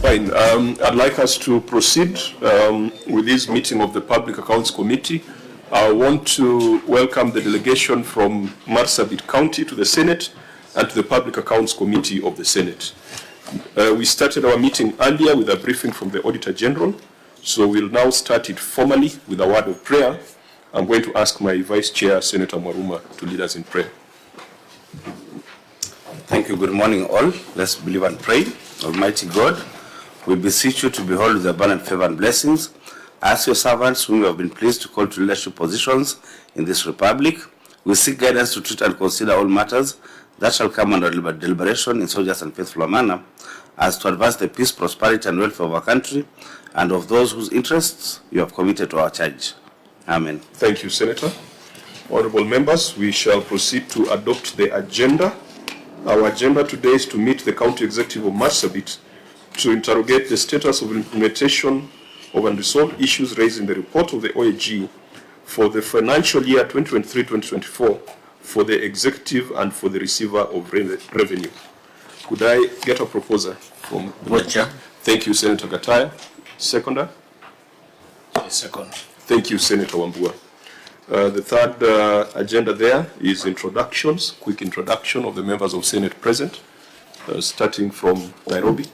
Fine. I'd like us to proceed with this meeting of the Public Accounts Committee. I want to welcome the delegation from Marsabit County to the Senate and to the Public Accounts Committee of the Senate. We started our meeting earlier with a briefing from the Auditor General, so we'll now start it formally with a word of prayer. I'm going to ask my Vice Chair, Senator Mwaruma, to lead us in prayer. Thank you. Good morning, all. Let's believe and pray. Almighty God, we beseech you to behold with abundant favor and blessings as your servants whom you have been pleased to call to leadership positions in this republic. We seek guidance to treat and consider all matters that shall come under deliberation in so just and faithful a manner as to advance the peace, prosperity, and welfare of our country and of those whose interests you have committed to our charge. Amen. Thank you, Senator. Honorable members, we shall proceed to adopt the agenda. Our agenda today is to meet the County Executive of Marsabit to interrogate the status of implementation of unresolved issues raised in the report of the OAG for the financial year 2023-2024 for the executive and for the receiver of revenue. Could I get a proposer from the Chair? Thank you, Senator Gataya. Seconder? Second. Thank you, Senator Wambua. The third agenda there is introductions, quick introduction of the members of Senate present, starting from Nairobi.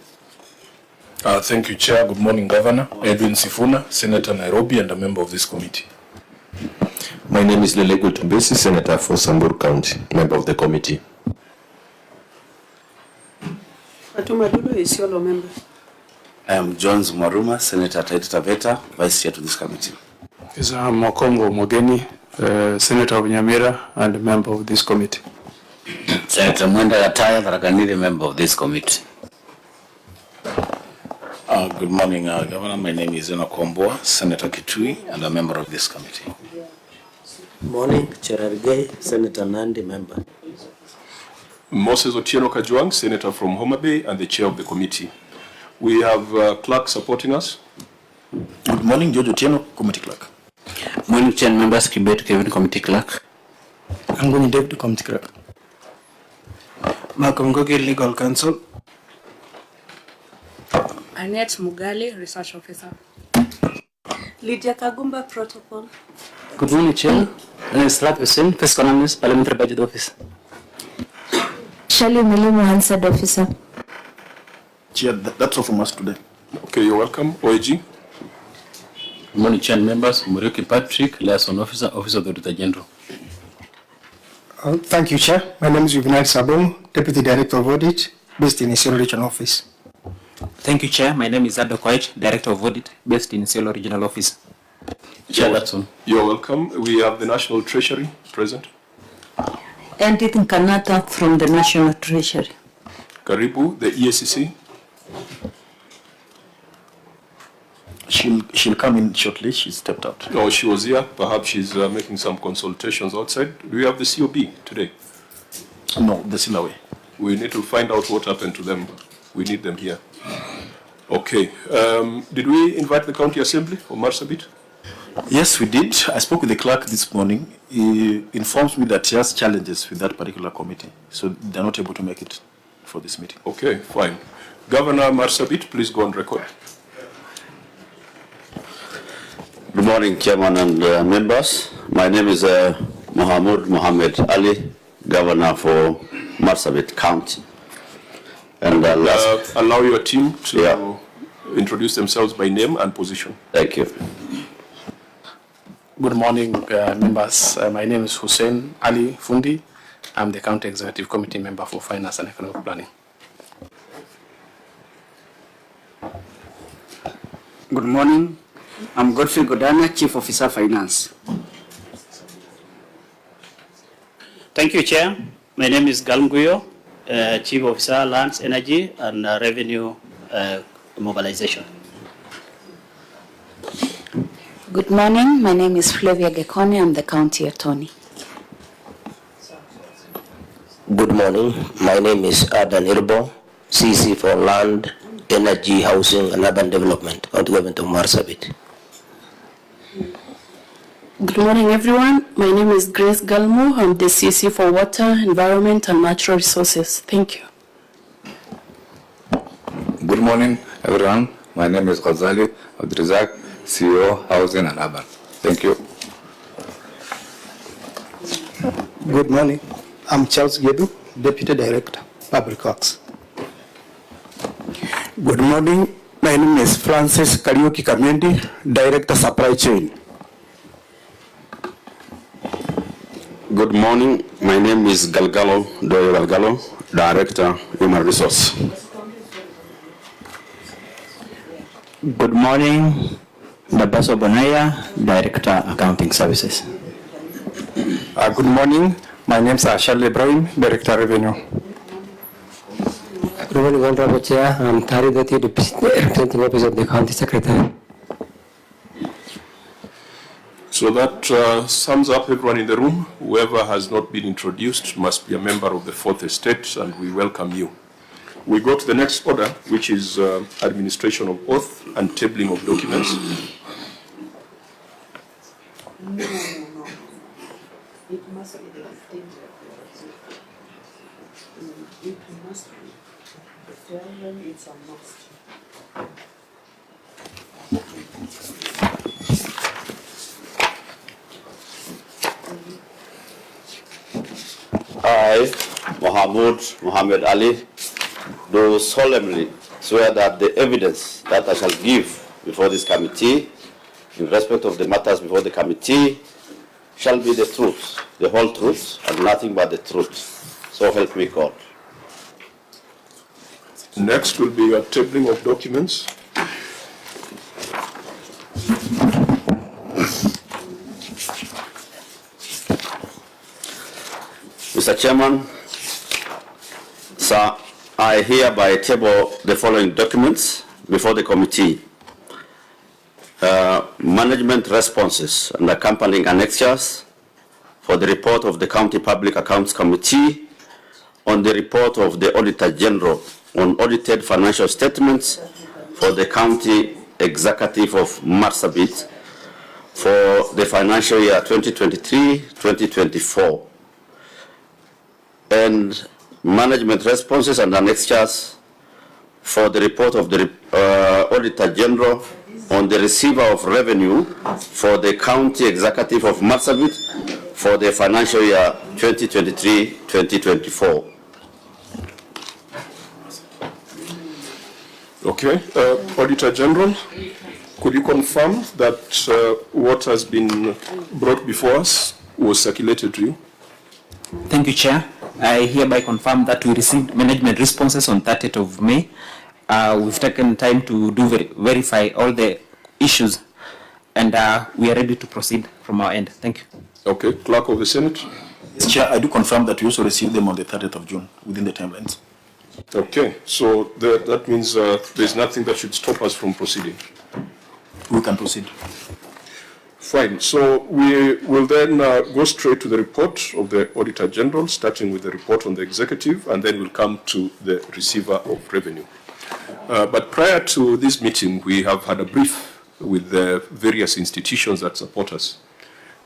Thank you, Chair. Good morning, Governor. Edwin Sifuna, Senator Nairobi, and a member of this committee. My name is Lelego Tumbesi, Senator for Samburu County, member of the committee. Fatuma Dudu is your member. I am Jones Mwaruma, Senator Taita Taveta, Vice Chair to this committee. Is Mokongo Mogeni, Senator of Nyamira and a member of this committee. Senator Mwenda Gataya, Tharakaniri, member of this committee. Good morning, Governor. My name is Zeno Komboa, Senator Kitui, and a member of this committee. Morning, Cherargei, Senator Nandi, member. Moses Otieno Kajwang, Senator from Homa Bay and the chair of the committee. We have clerk supporting us. Good morning, George Otieno, committee clerk. Morning, Chair members, Kibet Kevin, committee clerk. I'm going to deputy committee clerk. Malcolm Gogi, legal counsel. Annette Mugali, research officer. Lydia Kagumba, protocol. Good morning, Chair. Slap Hussein, fiscal analyst, parliamentary budget office. Shali Milimu, Hansard officer. Chair, that's all from us today. Okay, you're welcome. OAG. Good morning, Chair members. Muriuki Patrick, liaison officer, Office of the Auditor General. Thank you, Chair. My name is Juvenile Sabong, Deputy Director of Audit, based in Isiolo Regional Office. Thank you, Chair. My name is Ado Koech, Director of Audit, based in Isiolo Regional Office. Chair, that's all. You're welcome. We have the National Treasury present. Edith Nkanata from the National Treasury. Karibu, the EACC. She'll come in shortly. She stepped out. Oh, she was here. Perhaps she's making some consultations outside. Do we have the COB today? No, they're still away. We need to find out what happened to them. We need them here. Okay. Did we invite the County Assembly or Marsabit? Yes, we did. I spoke with the clerk this morning. He informs me that he has challenges with that particular committee, so they're not able to make it for this meeting. Okay, fine. Governor Marsabit, please go on record. Good morning, Chairman and members. My name is Mohamud Ali, Governor for Marsabit County. And allow your team to introduce themselves by name and position. Thank you. Good morning, members. My name is Hussein Ali Fundi. I'm the County Executive Committee member for Finance and Economic Planning. Good morning. I'm Godfrey Godana, Chief Officer Finance. Thank you, Chair. My name is Galmguyo, Chief Officer Lands, Energy and Revenue Mobilization. Good morning. My name is Flavia Gekone. I'm the county attorney. Good morning. My name is Adan Irbo, CC for Land, Energy, Housing and Urban Development of the government of Marsabit. Good morning, everyone. My name is Grace Galmo. I'm the CC for Water, Environment and Natural Resources. Thank you. Good morning. everyone. My name is Ghazali Abdurazak, CEO, Housing and Urban. Thank you. Good morning. I'm Charles Gedu, Deputy Director, Public Works. Good morning. My name is Francis Kariuki Kamendi, Director, Supply Chain. Good morning. My name is Galgalo Doyo Galgalo, Director, Human Resource. Good morning, Dabaso Bonaya, Director, Accounting Services. Good morning. My name is Ashal Ibrahim, Director, Revenue. Good morning, Honorable Chair. I'm Tari Dati, representing Office of the County Secretary. So that sums up everyone in the room. Whoever has not been introduced must be a member of the Fourth Estate, and we welcome you. We go to the next order, which is administration of oath and tabling of documents. No. It must be the state. It must be. The children, it's a must. I, Mohamud Ali, do solemnly swear that the evidence that I shall give before this committee in respect of the matters before the committee shall be the truth, the whole truth, and nothing but the truth. So help me God. Next will be a tabling of documents. Mr. Chairman, sir, I hereby table the following documents before the committee. Management responses and accompanying annexures for the report of the County Public Accounts Committee on the report of the Auditor General on audited financial statements for the County Executive of Marsabit for the financial year 2023-2024. And management responses and annexures for the report of the Auditor General on the receiver of revenue for the County Executive of Marsabit for the financial year 2023-2024. Okay, Auditor General, could you confirm that what has been brought before us was circulated to you? Thank you, Chair. I hereby confirm that we received management responses on 30th of May. We've taken time to verify all the issues, and we are ready to proceed from our end. Thank you. Okay, Clerk of the Senate. Yes, Chair, I do confirm that we also received them on the 30th of June within the timelines. Okay, so that means there's nothing that should stop us from proceeding. We can proceed. Fine, so we will then go straight to the report of the Auditor General, starting with the report on the executive, and then we'll come to the receiver of revenue. But prior to this meeting, we have had a brief with the various institutions that support us.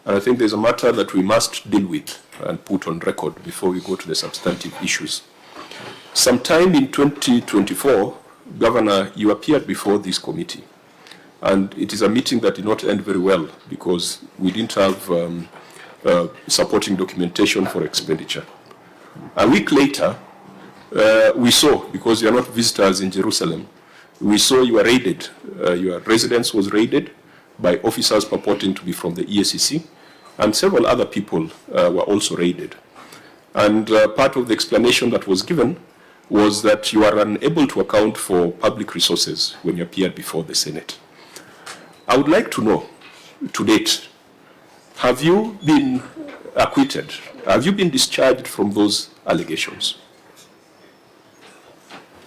And I think there's a matter that we must deal with and put on record before we go to the substantive issues. Sometime in 2024, Governor, you appeared before this committee. And it is a meeting that did not end very well because we didn't have supporting documentation for expenditure. A week later, we saw, because you are not visitors in Jerusalem, we saw you were raided. Your residence was raided by officers purporting to be from the EACC, and several other people were also raided. And part of the explanation that was given was that you are unable to account for public resources when you appeared before the Senate. I would like to know, to date, have you been acquitted? Have you been discharged from those allegations?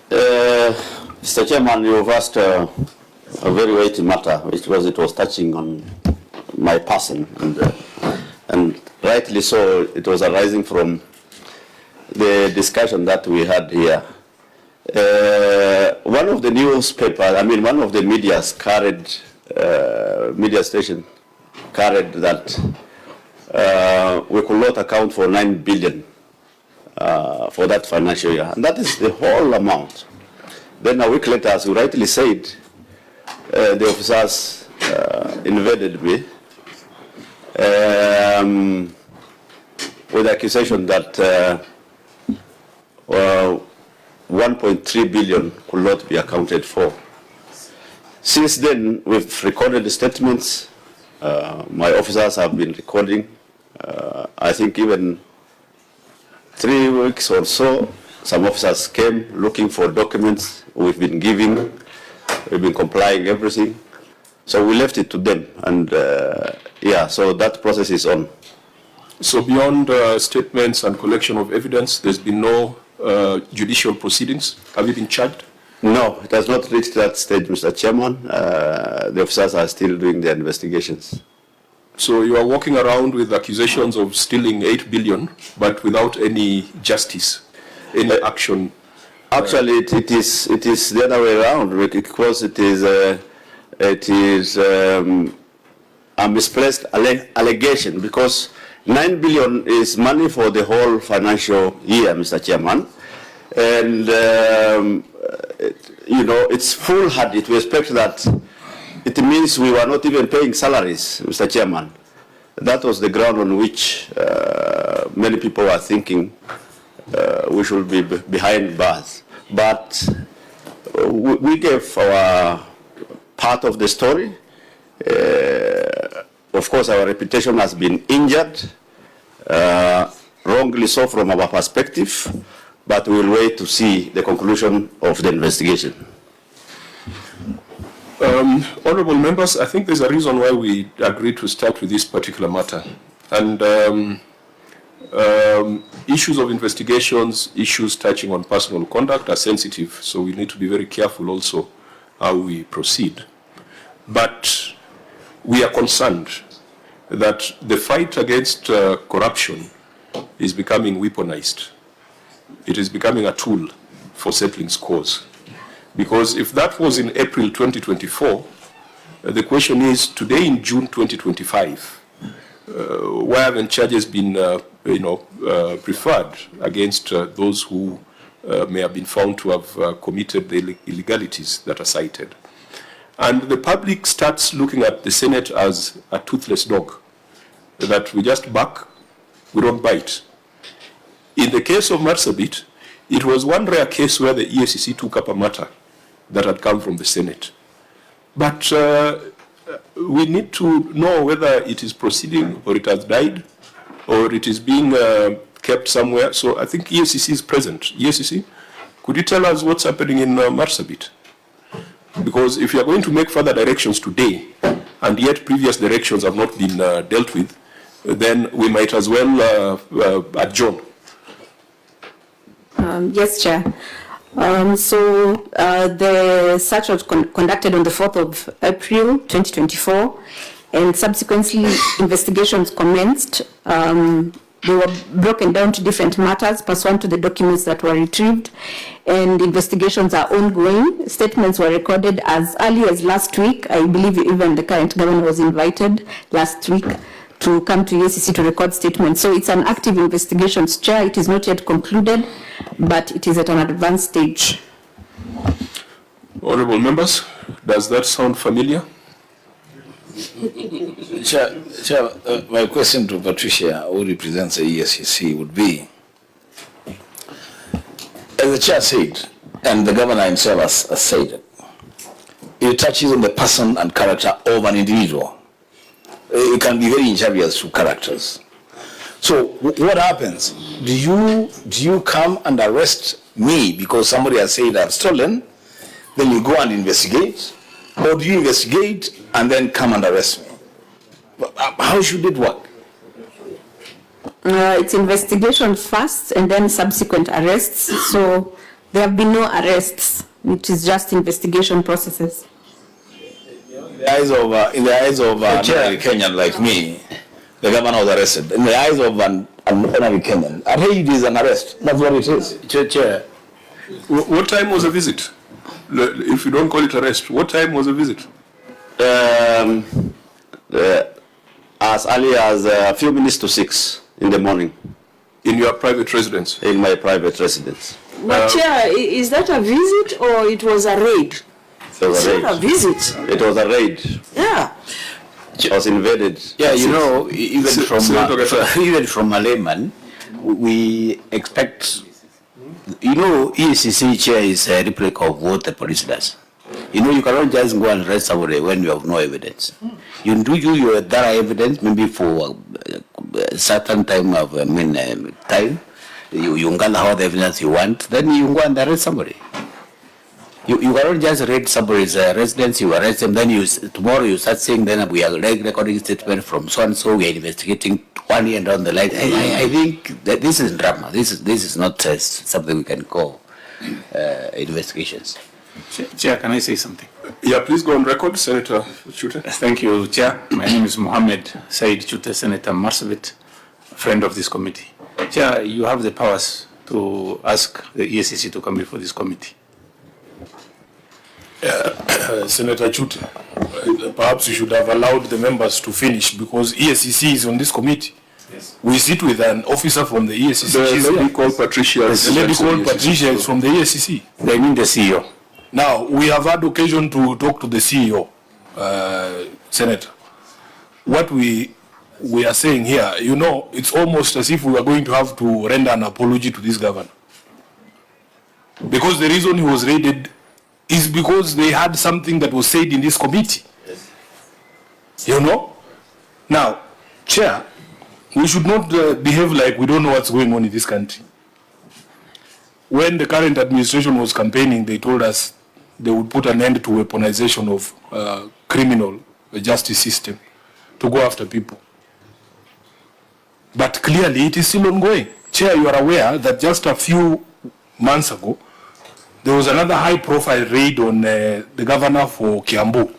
Mr. Chairman, you've asked a very weighty matter, which it was touching on my person, and rightly so, it was arising from the discussion that we had here. One of the one of the media station carried that we could not account for 9 billion for that financial year, and that is the whole amount. Then a week later, as you rightly said, the officers invaded me with the accusation that 1.3 billion could not be accounted for. Since then, we've recorded the statements. My officers have been recording. I think even 3 weeks or so, some officers came looking for documents we've been giving. We've been complying everything. So we left it to them. And yeah, so that process is on. So beyond statements and collection of evidence, there's been no judicial proceedings? Have you been charged? No, it has not reached that stage, Mr. Chairman. The officers are still doing their investigations. So you are walking around with accusations of stealing 8 billion, but without any justice, any action? Actually, it is the other way around, because it is a misplaced allegation, because 9 billion is money for the whole financial year, Mr. Chairman. And, you know, it's foolhardy to expect that it means we were not even paying salaries, Mr. Chairman. That was the ground on which many people were thinking we should be behind bars. But we gave our part of the story. Of course, our reputation has been injured, wrongly so from our perspective, but we will wait to see the conclusion of the investigation. Honorable members, I think there's a reason why we agreed to start with this particular matter. And issues of investigations, issues touching on personal conduct are sensitive, so we need to be very careful also how we proceed. But we are concerned that the fight against corruption is becoming weaponized. It is becoming a tool for settling scores. Because if that was in April 2024, the question is, today in June 2025, why haven't charges been preferred against those who may have been found to have committed the illegalities that are cited? And the public starts looking at the Senate as a toothless dog, that we just bark, we don't bite. In the case of Marsabit, it was one rare case where the EACC took up a matter that had come from the Senate. But we need to know whether it is proceeding or it has died or it is being kept somewhere. So I think EACC is present. EACC, could you tell us what's happening in Marsabit? Because if you are going to make further directions today, and yet previous directions have not been dealt with, then we might as well adjourn. Yes, Chair. The search was conducted on the 4th of April 2024, and subsequently investigations commenced. They were broken down to different matters pursuant to the documents that were retrieved, and investigations are ongoing. Statements were recorded as early as last week. I believe even the current governor was invited last week to come to EACC to record statements. So it's an active investigation, Chair. It is not yet concluded, but it is at an advanced stage. Honorable members, does that sound familiar? Chair, my question to Patricia, who represents the EACC, would be, as the Chair said, and the Governor himself has said, it touches on the person and character of an individual. It can be very injurious to characters. So what happens? Do you come and arrest me because somebody has said I've stolen, then you go and investigate? Or do you investigate and then come and arrest me? How should it work? It's investigation first and then subsequent arrests. So there have been no arrests. It is just investigation processes. In the eyes of an ordinary Kenyan like me, the governor was arrested. In the eyes of an ordinary Kenyan, a raid is an arrest. That's what it is. Chair, what time was the visit? If you don't call it arrest, what time was the visit? As early as a few minutes to 6 in the morning. In your private residence? In my private residence. But Chair, is that a visit or it was a raid? It was a It's not a raid. visit. It was a raid. Yeah. It was invaded. Yeah, you know, even from a layman, we expect, you know, EACC chair is a replica of what the police does. You know, you cannot just go and arrest somebody when you have no evidence. You do your thorough evidence, maybe for a certain time of, time. You gather all the evidence you want, then you go and arrest somebody. You cannot just raid somebody's residence, you arrest them, then tomorrow you start saying, then we are recording statement from so and so, we are investigating 1 year down the line. I think that this is drama. This is not something we can call investigations. Chair, can I say something? Yeah, please go on record, Senator Chute. Thank you, Chair. My name is Mohammed Said Chute, Senator Marsabit, friend of this committee. Chair, you have the powers to ask the EACC to come before this committee. Senator Chute, perhaps you should have allowed the members to finish because EACC is on this committee. Yes. We sit with an officer from the EACC. The lady called Patricia. The lady called Patricia is from the EACC. They mean the CEO. Now, we have had occasion to talk to the CEO, Senator. What we are saying here, you know, it's almost as if we are going to have to render an apology to this governor. Because the reason he was raided is because they had something that was said in this committee. Yes. You know? Now, Chair, we should not behave like we don't know what's going on in this country. When the current administration was campaigning, they told us they would put an end to weaponization of criminal justice system to go after people. But clearly it is still ongoing. Chair, you are aware that just a few months ago, there was another high-profile raid on the governor for Kiambu.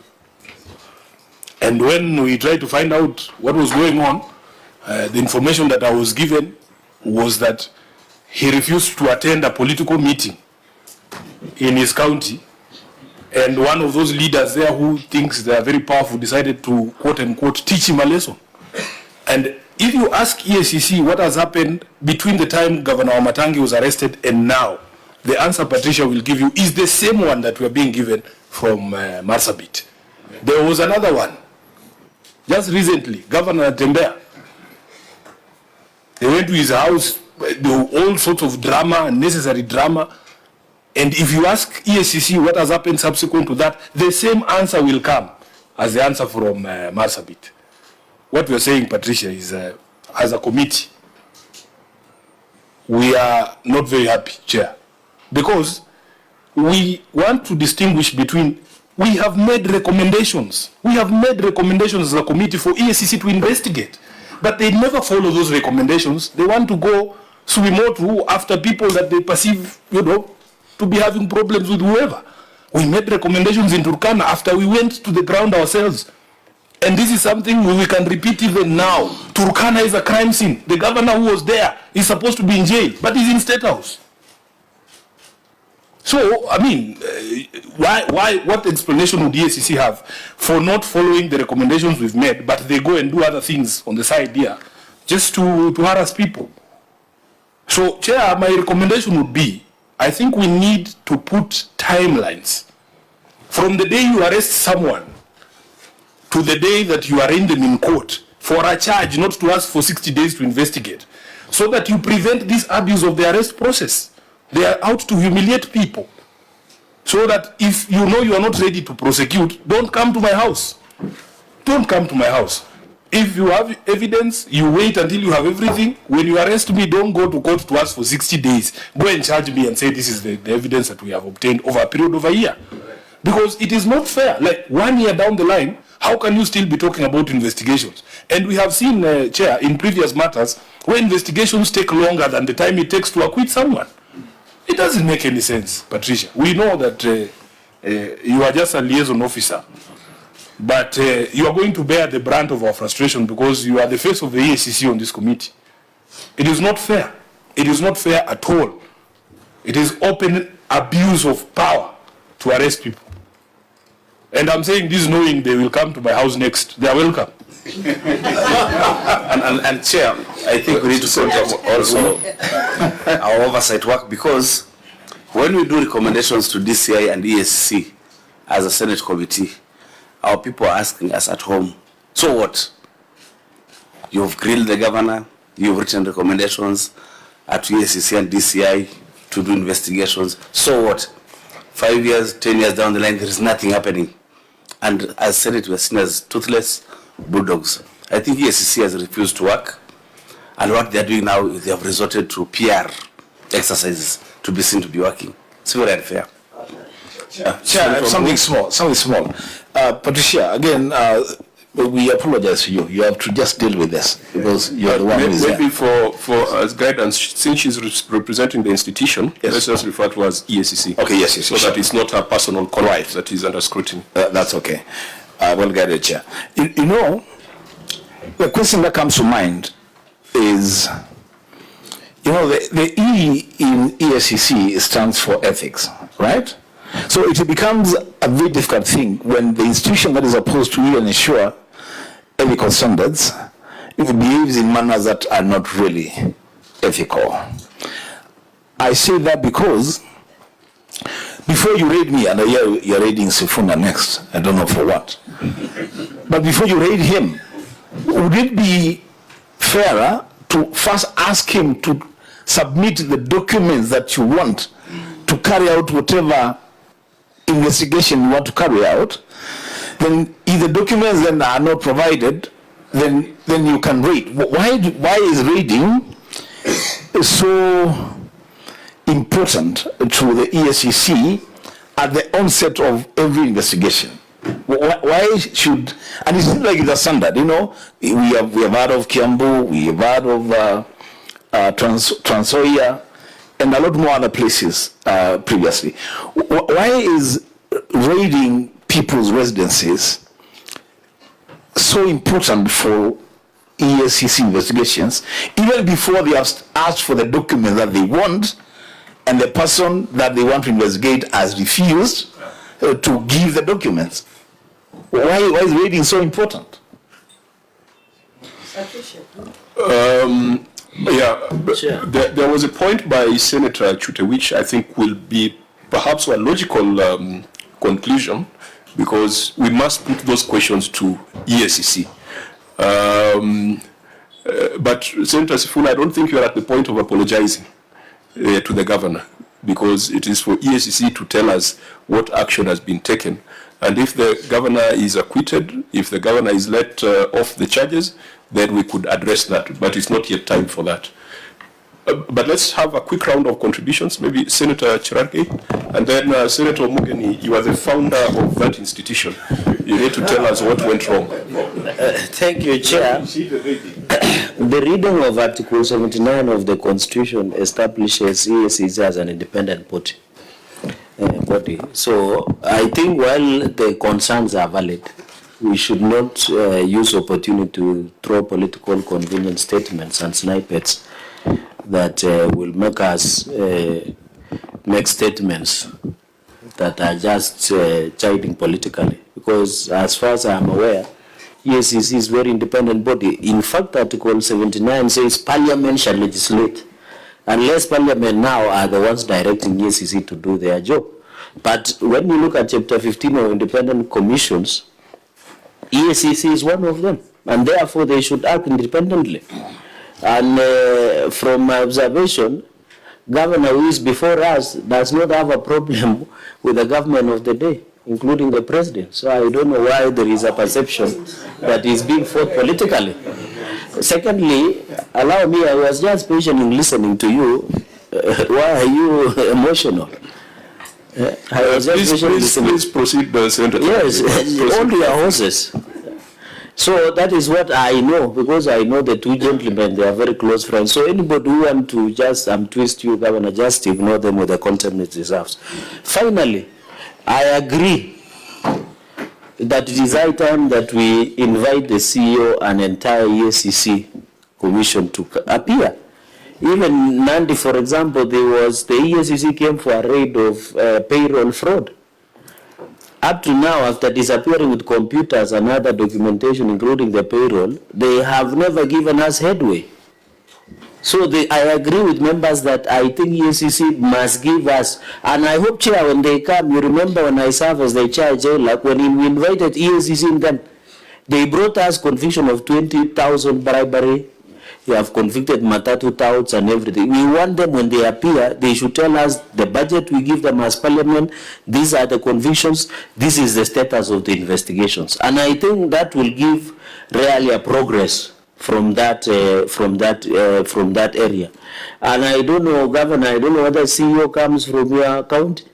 And when we tried to find out what was going on, the information that I was given was that he refused to attend a political meeting in his county. And one of those leaders there who thinks they are very powerful decided to, quote-unquote, teach him a lesson. And if you ask EACC what has happened between the time Governor Wamatangi was arrested and now, the answer Patricia will give you is the same one that we are being given from Marsabit. There was another one, just recently, Governor Tembea. They went to his house, there were all sorts of drama, unnecessary drama. And if you ask EACC what has happened subsequent to that, the same answer will come as the answer from Marsabit. What we are saying, Patricia, is as a committee, we are not very happy, Chair, because we want to distinguish between, we have made recommendations. We have made recommendations as a committee for EACC to investigate, but they never follow those recommendations. They want to go suimotu after people that they perceive, you know, to be having problems with whoever. We made recommendations in Turkana after we went to the ground ourselves. And this is something we can repeat even now. Turkana is a crime scene. The governor who was there is supposed to be in jail, but he's in State House. So, I mean, what explanation would EACC have for not following the recommendations we've made, but they go and do other things on the side here, just to harass people? So, Chair, my recommendation would be, I think we need to put timelines. From the day you arrest someone to the day that you arraign them in court for a charge, not to ask for 60 days to investigate, so that you prevent this abuse of the arrest process. They are out to humiliate people. So that if you know you are not ready to prosecute, don't come to my house. Don't come to my house. If you have evidence, you wait until you have everything. When you arrest me, don't go to court to ask for 60 days. Go and charge me and say this is the evidence that we have obtained over a period of a year. Because it is not fair. Like 1 year down the line, how can you still be talking about investigations? And we have seen, Chair, in previous matters, where investigations take longer than the time it takes to acquit someone. It doesn't make any sense, Patricia. We know that you are just a liaison officer. But you are going to bear the brunt of our frustration because you are the face of the EACC on this committee. It is not fair. It is not fair at all. It is open abuse of power to arrest people. And I'm saying this knowing they will come to my house next. They are welcome. and Chair, I think we need to conduct also our oversight work because When we do recommendations to DCI and ESC as a Senate committee, our people are asking us at home, so what? You've grilled the governor, you've written recommendations at ESC and DCI to do investigations, so what? 5 years, 10 years down the line, there is nothing happening. And as Senate, we are seen as toothless bulldogs. I think ESC has refused to work, and what they are doing now is they have resorted to PR exercises to be seen to be working. It's very unfair. Chair, something small. Patricia, again, we apologize to you. You have to just deal with this because you are the one who is maybe there. for as guidance, since she's representing the institution, let's just refer to as ESCC. Okay, yes. So that it's not her personal conduct that is under scrutiny. That's okay. Well guided, Chair. You know, the question that comes to mind is, you know, the E in ESCC stands for ethics, right? So it becomes a very difficult thing when the institution that is supposed to even ensure ethical standards, it behaves in manners that are not really ethical. I say that because before you raid me, and you're raiding Sifuna next, I don't know for what, but before you raid him, would it be fairer to first ask him to submit the documents that you want to carry out whatever investigation you want to carry out? Then if the documents then are not provided, then you can raid. Why is raiding so important to the ESCC at the onset of every investigation? Why should, and it seems like it's a standard, you know, we have heard of Kiambu, we have heard of Transoia, and a lot more other places previously. Why is raiding people's residences so important for ESCC investigations, even before they have asked for the document that they want, and the person that they want to investigate has refused to give the documents? Why is raiding so important? There was a point by Senator Chute which I think will be perhaps a logical conclusion, because we must put those questions to ESCC. But Senator Sifuna, I don't think you are at the point of apologizing to the governor, because it is for ESCC to tell us what action has been taken. And if the governor is acquitted, if the governor is let off the charges, then we could address that. But it's not yet time for that. But let's have a quick round of contributions. Maybe Senator Chirarge, and then Senator Mugeni, you are the founder of that institution. You need to tell us what went wrong. Thank you, Chair. The reading of Article 79 of the Constitution establishes ESCC as an independent body. So I think while the concerns are valid, we should not use opportunity to throw political convenience statements and snippets that will make us make statements that are just chiding politically. Because as far as I'm aware, ESCC is a very independent body. In fact, Article 79 says Parliament shall legislate, unless Parliament now are the ones directing ESCC to do their job. But when you look at Chapter 15 of independent commissions, ESCC is one of them, and therefore they should act independently. And from my observation, Governor who is before us does not have a problem with the government of the day, including the president. So I don't know why there is a perception that is being fought politically. Secondly, allow me, I was just patiently listening to you. Why are you emotional? Please proceed, Senator. Yes, hold your horses. So that is what I know, because I know the two gentlemen, they are very close friends. So anybody who want to just twist you, Governor, just ignore them with the contempt it deserves. Finally, I agree that it is high time that we invite the CEO and entire ESCC commission to appear. Even Nandi, for example, the ESCC came for a raid of payroll fraud. Up to now, after disappearing with computers and other documentation, including the payroll, they have never given us headway. So I agree with members that I think EACC must give us, and I hope, Chair, when they come, you remember when I served as the Chair General, like when we invited EACC in them, they brought us conviction of 20,000 bribery. You have convicted Matatu touts and everything. We want them, when they appear, they should tell us the budget we give them as Parliament, these are the convictions, this is the status of the investigations. And I think that will give really a progress from that area. And I don't know, Governor, I don't know whether CEO comes from your county.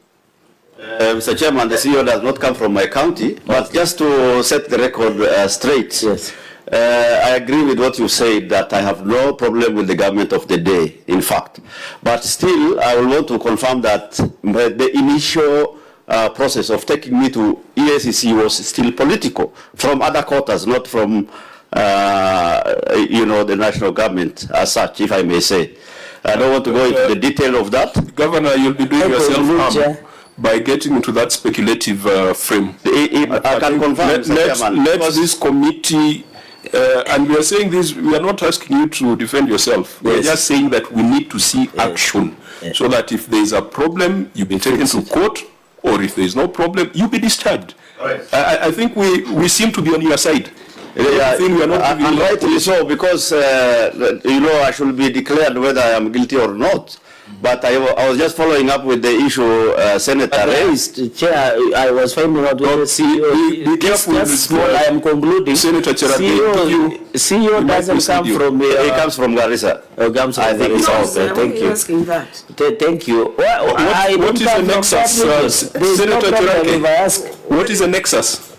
Mr. Chairman, the CEO does not come from my county, but just to set the record straight, yes. I agree with what you said, that I have no problem with the government of the day, in fact. But still, I will want to confirm that the initial process of taking me to EACC was still political, from other quarters, not from the national government as such, if I may say. I don't want to go into the detail of that. Governor, you'll be doing yourself harm by getting into that speculative frame. I can confirm, let this committee, and we are saying this, we are not asking you to defend yourself. We are just saying that we need to see action, so that if there is a problem, you be taken to court, or if there is no problem, you be discharged. Right. I think we seem to be on your side. And rightly so, because I should be declared whether I am guilty or not. But I was just following up with the issue Senator raised. Chair, I was finding out with the CEO. Be careful. I am concluding. Senator CEO doesn't come from. He comes from Garissa. I think it's okay. Thank you. Asking that. Thank you. What is the nexus, Senator Cherargei? What is the nexus?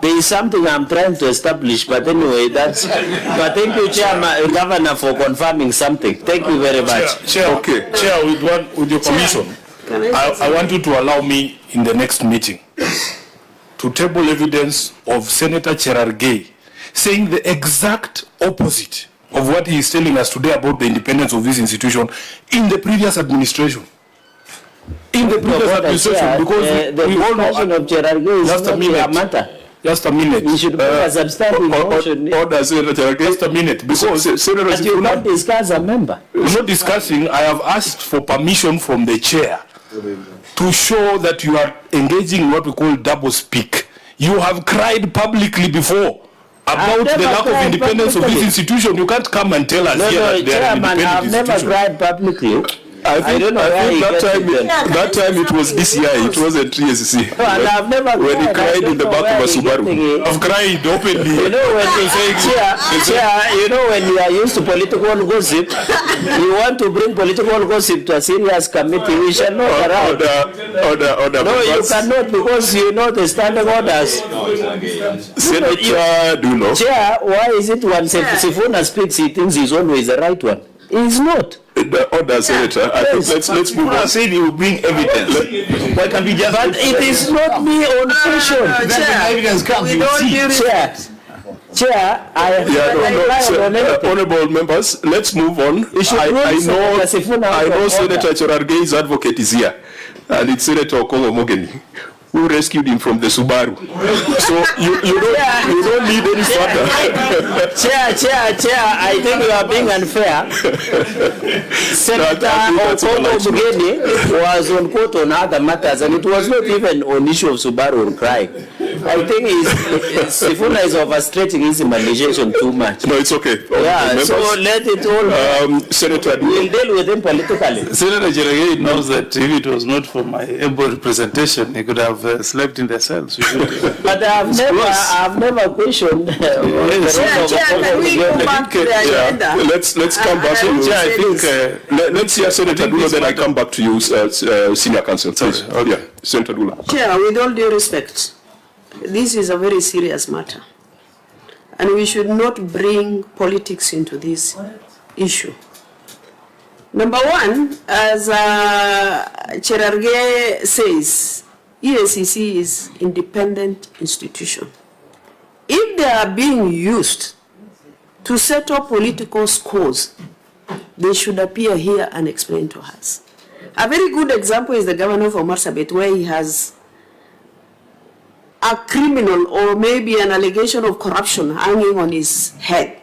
There is something I'm trying to establish, but anyway, that's. But thank you, Chairman, Governor, for confirming something. Thank you very much. Chair, with your permission, I want you to allow me in the next meeting to table evidence of Senator Cherargei saying the exact opposite of what he is telling us today about the independence of this institution in the previous administration. Because we all know. Of Cherargei is just a minute. Just a minute. You should a substantive motion. Order, Senator. Just a minute. Because but you can't discuss a member. We're not discussing. I have asked for permission from the chair to show that you are engaging in what we call double speak. You have cried publicly before about the lack of independence of this institution. You can't come and tell us here that they are independent I've never cried publicly. I think that time it was DCI, it wasn't EACC. And I've never when he cried in the back of a Subaru. I've cried openly. You know when you say, when you are used to political gossip, you want to bring political gossip to a serious committee, we shall not around. Order. No, you cannot, because you know the standing orders. Senator, do you know? Chair, why is it when Sifuna speaks, he thinks he's always the right one? He's not. The order, Senator. I think let's move on. I said he will bring evidence. Why can't we just? But it is not me on question. Evidence comes. We don't do Chair, honorable members, let's move on. I know Senator Cherargei's advocate is here, and it's Senator Okongo Mogeni, who rescued him from the Subaru. So you don't need any further. Chair, I think you are being unfair. Senator Okongo Mogeni was on court on other matters, and it was not even on issue of Subaru and crying. I think Sifuna is overstating his imagination too much. No, it's okay. So let it all. Senator, we'll deal with him politically. Senator Cherargei knows that if it was not for my able representation, he could have slept in the cells. But I've never questioned. Let's come back to you. I think let's hear Senator Dula, then I come back to you, Senior Counsel. Please. Senator Dula. Chair, with all due respect, this is a very serious matter, and we should not bring politics into this issue. Number one, as Cherargei says, EACC is independent institution. If they are being used to settle political scores, they should appear here and explain to us. A very good example is the governor of Marsabit, where he has a criminal or maybe an allegation of corruption hanging on his head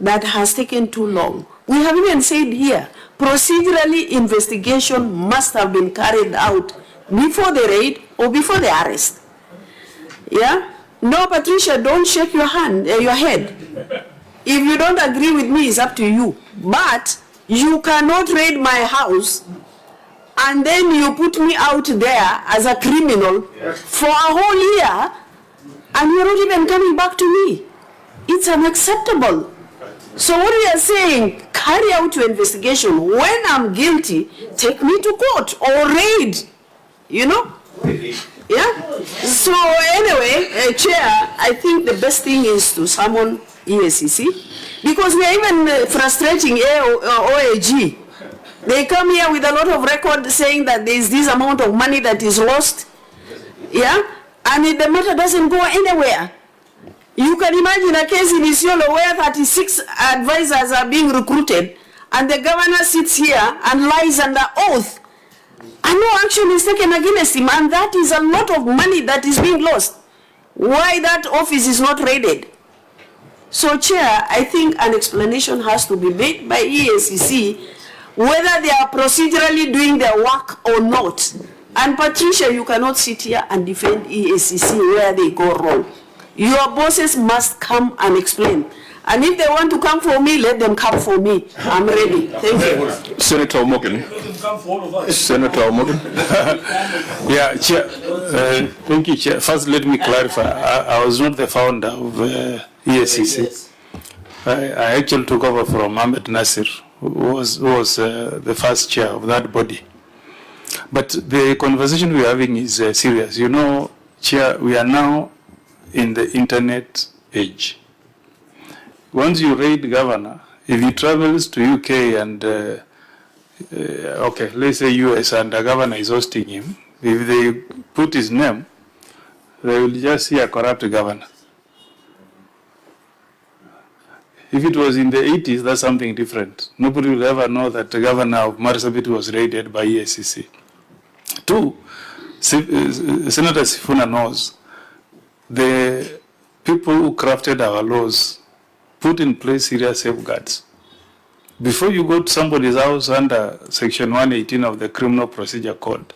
that has taken too long We have even said here, procedurally investigation must have been carried out before the raid or before the arrest. Yeah? No, Patricia, don't shake your head. If you don't agree with me, it's up to you. But you cannot raid my house and then you put me out there as a criminal for a whole year and you're not even coming back to me. It's unacceptable. So what we are saying, carry out your investigation. When I'm guilty, take me to court or raid, you know? Yeah? So anyway, Chair, I think the best thing is to summon EACC, because we are even frustrating OAG. They come here with a lot of record saying that there is this amount of money that is lost, yeah, and the matter doesn't go anywhere. You can imagine a case in Isiolo where 36 advisors are being recruited, and the governor sits here and lies under oath, and no action is taken against him, and that is a lot of money that is being lost. Why that office is not raided? So, Chair, I think an explanation has to be made by EACC whether they are procedurally doing their work or not. And Patricia, you cannot sit here and defend EACC where they go wrong. Your bosses must come and explain. And if they want to come for me, let them come for me. I'm ready. Thank you. Senator Morgan. Senator Morgan. Yeah, Chair. Thank you, Chair. First, let me clarify. I was not the founder of EACC. I actually took over from Ahmed Nasir, who was the first chair of that body. But the conversation we're having is serious. You know, Chair, we are now in the internet age. Once you raid governor, if he travels to UK and, okay, let's say US, and the governor is hosting him, if they put his name, they will just see a corrupt governor. If it was in the 80s, that's something different. Nobody will ever know that the governor of Marsabit was raided by EACC. Two, Senator Sifuna knows the people who crafted our laws put in place serious safeguards. Before you go to somebody's house under Section 118 of the Criminal Procedure Code,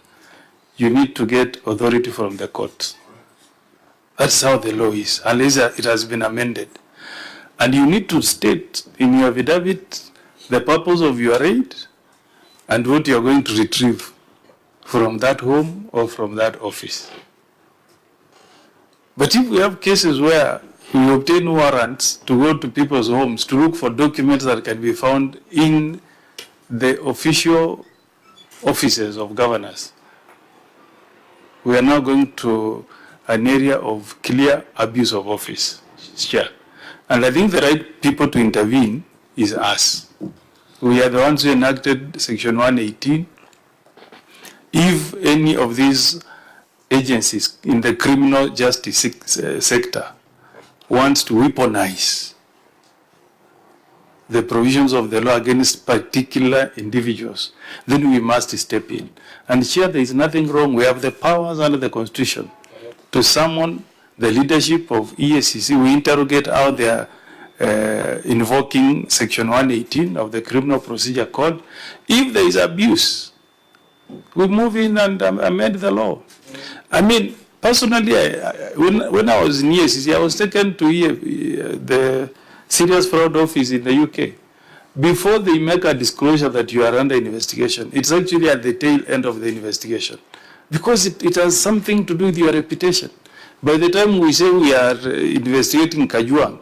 you need to get authority from the court. That's how the law is, unless it has been amended. And you need to state in your affidavit the purpose of your raid and what you are going to retrieve from that home or from that office. But if we have cases where we obtain warrants to go to people's homes to look for documents that can be found in the official offices of governors, we are now going to an area of clear abuse of office, Chair. And I think the right people to intervene is us. We are the ones who enacted Section 118. If any of these agencies in the criminal justice sector wants to weaponize the provisions of the law against particular individuals, then we must step in. And here there is nothing wrong. We have the powers under the Constitution to summon the leadership of EACC. We interrogate how they are invoking Section 118 of the Criminal Procedure Code. If there is abuse, we move in and amend the law. I mean, personally, when I was in EACC, I was taken to the Serious Fraud Office in the UK. Before they make a disclosure that you are under investigation, it's actually at the tail end of the investigation, because it has something to do with your reputation. By the time we say we are investigating Kajuang,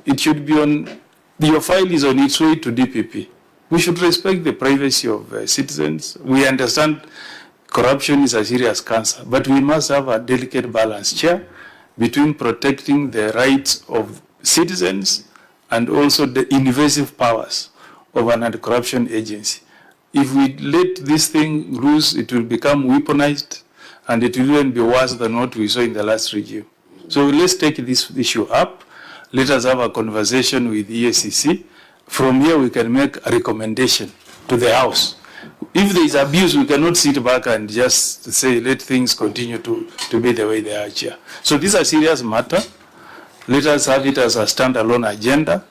it should be on, your file is on its way to DPP. We should respect the privacy of citizens. We understand corruption is a serious cancer, but we must have a delicate balance, Chair, between protecting the rights of citizens and also the invasive powers of an anti-corruption agency. If we let this thing loose, it will become weaponized, and it will even be worse than what we saw in the last regime. So let's take this issue up. Let us have a conversation with EACC. From here, we can make a recommendation to the House. If there is abuse, we cannot sit back and just say, let things continue to be the way they are, Chair. So this is a serious matter. Let us have it as a standalone agenda.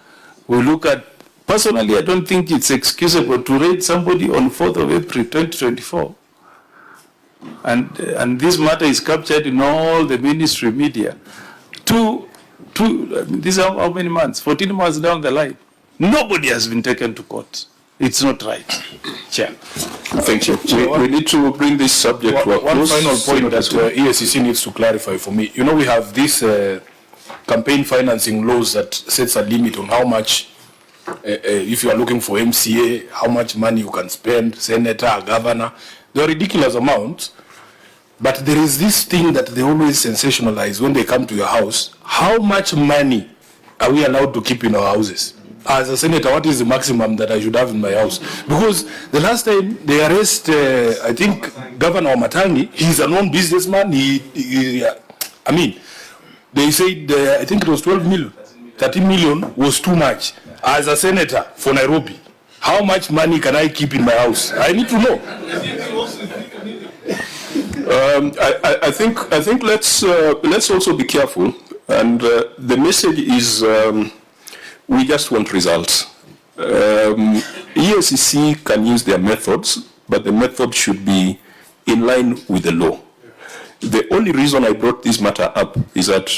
We look at Personally, I don't think it's excusable to raid somebody on 4th of April 2024. And this matter is captured in all the ministry media. These are how many months? 14 months down the line. Nobody has been taken to court. It's not right. Chair. Thank you. We need to bring this subject to a one close. final point that EACC needs to clarify for me. You know, we have this campaign financing laws that sets a limit on how much, if you are looking for MCA, how much money you can spend, senator, governor. They are ridiculous amounts. But there is this thing that they always sensationalize when they come to your house. How much money are we allowed to keep in our houses? As a senator, what is the maximum that I should have in my house? Because the last time they arrest, I think, Governor Matangi, he's a known businessman. I mean, they said, I think it was 12 million. 13 million was too much. As a senator for Nairobi, how much money can I keep in my house? I need to know. I think let's also be careful. And the message is we just want results. EACC can use their methods, but the method should be in line with the law. The only reason I brought this matter up is that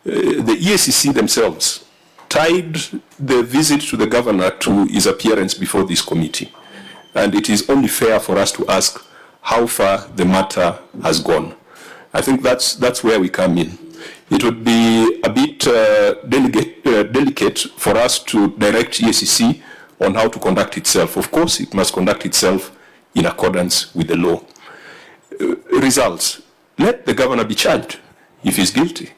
the EACC themselves tied the visit to the governor to his appearance before this committee. And it is only fair for us to ask how far the matter has gone. I think that's where we come in. It would be a bit delicate for us to direct EACC on how to conduct itself. Of course, it must conduct itself in accordance with the law. Results. Let the governor be charged if he's guilty.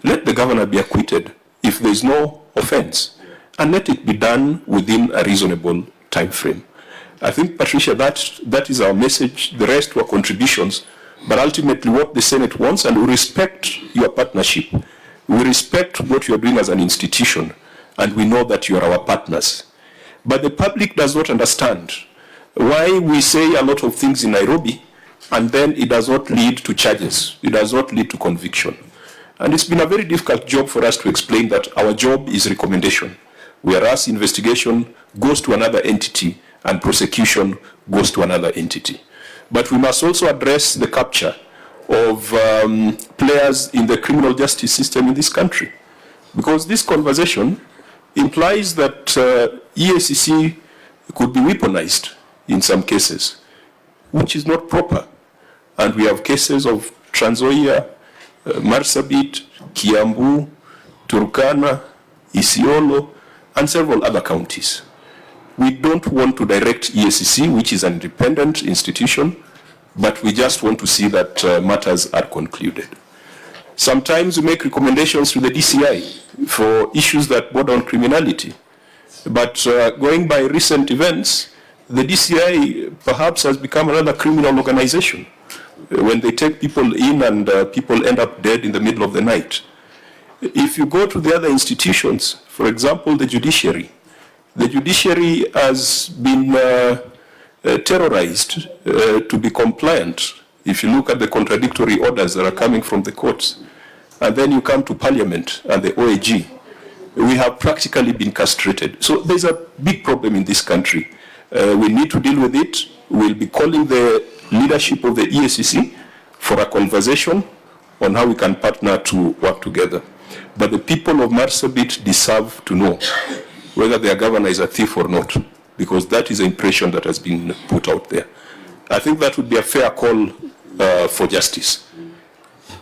Let the governor be acquitted if there is no offense. And let it be done within a reasonable time frame. I think, Patricia, that is our message. The rest were contributions. But ultimately what the Senate wants, and we respect your partnership. We respect what you are doing as an institution, and we know that you are our partners. But the public does not understand why we say a lot of things in Nairobi, and then it does not lead to charges. It does not lead to conviction. And it's been a very difficult job for us to explain that our job is recommendation, whereas investigation goes to another entity and prosecution goes to another entity. But we must also address the capture of players in the criminal justice system in this country. Because this conversation implies that EACC could be weaponized in some cases, which is not proper. And we have cases of Trans Nzoia, Marsabit, Kiambu, Turkana, Isiolo, and several other counties. We don't want to direct EACC, which is an independent institution, but we just want to see that matters are concluded. Sometimes we make recommendations to the DCI for issues that border on criminality. But going by recent events, the DCI perhaps has become another criminal organization when they take people in and people end up dead in the middle of the night. If you go to the other institutions, for example, the judiciary has been terrorized to be compliant. If you look at the contradictory orders that are coming from the courts, and then you come to Parliament and the OAG, we have practically been castrated. So there's a big problem in this country. We need to deal with it. We'll be calling the leadership of the EACC for a conversation on how we can partner to work together. But the people of Marsabit deserve to know whether their governor is a thief or not, because that is the impression that has been put out there. I think that would be a fair call for justice.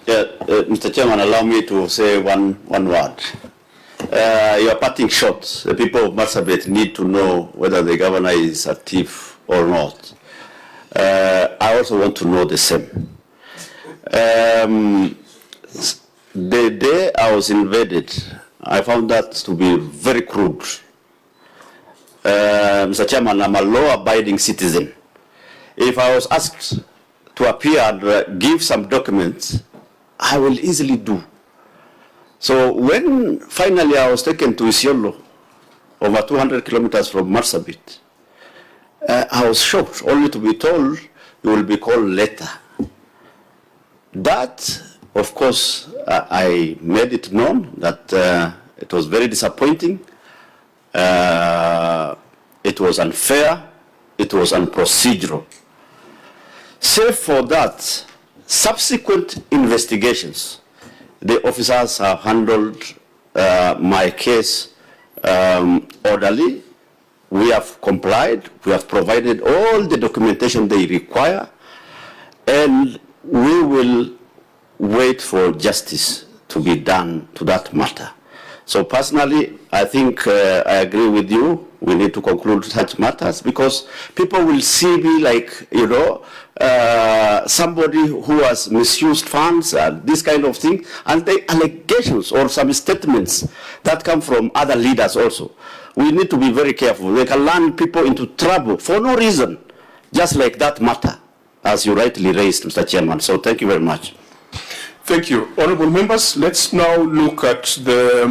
Yeah, Mr. Chairman, allow me to say one word. Your parting shots, the people of Marsabit need to know whether the governor is a thief or not. I also want to know the same. The day I was invaded, I found that to be very crude. Mr. Chairman, I'm a law-abiding citizen. If I was asked to appear and give some documents, I will easily do. So when finally I was taken to Isiolo, over 200 kilometers from Marsabit, I was shocked only to be told you will be called later. That, of course, I made it known that it was very disappointing. It was unfair, it was unprocedural. Save for that, subsequent investigations, the officers have handled my case orderly. We have complied, we have provided all the documentation they require, and we will wait for justice to be done to that matter. So personally, I think I agree with you. We need to conclude such matters because people will see me like, you know, somebody who has misused funds and this kind of thing, and the allegations or some statements that come from other leaders also. We need to be very careful. They can land people into trouble for no reason, just like that matter, as you rightly raised, Mr. Chairman. So thank you very much. Thank you. Honorable members, let's now look at the,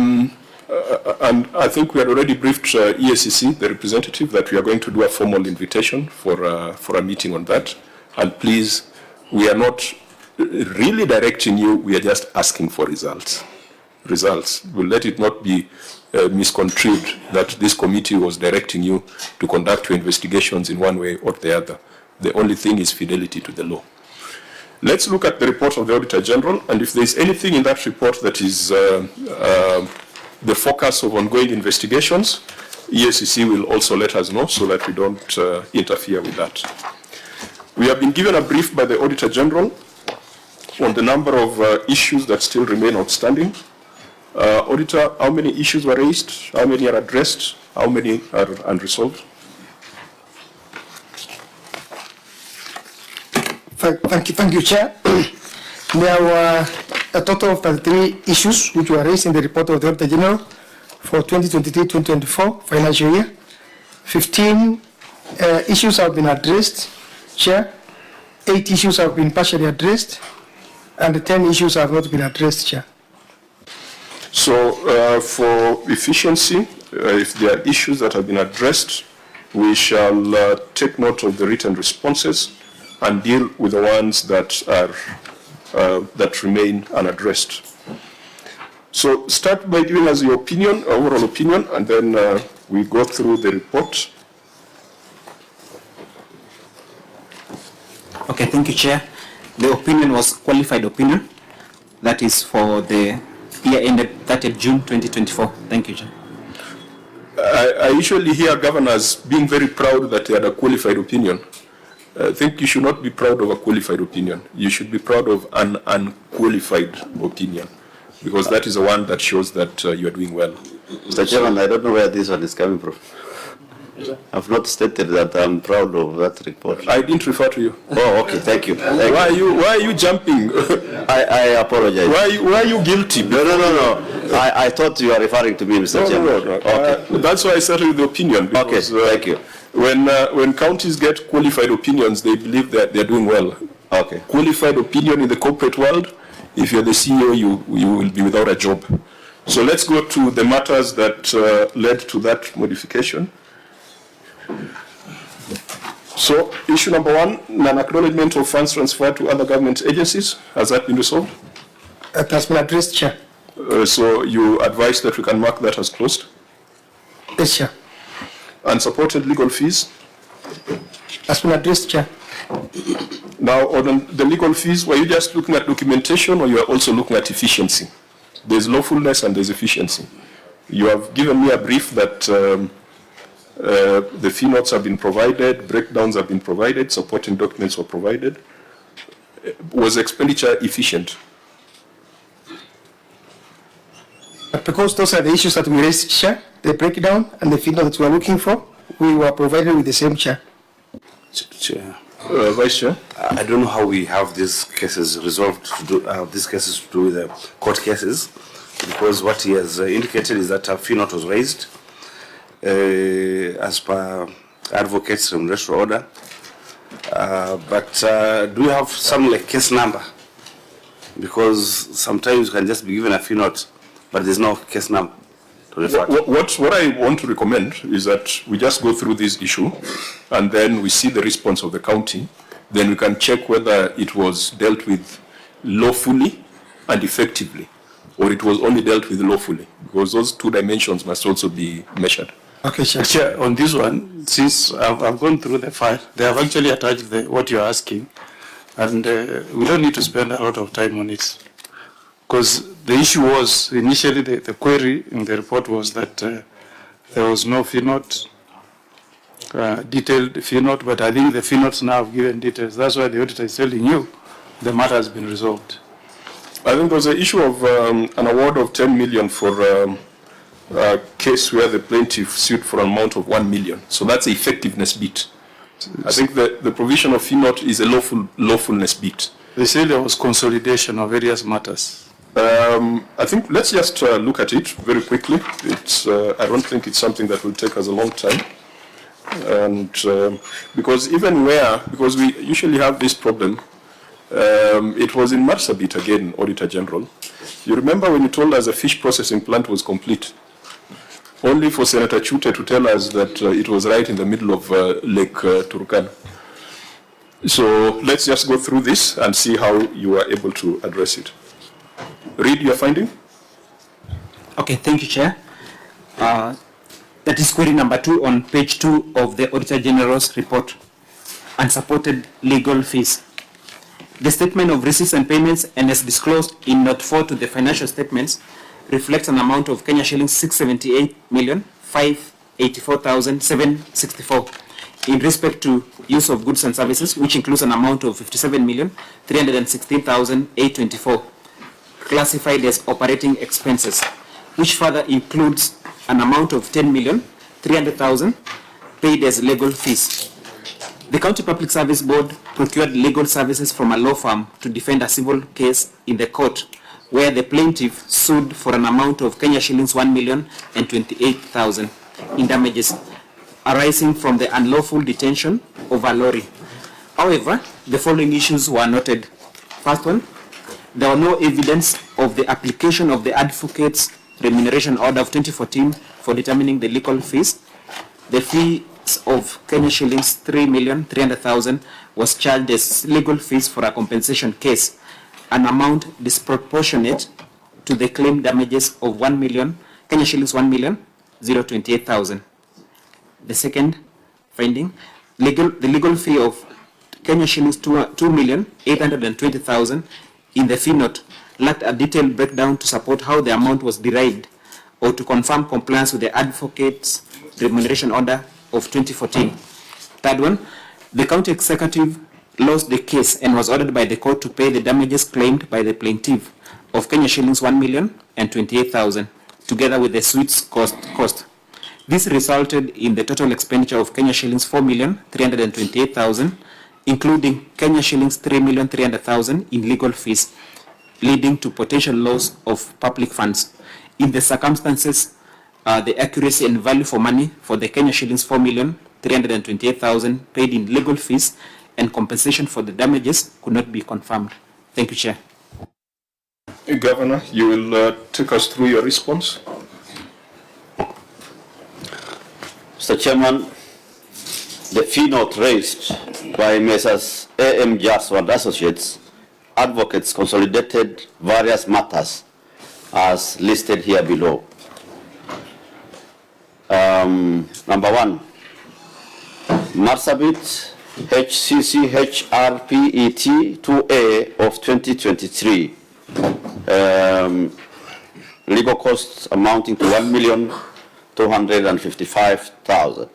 and I think we had already briefed EACC, the representative, that we are going to do a formal invitation for a meeting on that. And please, we are not really directing you, we are just asking for results. We'll let it not be misconstrued that this committee was directing you to conduct your investigations in one way or the other. The only thing is fidelity to the law. Let's look at the report of the Auditor General, and if there's anything in that report that is the focus of ongoing investigations, EACC will also let us know so that we don't interfere with that. We have been given a brief by the Auditor General on the number of issues that still remain outstanding. Auditor, how many issues were raised? How many are addressed? How many are unresolved? Thank you, Chair. There were a total of 33 issues which were raised in the report of the Auditor General for 2023-2024 financial year. 15 issues have been addressed, Chair. 8 issues have been partially addressed, and 10 issues have not been addressed, Chair. So for efficiency, if there are issues that have been addressed, we shall take note of the written responses and deal with the ones that are that remain unaddressed. So start by giving us your opinion, overall opinion, and then we go through the report. Okay, thank you, Chair. The opinion was qualified opinion. That is for the year ended 30th June 2024. Thank you, Chair. I usually hear governors being very proud that they had a qualified opinion. I think you should not be proud of a qualified opinion. You should be proud of an unqualified opinion, because that is the one that shows that you are doing well. Mr. Chairman, I don't know where this one is coming from. I've not stated that I'm proud of that report. I didn't refer to you. Oh, okay, thank you. Why are you jumping? I apologize. Why are you guilty? No. I thought you are referring to me, Mr. Chairman. No. Okay. That's why I started with the opinion. Because, okay, thank you. When counties get qualified opinions, they believe that they're doing well. Okay. Qualified opinion in the corporate world, if you're the CEO, you will be without a job. So let's go to the matters that led to that modification. So issue number 1, non-acknowledgement of funds transferred to other government agencies. Has that been resolved? It has been addressed, Chair. So you advise that we can mark that as closed? Yes, Chair. Unsupported legal fees? Has been addressed, Chair. Now, on the legal fees, were you just looking at documentation or you are also looking at efficiency? There's lawfulness and there's efficiency. You have given me a brief that the fee notes have been provided, breakdowns have been provided, supporting documents were provided. Was expenditure efficient? But because those are the issues that we raised, Chair, the breakdown and the fee note that we are looking for, we were provided with the same, Chair. Chair. Vice Chair? I don't know how we have these cases resolved, these cases to do with the court cases, because what he has indicated is that a fee note was raised as per advocate's remuneration order. But do you have some like case number? Because sometimes you can just be given a fee note, but there's no case number to refer to. What I want to recommend is that we just go through this issue and then we see the response of the county. Then we can check whether it was dealt with lawfully and effectively, or it was only dealt with lawfully, because those two dimensions must also be measured. Okay, Chair. Chair, on this one, since I've gone through the file, they have actually attached what you're asking, and we don't need to spend a lot of time on it. Because the issue was, initially the query in the report was that there was no fee note, detailed fee note, but I think the fee notes now have given details. That's why the auditor is telling you the matter has been resolved. I think there's an issue of an award of 10 million for a case where the plaintiff sued for an amount of 1 million. So that's the effectiveness bit. I think the provision of fee note is a lawfulness bit. They say there was consolidation of various matters. I think let's just look at it very quickly. It's I don't think it's something that will take us a long time. And because we usually have this problem, it was in Marsabit again, Auditor General. You remember when you told us a fish processing plant was complete? Only for Senator Chute to tell us that it was right in the middle of Lake Turkana. So let's just go through this and see how you are able to address it. Read your finding. Okay, thank you, Chair. That is query number 2 on page 2 of the Auditor General's report. Unsupported legal fees. The statement of receipts and payments, and as disclosed in note 4 to the financial statements, reflects an amount of Kenya shillings 678,584,764 in respect to use of goods and services, which includes an amount of 57,316,824 classified as operating expenses, which further includes an amount of 10,300,000 paid as legal fees. The County Public Service Board procured legal services from a law firm to defend a civil case in the court, where the plaintiff sued for an amount of Kenya shillings 1,028,000 in damages arising from the unlawful detention of a lorry. However, the following issues were noted. First one, there were no evidence of the application of the advocate's remuneration order of 2014 for determining the legal fees. The fees of Kenya shillings 3,300,000 was charged as legal fees for a compensation case, an amount disproportionate to the claimed damages of 1 million, Kenya shillings 1,028,000. The second finding, the legal fee of Kenya shillings 2,820,000 in the fee note lacked a detailed breakdown to support how the amount was derived or to confirm compliance with the advocate's remuneration order of 2014. Third one, the county executive lost the case and was ordered by the court to pay the damages claimed by the plaintiff of Kenya shillings 1,028,000 together with the suit's cost. This resulted in the total expenditure of Kenya shillings 4,328,000, including Kenya shillings 3,300,000 in legal fees, leading to potential loss of public funds. In the circumstances, the accuracy and value for money for the Kenya shillings 4,328,000 paid in legal fees and compensation for the damages could not be confirmed. Thank you, Chair. Governor, you will take us through your response. Mr. Chairman, the fee note raised by Messrs. A.M. Jaswal and Associates advocates consolidated various matters as listed here below. Number 1, Marsabit HCCHRPET 2A of 2023, legal costs amounting to 1,255,000.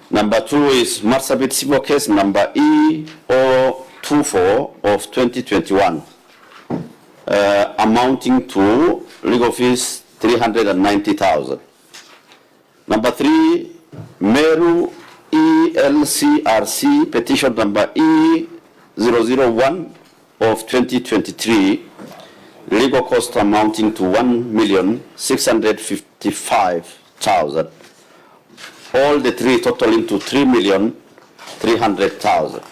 Number 2 is Marsabit civil case number E024 of 2021, amounting to legal fees 390,000. Number 3, Meru ELCRC petition number E001 of 2023, legal cost amounting to 1,655,000. All the three totaling to 3,300,000.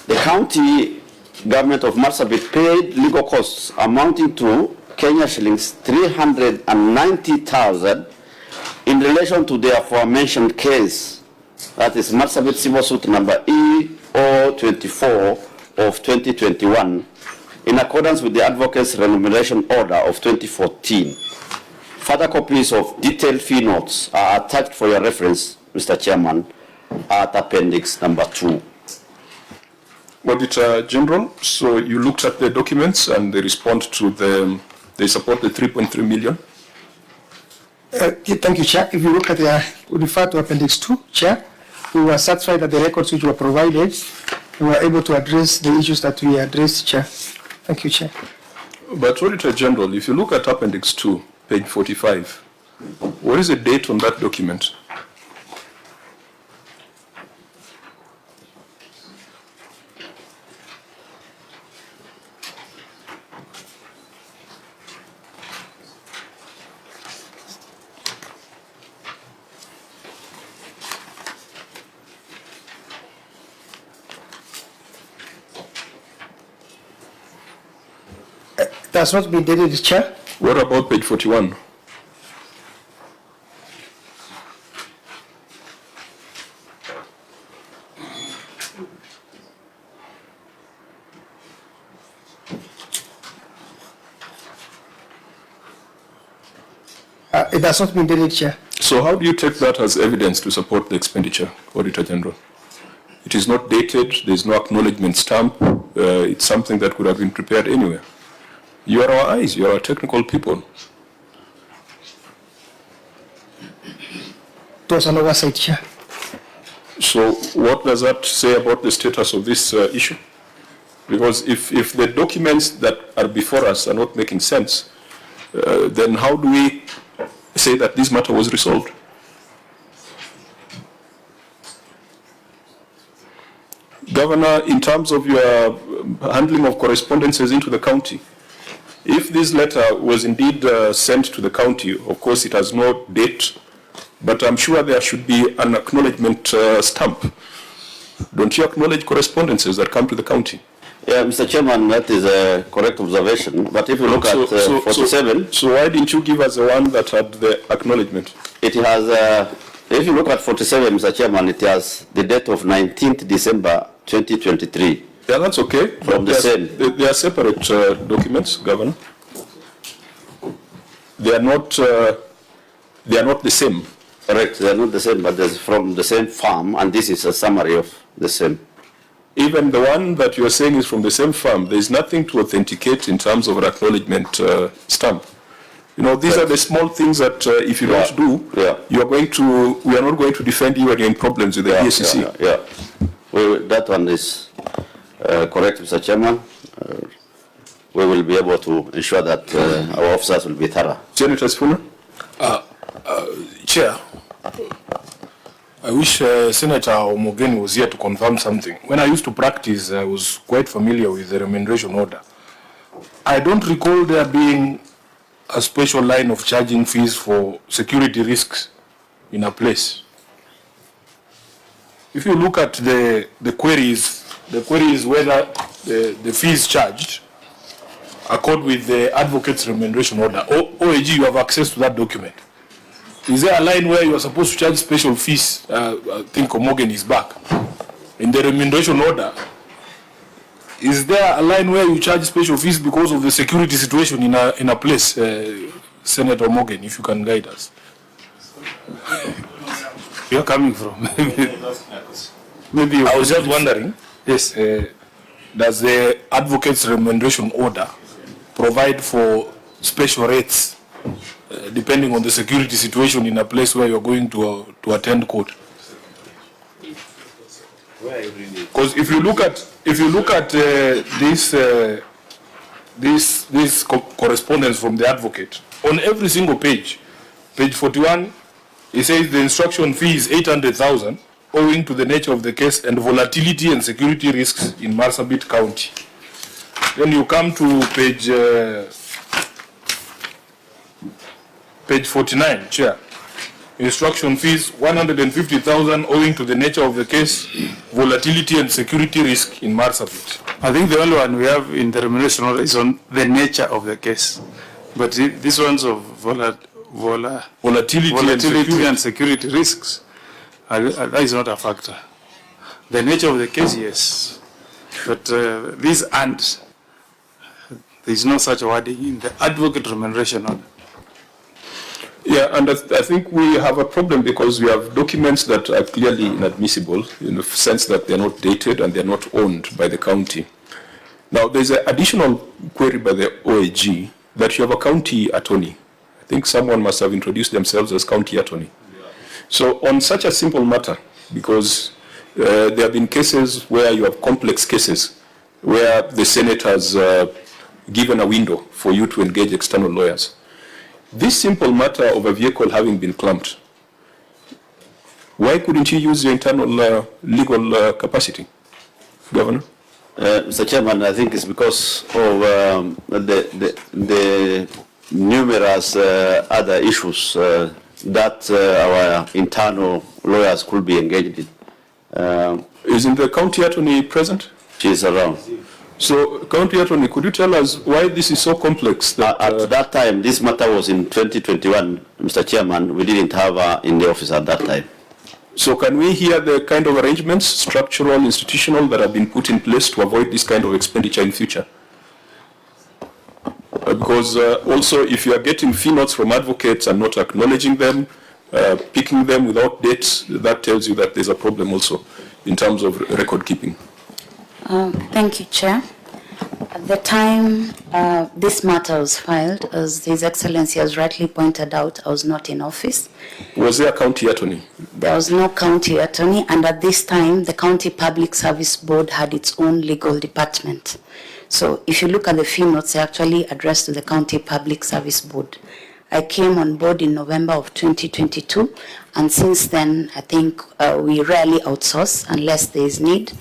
The county government of Marsabit paid legal costs amounting to Kenya shillings 390,000 in relation to the aforementioned case, that is Marsabit civil suit number E024 of 2021, in accordance with the advocate's remuneration order of 2014 Further copies of detailed fee notes are attached for your reference, Mr. Chairman, at Appendix number 2. Auditor General, so you looked at the documents and they respond to they support the 3.3 million? Thank you, Chair. If you look at we refer to Appendix 2, Chair, we were satisfied that the records which were provided, we were able to address the issues that we addressed, Chair. Thank you, Chair. But Auditor General, if you look at Appendix 2, page 45, what is the date on that document? That's not been dated, Chair. What about page 41? It has not been dated, Chair. So how do you take that as evidence to support the expenditure, Auditor General? It is not dated, there is no acknowledgement stamp, it's something that could have been prepared anywhere. You are our eyes, you are our technical people. It was an oversight, Chair. So what does that say about the status of this issue? Because if the documents that are before us are not making sense, then how do we say that this matter was resolved? Governor, in terms of your handling of correspondences into the county, if this letter was indeed sent to the county, of course it has no date, but I'm sure there should be an acknowledgement stamp. Don't you acknowledge correspondences that come to the county? Yeah, Mr. Chairman, that is a correct observation. But if you look at 47... So why didn't you give us the one that had the acknowledgement? It has, if you look at 47, Mr. Chairman, it has the date of 19th December 2023. Yeah, that's okay. From the same. They are separate documents, Governor. They are not the same. Correct, they are not the same, but they're from the same farm, and this is a summary of the same. Even the one that you are saying is from the same farm, there is nothing to authenticate in terms of an acknowledgement stamp. You know, these are the small things that if you don't do, you are going to, we are not going to defend you when you're in problems with the EACC. Well, that one is correct, Mr. Chairman. We will be able to ensure that our officers will be thorough. Senator Spooner? Chair, I wish Senator Omogeni was here to confirm something. When I used to practice, I was quite familiar with the remuneration order. I don't recall there being a special line of charging fees for security risks in a place. If you look at the queries whether the fees charged accord with the advocate's remuneration order. OAG, you have access to that document. Is there a line where you are supposed to charge special fees? I think Omogeni is back. In the remuneration order, is there a line where you charge special fees because of the security situation in a place? Senator Omogeni, if you can guide us. You're coming from. Maybe I was just wondering. Yes. Does the advocate's remuneration order provide for special rates depending on the security situation in a place where you're going to attend court? Because if you look at this correspondence from the advocate on every single page 41, it says the instruction fee is 800,000 owing to the nature of the case and volatility and security risks in Marsabit County. Then you come to page 49, Chair. Instruction fees 150,000 owing to the nature of the case, volatility and security risk in Marsabit. I think the only one we have in the remuneration order is on the nature of the case. But these ones of volatility and security risks, that is not a factor. The nature of the case, yes. But these aren't. There is no such wording in the advocate remuneration order. Yeah, and I think we have a problem because we have documents that are clearly inadmissible in the sense that they're not dated and they're not owned by the county. Now, there's an additional query by the OAG that you have a county attorney. I think someone must have introduced themselves as county attorney. So on such a simple matter, because there have been cases where you have complex cases where the Senate has given a window for you to engage external lawyers. This simple matter of a vehicle having been clamped, why couldn't you use your internal legal capacity, Governor? Mr. Chairman, I think it's because of the numerous other issues that our internal lawyers could be engaged in. Isn't the county attorney present? She is around. So, County Attorney, could you tell us why this is so complex? That, at that time, this matter was in 2021, Mr. Chairman. We didn't have her in the office at that time. So can we hear the kind of arrangements, structural, institutional, that have been put in place to avoid this kind of expenditure in future? Because also, if you are getting fee notes from advocates and not acknowledging them, picking them without dates, that tells you that there's a problem also in terms of record keeping. Thank you, Chair. At the time this matter was filed, as His Excellency has rightly pointed out, I was not in office. Was there a county attorney? There was no county attorney, and at this time, the County Public Service Board had its own legal department. So if you look at the fee notes, they're actually addressed to the County Public Service Board. I came on board in November of 2022, and since then, I think we rarely outsource unless there is need.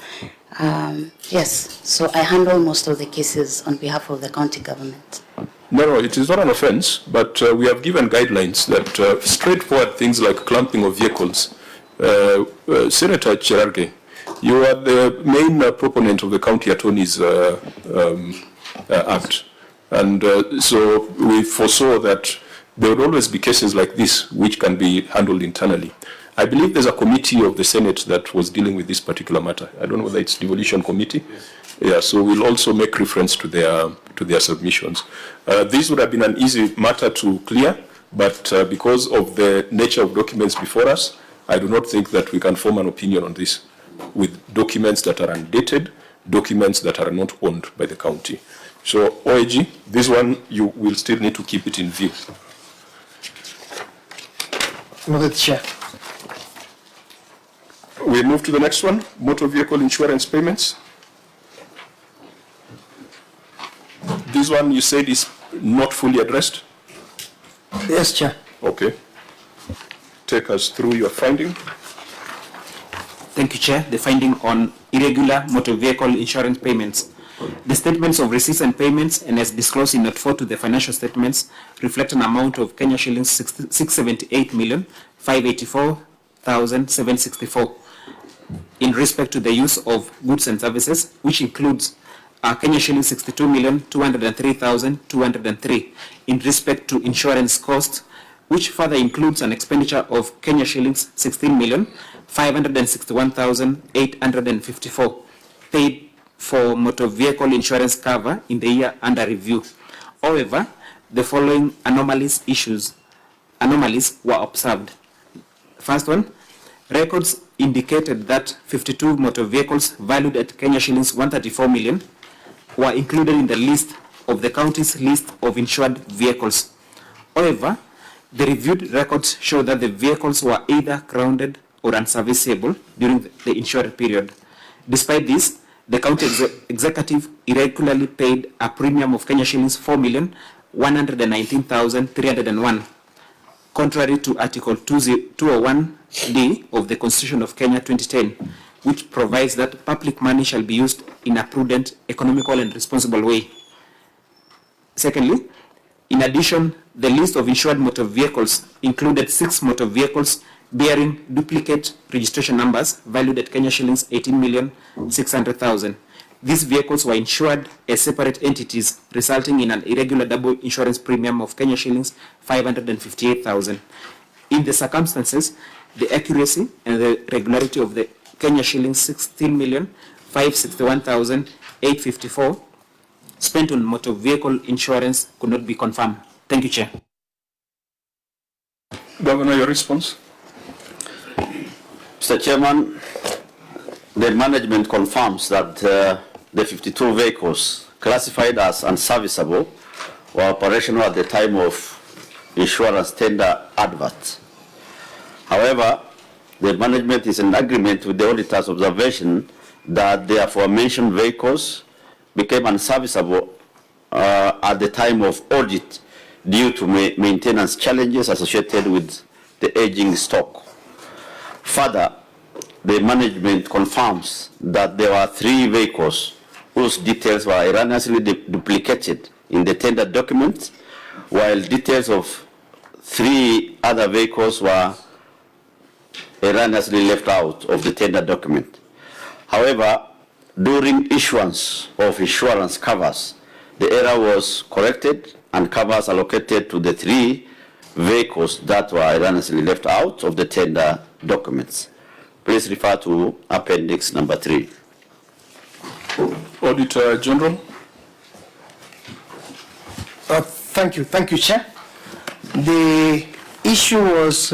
Yes, so I handle most of the cases on behalf of the county government. No, it is not an offense, but we have given guidelines that straightforward things like clamping of vehicles. Senator Cherarge, you are the main proponent of the County Attorneys Act. And so we foresaw that there would always be cases like this which can be handled internally. I believe there's a committee of the Senate that was dealing with this particular matter. I don't know whether it's devolution committee. Yeah, so we'll also make reference to their submissions. This would have been an easy matter to clear, but because of the nature of documents before us, I do not think that we can form an opinion on this with documents that are undated, documents that are not owned by the county. So, OAG, this one, you will still need to keep it in view. Noted, Chair. We move to the next one, motor vehicle insurance payments. This one you said is not fully addressed? Yes, Chair. Okay. Take us through your finding. Thank you, Chair. The finding on irregular motor vehicle insurance payments. The statements of receipts and payments, and as disclosed in Note 4 to the financial statements, reflect an amount of Kenya shillings 678,584,764 in respect to the use of goods and services, which includes Kenya shillings 62,203,203 in respect to insurance costs, which further includes an expenditure of Kenya shillings 16,561,854 paid for motor vehicle insurance cover in the year under review. However, the following anomalies were observed. First one, records indicated that 52 motor vehicles valued at Kenya shillings 134 million were included in the list of the county's list of insured vehicles. However, the reviewed records show that the vehicles were either grounded or unserviceable during the insured period. Despite this, the county executive irregularly paid a premium of Kenya shillings 4,119,301, contrary to Article 201D of the Constitution of Kenya 2010, which provides that public money shall be used in a prudent, economical, and responsible way. Secondly, in addition, the list of insured motor vehicles included 6 motor vehicles bearing duplicate registration numbers valued at Kenya shillings 18,600,000. These vehicles were insured as separate entities, resulting in an irregular double insurance premium of Kenya shillings 558,000. In the circumstances, the accuracy and the regularity of the Kenya shillings 16,561,854 spent on motor vehicle insurance could not be confirmed. Thank you, Chair. Governor, your response? Mr. Chairman, the management confirms that the 52 vehicles classified as unserviceable were operational at the time of insurance tender advert. However, the management is in agreement with the auditor's observation that the aforementioned vehicles became unserviceable at the time of audit due to maintenance challenges associated with the aging stock. Further, the management confirms that there were 3 vehicles whose details were erroneously duplicated in the tender documents, while details of 3 other vehicles were erroneously left out of the tender document. However, during issuance of insurance covers, the error was corrected and covers allocated to the 3 vehicles that were erroneously left out of the tender documents. Please refer to Appendix number 3. Auditor General. Thank you, Chair. The issue was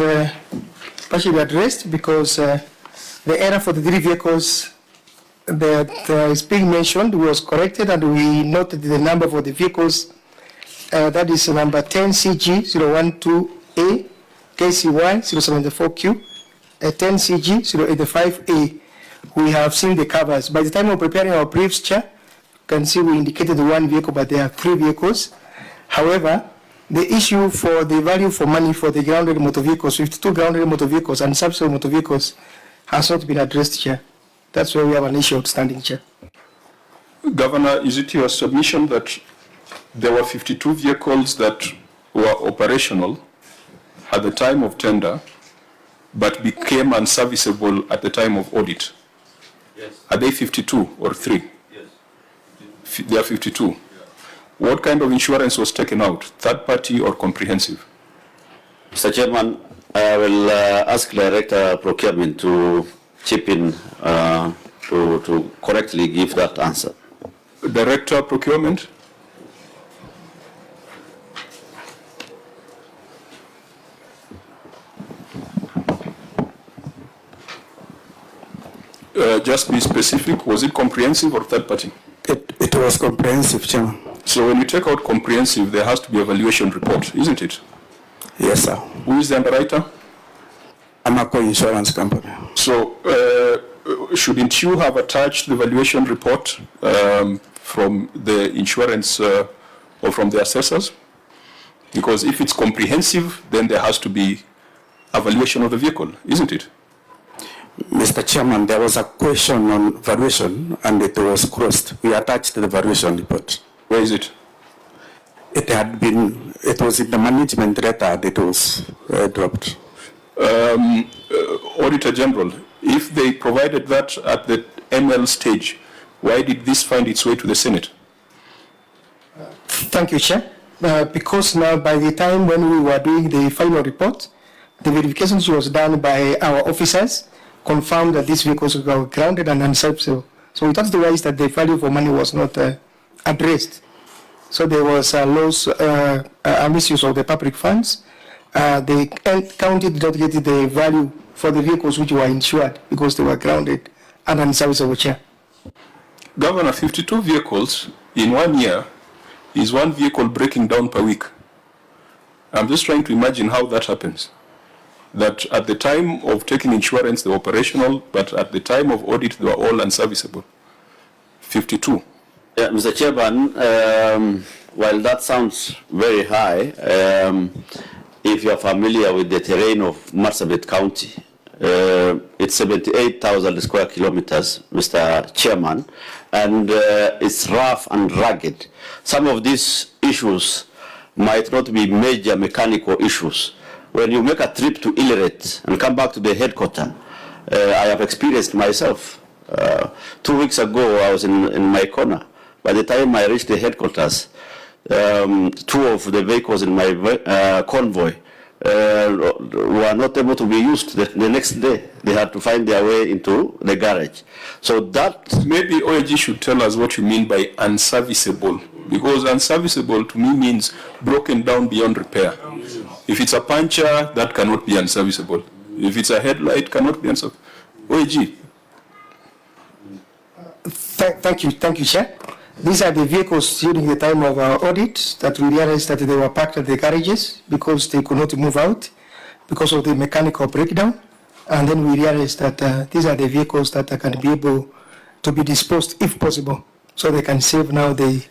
partially addressed because the error for the 3 vehicles that is being mentioned was corrected, and we noted the number for the vehicles. That is number 10CG012A, KCY074Q, 10CG085A. We have seen the covers. By the time of preparing our briefs, Chair, you can see we indicated 1 vehicle, but there are 3 vehicles. However, the issue for the value for money for the grounded motor vehicles, 52 grounded motor vehicles and subsidiary motor vehicles, has not been addressed, Chair. That's where we have an issue outstanding, Chair. Governor, is it your submission that there were 52 vehicles that were operational at the time of tender, but became unserviceable at the time of audit? Yes. Are they 52 or 3? Yes. They are 52. Yeah. What kind of insurance was taken out, third party or comprehensive? Mr. Chairman, I will ask Director Procurement to chip in to correctly give that answer. Director Procurement. Just be specific, was it comprehensive or third party? It was comprehensive, Chairman. So when you take out comprehensive, there has to be a valuation report, isn't it? Yes, sir. Who is the underwriter? Amaco Insurance Company. So shouldn't you have attached the valuation report from the insurance or from the assessors? Because if it's comprehensive, then there has to be a valuation of the vehicle, isn't it? Mr. Chairman, there was a question on valuation and it was crossed. We attached the valuation report. Where is it? It was in the management letter that it was dropped. Auditor General, if they provided that at the ML stage, why did this find its way to the Senate? Thank you, Chair. Because now by the time when we were doing the final report, the verification was done by our officers, confirmed that these vehicles were grounded and unserviceable. So we thought it was that the value for money was not addressed. So there was a loss, a misuse of the public funds. The county did not get the value for the vehicles which were insured because they were grounded and unserviceable, Chair. Governor, 52 vehicles in 1 year is 1 vehicle breaking down per week. I'm just trying to imagine how that happens. That at the time of taking insurance, they were operational, but at the time of audit, they were all unserviceable. 52. Yeah, Mr. Chairman, while that sounds very high, if you are familiar with the terrain of Marsabit County, it's 78,000 square kilometers, Mr. Chairman, and it's rough and rugged. Some of these issues might not be major mechanical issues. When you make a trip to Ileret and come back to the headquarters, I have experienced myself. 2 weeks ago, I was in my corner. By the time I reached the headquarters, 2 of the vehicles in my convoy were not able to be used. The next day, they had to find their way into the garage. So that... Maybe OAG should tell us what you mean by unserviceable, because unserviceable to me means broken down beyond repair. If it's a puncher, that cannot be unserviceable. If it's a headlight, cannot be unserviceable. OAG. Thank you, Chair. These are the vehicles during the time of our audit that we realized that they were parked at the garages because they could not move out because of the mechanical breakdown. And then we realized that these are the vehicles that can be able to be disposed if possible, so they can save now the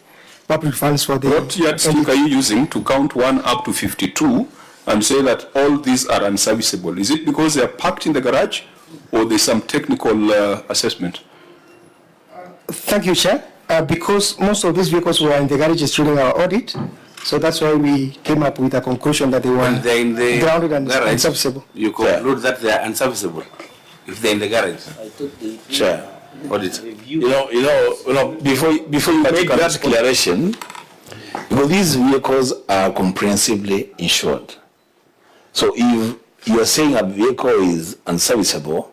public funds for the... What yardstick are you using to count 1 up to 52 and say that all these are unserviceable? Is it because they are parked in the garage or there's some technical assessment? Thank you, Chair. Because most of these vehicles were in the garages during our audit, so that's why we came up with a conclusion that they were in the grounded and garage, unserviceable. You conclude that they are unserviceable if they're in the garage. Chair. Auditor. You know, before you make that declaration, because these vehicles are comprehensively insured. So if you are saying a vehicle is unserviceable,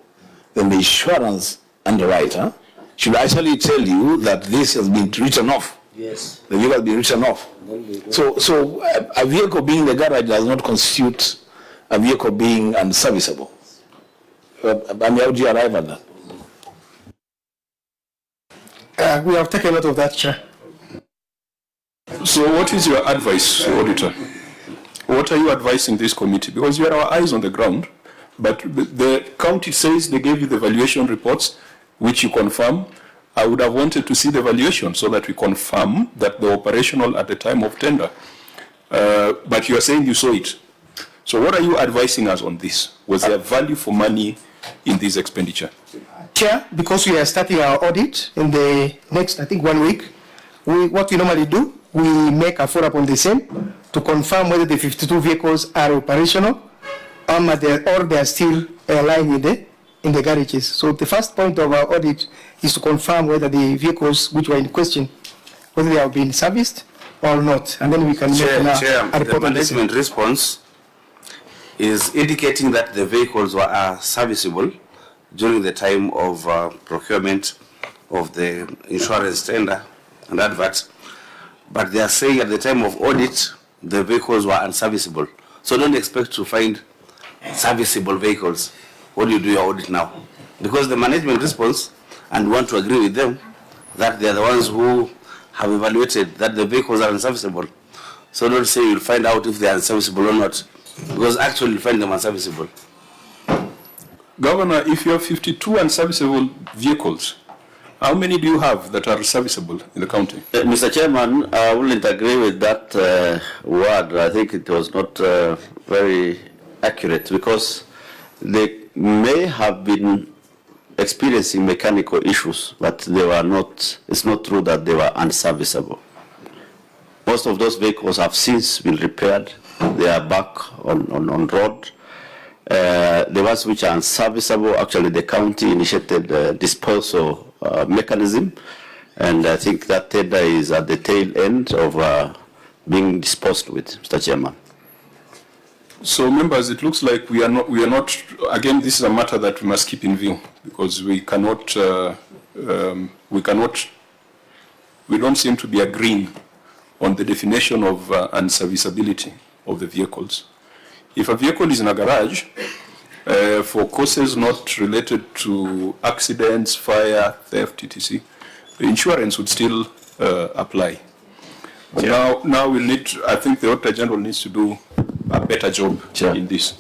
then the insurance underwriter should actually tell you that this has been written off. Yes. The vehicle has been written off. So a vehicle being in the garage does not constitute a vehicle being unserviceable. I mean, how do you arrive at that? We have taken note of that, Chair. So what is your advice, Auditor? What are you advising this committee? Because you are our eyes on the ground, but the county says they gave you the valuation reports, which you confirm. I would have wanted to see the valuation so that we confirm that they're operational at the time of tender. But you are saying you saw it. So what are you advising us on this? Was there value for money in this expenditure? Chair, because we are starting our audit in the next, I think, 1 week, what we normally do, we make a follow-up on the same to confirm whether the 52 vehicles are operational or they are still lying in the garages. So the first point of our audit is to confirm whether the vehicles which were in question, whether they have been serviced or not, and then we can make a report. The management response is indicating that the vehicles were serviceable during the time of procurement of the insurance tender and advert, but they are saying at the time of audit the vehicles were unserviceable. So don't expect to find serviceable vehicles when you do your audit now, because the management response, and we want to agree with them that they are the ones who have evaluated that the vehicles are unserviceable. So don't say you'll find out if they are unserviceable or not, because actually you'll find them unserviceable. Governor, if you have 52 unserviceable vehicles, how many do you have that are serviceable in the county? Mr. Chairman, I wouldn't agree with that word. I think it was not very accurate, because they may have been experiencing mechanical issues, but they were not. It's not true that they were unserviceable. Most of those vehicles have since been repaired. They are back on road. The ones which are unserviceable, actually the county initiated a disposal mechanism, and I think that tender is at the tail end of being disposed with, Mr. Chairman. So, members, it looks like we are not. Again, this is a matter that we must keep in view, because we cannot. We don't seem to be agreeing on the definition of unserviceability of the vehicles. If a vehicle is in a garage for causes not related to accidents, fire, theft, etc., the insurance would still apply. Yeah. Now we'll need. I think the Auditor General needs to do a better job in this.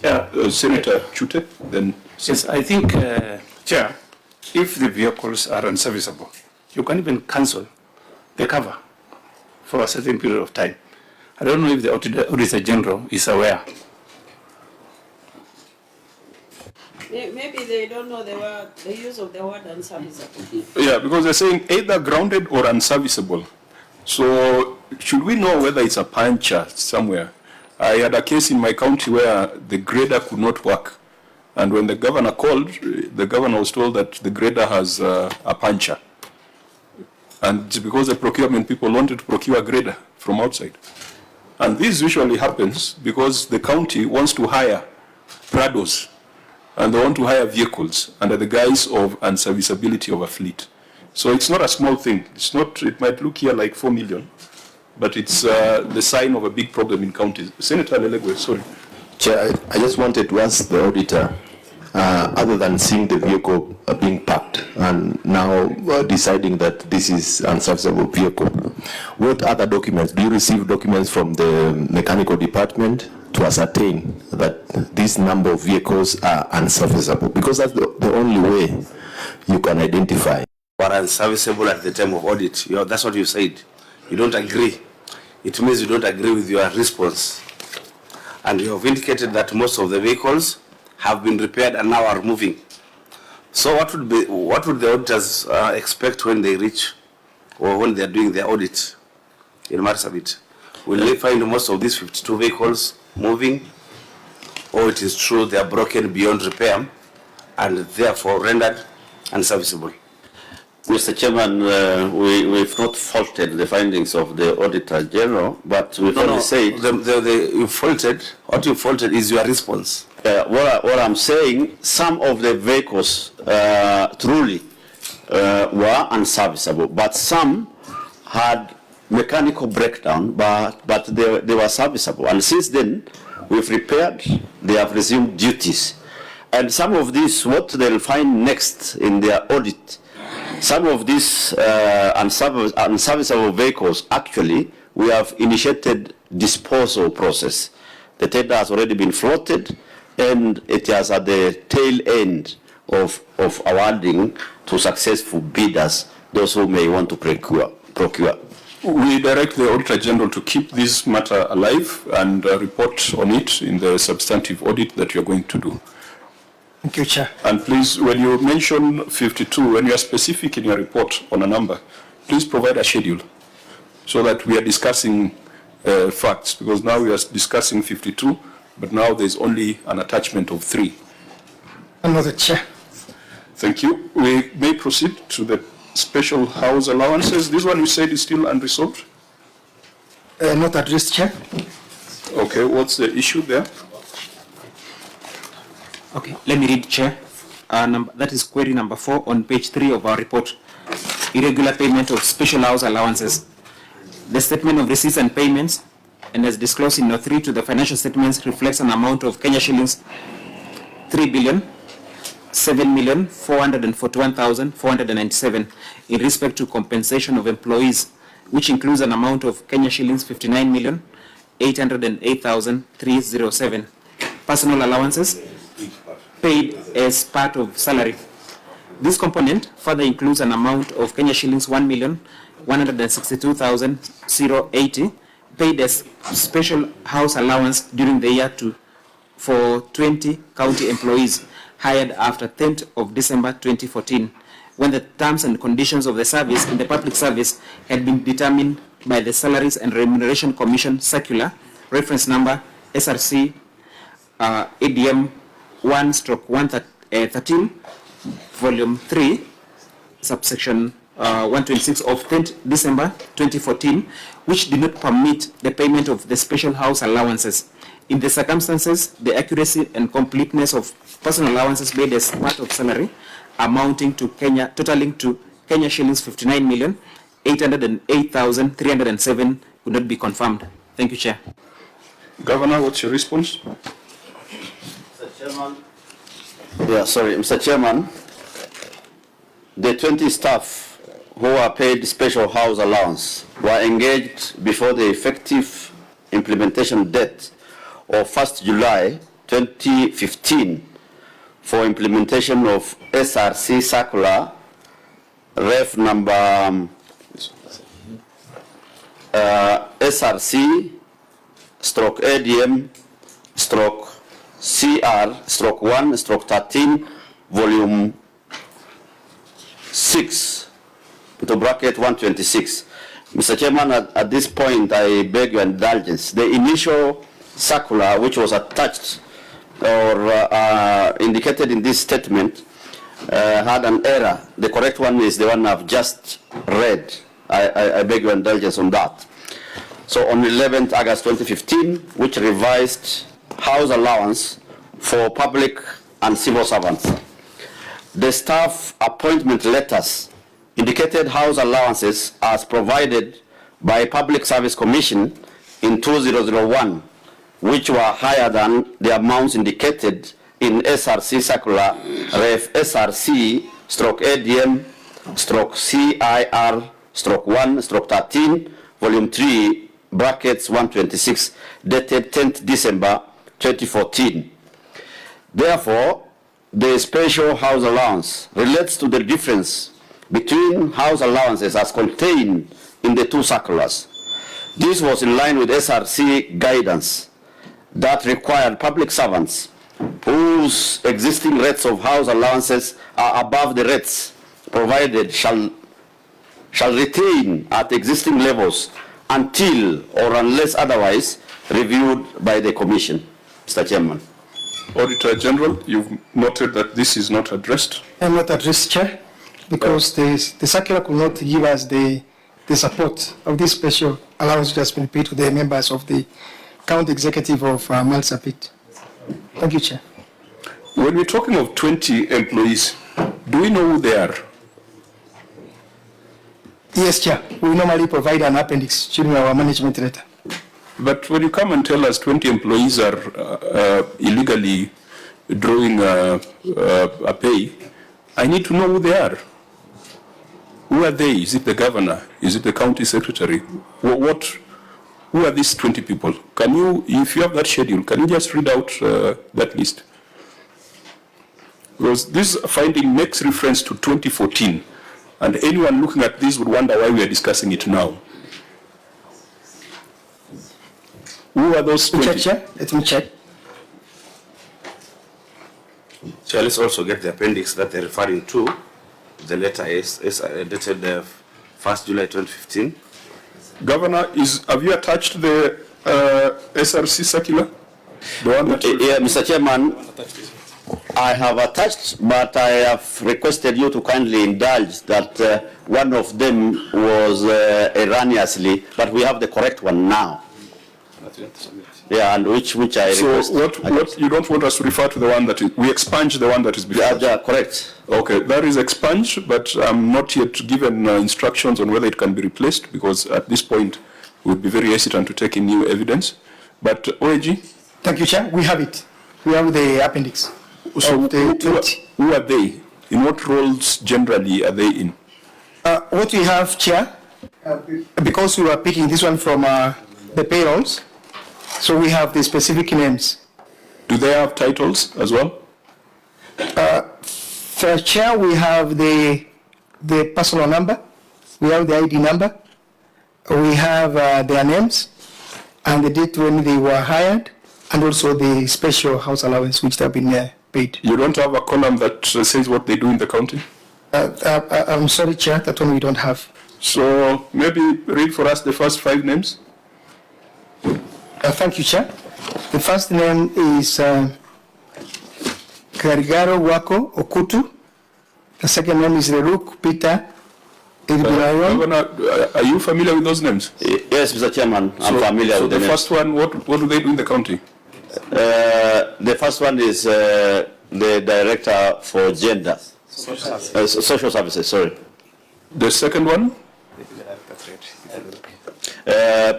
Senator Chute, then. Yes, I think, Chair, if the vehicles are unserviceable, you can even cancel the cover for a certain period of time. I don't know if the Auditor General is aware. Maybe they don't know the use of the word unserviceable. Yeah, because they're saying either grounded or unserviceable. So should we know whether it's a puncher somewhere? I had a case in my county where the grader could not work. And when the governor called, the governor was told that the grader has a puncher. And because the procurement people wanted to procure a grader from outside. And this usually happens because the county wants to hire Prados, and they want to hire vehicles under the guise of unserviceability of a fleet. So it's not a small thing. It's not. It might look here like 4 million, but it's the sign of a big problem in counties. Senator Lelegwe, sorry. Chair, I just wanted to ask the auditor, other than seeing the vehicle being parked and now deciding that this is unserviceable vehicle, what other documents? Do you receive documents from the mechanical department to ascertain that this number of vehicles are unserviceable? Because that's the only way you can identify. Or unserviceable at the time of audit. That's what you said. You don't agree. It means you don't agree with your response. And you have indicated that most of the vehicles have been repaired and now are moving. So what would the auditors expect when they reach or when they are doing their audit in Marsabit? Will they find most of these 52 vehicles moving, or it is true they are broken beyond repair and therefore rendered unserviceable? Mr. Chairman, we've not faulted the findings of the Auditor General, but we've only said... You faulted. What you faulted is your response. What I'm saying, some of the vehicles truly were unserviceable, but some had mechanical breakdown, but they were serviceable. And since then, we've repaired, they have resumed duties. And some of these, what they'll find next in their audit, some of these unserviceable vehicles, actually, we have initiated disposal process. The tender has already been floated, and it is at the tail end of awarding to successful bidders, those who may want to procure. We direct the Auditor General to keep this matter alive and report on it in the substantive audit that you're going to do. Thank you, Chair. And please, when you mention 52, when you are specific in your report on a number, please provide a schedule so that we are discussing facts, because now we are discussing 52, but now there's only an attachment of 3. Another, Chair. Thank you. We may proceed to the special house allowances. This one you said is still unresolved? Not addressed, Chair. Okay, what's the issue there? Okay, let me read, Chair. That is query number 4 on page 3 of our report. Irregular payment of special house allowances. The statement of receipts and payments, and as disclosed in note 3 to the financial statements, reflects an amount of Kenya shillings 3,7,441,497 in respect to compensation of employees, which includes an amount of Kenya shillings 59,808,307. Personal allowances paid as part of salary. This component further includes an amount of Kenya shillings 1,162,080 paid as special house allowance during the year for 20 county employees hired after 10th of December 2014, when the terms and conditions of the service in the public service had been determined by the Salaries and Remuneration Commission Circular, reference number SRC ADM 1/113, volume 3, subsection 126 of 10th December 2014, which did not permit the payment of the special house allowances. In the circumstances, the accuracy and completeness of personal allowances made as part of salary, totaling to Kenya shillings 59,808,307 could not be confirmed. Thank you, Chair. Governor, what's your response? Mr. Chairman, the 20 staff who are paid special house allowance were engaged before the effective implementation date of 1st July 2015 for implementation of SRC circular ref number SRC stroke ADM stroke CR stroke 1 stroke 13 volume 6 into bracket 126. Mr. Chairman, at this point I beg your indulgence. The initial circular which was attached or indicated in this statement had an error. The correct one is the one I've just read. I beg your indulgence on that. So on 11th August 2015, which revised house allowance for public and civil servants. The staff appointment letters indicated house allowances as provided by Public Service Commission in 2001 which were higher than the amounts indicated in SRC Circular Ref SRC/ADM/CIR/1/13, Volume 3, brackets 126, dated 10th December 2014. Therefore, the special house allowance relates to the difference between house allowances as contained in the two circulars. This was in line with SRC guidance that required public servants whose existing rates of house allowances are above the rates provided shall retain at existing levels until or unless otherwise reviewed by the Commission. Mr. Chairman. Auditor General, you've noted that this is not addressed. I'm not addressed, Chair, because the circular could not give us the support of this special allowance which has been paid to the members of the County Executive of Marsabit. Thank you, Chair. When we're talking of 20 employees, do we know who they are? Yes, Chair. We normally provide an appendix during our management letter. But when you come and tell us 20 employees are illegally drawing a pay, I need to know who they are. Who are they? Is it the governor? Is it the county secretary? Who are these 20 people? Can you, if you have that schedule, can you just read out that list? Because this finding makes reference to 2014, and anyone looking at this would wonder why we are discussing it now. Who are those 20? Chair, let me check. So let's also get the appendix that they're referring to. The letter is dated 1st July 2015. Governor, have you attached the SRC circular? The one that Mr. Chairman, I have attached, but I have requested you to kindly indulge that one of them was erroneously, but we have the correct one now. Yeah, and which I request. So what you don't want us to refer to the one that we expunge the one that is before? Yeah, correct. Okay, that is expunged, but I'm not yet given instructions on whether it can be replaced, because at this point we would be very hesitant to take in new evidence. But OAG? Thank you, Chair. We have it. We have the appendix. So who are they? In what roles generally are they in? What we have, Chair, because we were picking this one from the payrolls, so we have the specific names. Do they have titles as well? For Chair, we have the personal number, we have the ID number, we have their names, and the date when they were hired, and also the special house allowance which have been paid. You don't have a column that says what they do in the county? I'm sorry, Chair, that one we don't have. So maybe read for us the first 5 names. Thank you, Chair. The first name is Karigaro Wako Okutu. The second name is Leruk Peter Ilbirayon. Are you familiar with those names? Yes, Mr. Chairman, I'm familiar with the the first one, what do they do in the county? The first one is the Director for Gender. Social Services, sorry. The second one?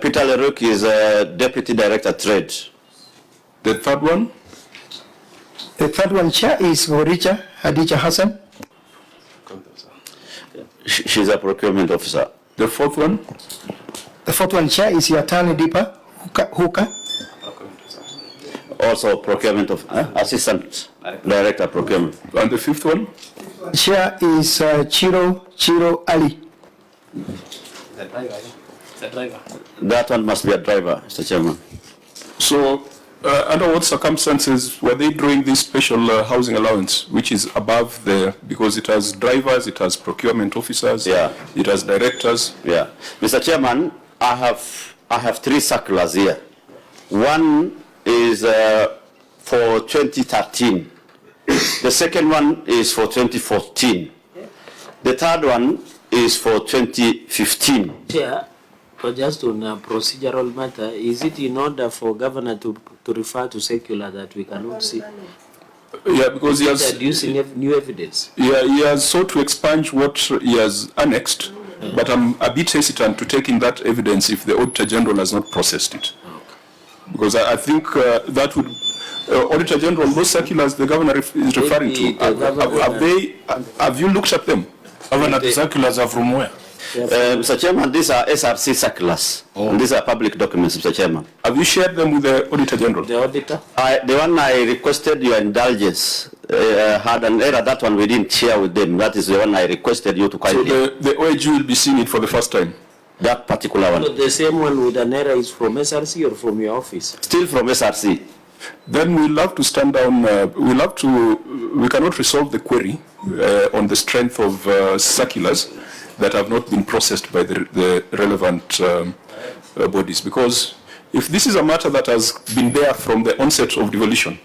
Peter Leruk is Deputy Director Trade. The third one? The third one, Chair, is Horicha Hadija Hassan. She's a procurement officer. The fourth one? The fourth one, Chair, is Yatani Deepa Huka. Also procurement of Assistant Director Procurement. And the fifth one? Chair is Chiro Ali. That one must be a driver, Mr. Chairman. So, under what circumstances were they drawing this special housing allowance, which is above because it has drivers, it has procurement officers, it has directors? Yeah. Mr. Chairman, I have 3 circulars here. One is for 2013. The second one is for 2014. The third one is for 2015. Chair, but just on a procedural matter, is it in order for Governor to refer to circular that we cannot see? Yeah, because he has using new evidence. Yeah, he has sought to expunge what he has annexed, but I'm a bit hesitant to take in that evidence if the Auditor General has not processed it. Because I think that would, Auditor General, those circulars the governor is referring to, have you looked at them? Governor, the circulars are from where? Mr. Chairman, these are SRC circulars. And these are public documents, Mr. Chairman. Have you shared them with the Auditor General? The auditor? The one I requested your indulgence had an error. That one we didn't share with them. That is the one I requested you to kindly. So the OAG will be seeing it for the first time? That particular one. So the same one with an error is from SRC or from your office? Still from SRC. Then we'll have to stand down, we cannot resolve the query on the strength of circulars that have not been processed by the relevant bodies. Because if this is a matter that has been there from the onset of devolution,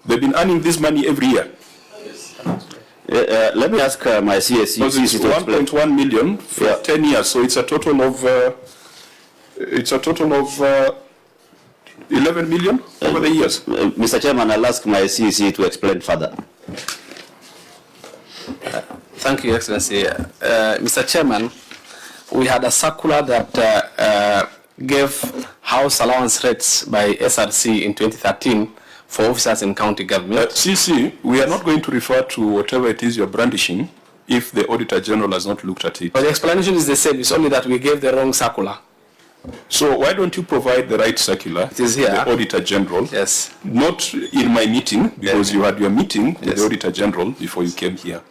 they've been earning this money every year. Let me ask my CSE. Because it's 1.1 million for 10 years, so it's a total of 11 million over the years. Mr. Chairman, I'll ask my CSE to explain further. Thank you, Your Excellency. Mr. Chairman, we had a circular that gave house allowance rates by SRC in 2013 for officers in county government. CC, we are not going to refer to whatever it is you're brandishing if the Auditor General has not looked at it. But the explanation is the same. It's only that we gave the wrong circular. So why don't you provide the right circular? It is here. The Auditor General. Yes. Not in my meeting, because you had your meeting with the Auditor General before you came here.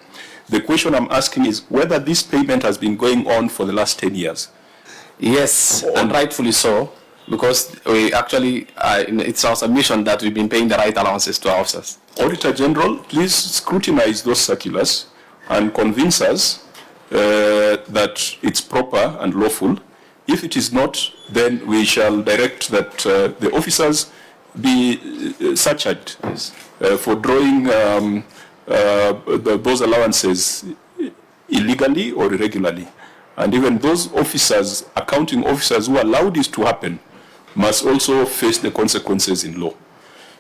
The question I'm asking is whether this payment has been going on for the last 10 years. Yes, and rightfully so, because we actually, it's our submission that we've been paying the right allowances to our officers. Auditor General, please scrutinize those circulars and convince us that it's proper and lawful. If it is not, then we shall direct that the officers be surcharged for drawing those allowances illegally or irregularly. And even those officers, accounting officers who allowed this to happen, must also face the consequences in law.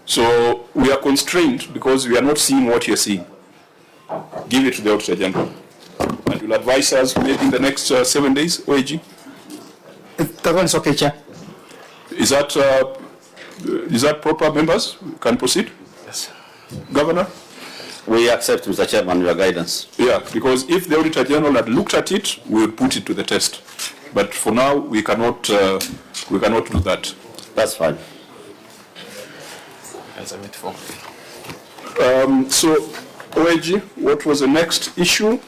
So we are constrained because we are not seeing what you're seeing. Give it to the Auditor General. And you'll advise us maybe in the next 7 days, OAG. That one is okay, Chair. Is that proper, members? Can proceed? Yes. Governor? We accept, Mr. Chairman, your guidance. Yeah, because if the Auditor General had looked at it, we would put it to the test. But for now, we cannot do that. That's fine. So, OAG, what was the next issue?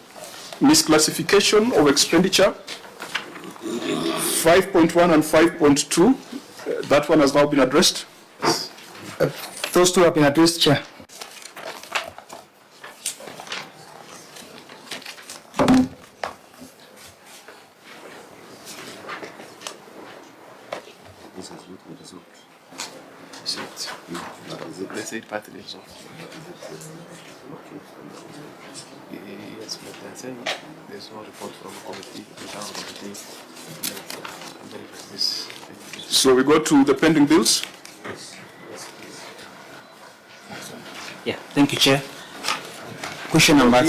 Misclassification of expenditure. 5.1 and 5.2, that one has now been addressed? Those two have been addressed, Chair. Yes, but they're saying there's no report from the committee, the town committee. So we go to the pending bills. Yeah, thank you, Chair. Question number.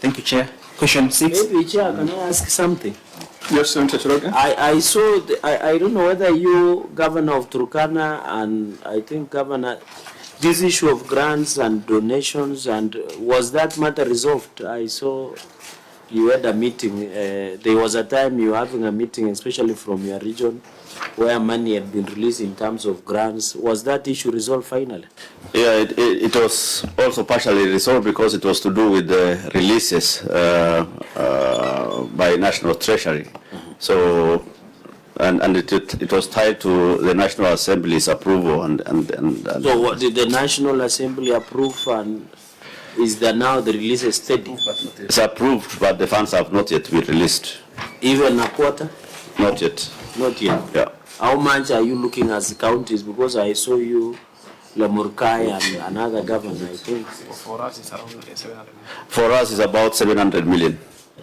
Thank you, Chair. Question 6. Maybe, Chair, can I ask something? Yes, Senator Chiroga. I saw, I don't know whether you, Governor of Turkana, and I think Governor, this issue of grants and donations, and was that matter resolved? I saw you had a meeting. There was a time you were having a meeting, especially from your region, where money had been released in terms of grants. Was that issue resolved finally? Yeah, it was also partially resolved because it was to do with the releases by National Treasury. So, and it was tied to the National Assembly's approval and so what did the National Assembly approve, and is there now the release is steady? It's approved, but the funds have not yet been released. Even a quarter? Not yet. Not yet? Yeah. How much are you looking as counties? Because I saw you, Lamurkai and another governor, I think. For us, it's around 700 million. For us, it's about 700 million.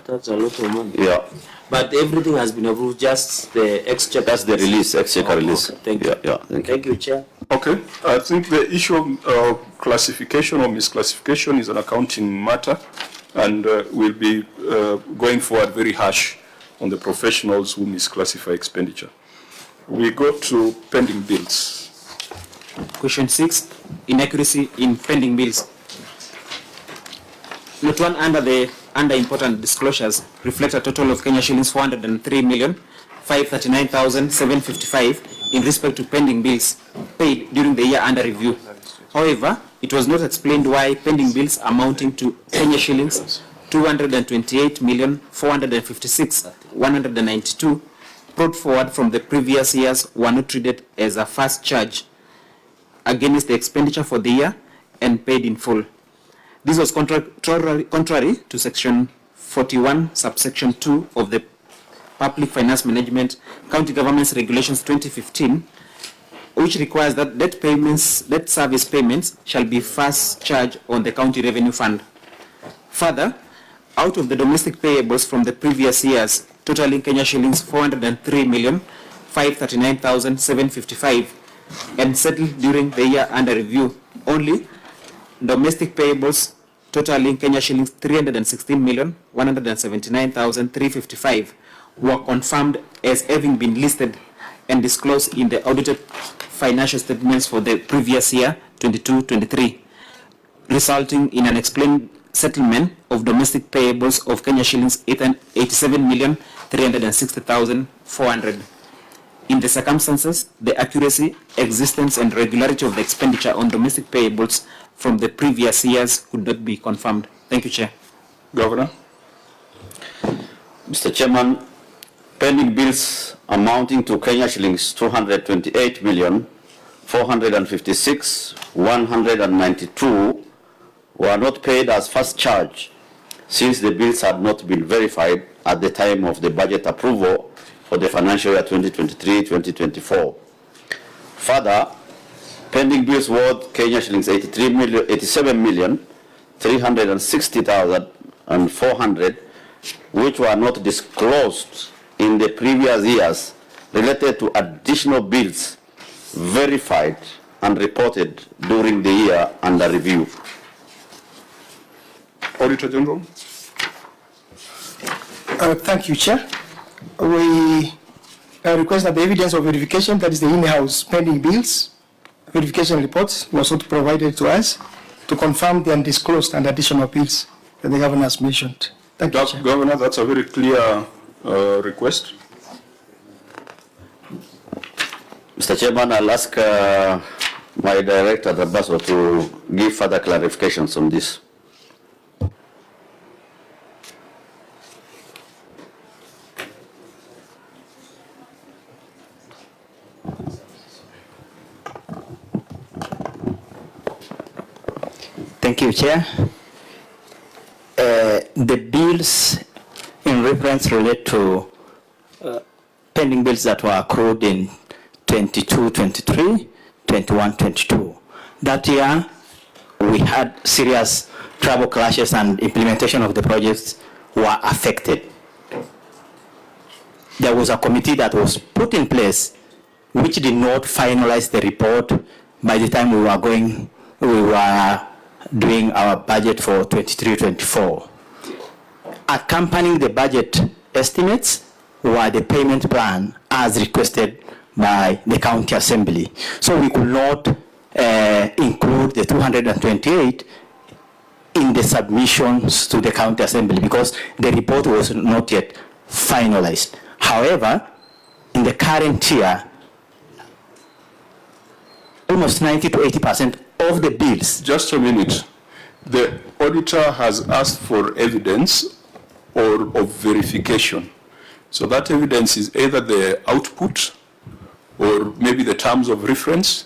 That's a lot of money. Yeah. But everything has been approved, just the exchequer. That's the release, exchequer release. Okay. Thank you. Yeah, thank you, Chair. Okay, I think the issue of classification or misclassification is an accounting matter, and we'll be going forward very harsh on the professionals who misclassify expenditure. We go to pending bills. Question 6, inaccuracy in pending bills. Note 1 under important disclosures reflect a total of Kenya shillings 403,539,755 in respect to pending bills paid during the year under review. However, it was not explained why pending bills amounting to Kenya shillings 228,456,192 brought forward from the previous years were not treated as a first charge against the expenditure for the year and paid in full. This was contrary to section 41 subsection 2 of the Public Finance Management County Governments Regulations 2015, which requires that debt service payments shall be first charged on the county revenue fund. Further, out of the domestic payables from the previous years, totaling Kenya shillings 403,539,755 and settled during the year under review, only domestic payables totaling Kenya shillings 316,179,355 were confirmed as having been listed and disclosed in the audited financial statements for the previous year, 22-23, resulting in an explained settlement of domestic payables of Kenya shillings 87,360,400. In the circumstances, the accuracy, existence, and regularity of the expenditure on domestic payables from the previous years could not be confirmed. Thank you, Chair. Governor. Mr. Chairman, pending bills amounting to Kenya shillings 228,456,192 were not paid as first charge since the bills had not been verified at the time of the budget approval for the financial year 2023-2024. Further, pending bills worth Kenya shillings 87,360,400, which were not disclosed in the previous years, related to additional bills verified and reported during the year under review. Auditor General. Thank you, Chair. We request that the evidence of verification, that is the in-house pending bills, verification reports, was also provided to us to confirm the undisclosed and additional bills that the Governor has mentioned. Thank you, Chair. Governor, that's a very clear request. Mr. Chairman, I'll ask my Director, Dabaso, to give further clarifications on this. Thank you, Chair. The bills in reference relate to pending bills that were accrued in 22-23, 21-22. That year, we had serious travel clashes and implementation of the projects were affected. There was a committee that was put in place which did not finalize the report by the time we were doing our budget for 23-24. Accompanying the budget estimates were the payment plan as requested by the County Assembly. So we could not include the 228 in the submissions to the County Assembly because the report was not yet finalized. However, in the current year, almost 90 to 80% of the bills. Just a minute. The auditor has asked for evidence or of verification. So that evidence is either the output or maybe the terms of reference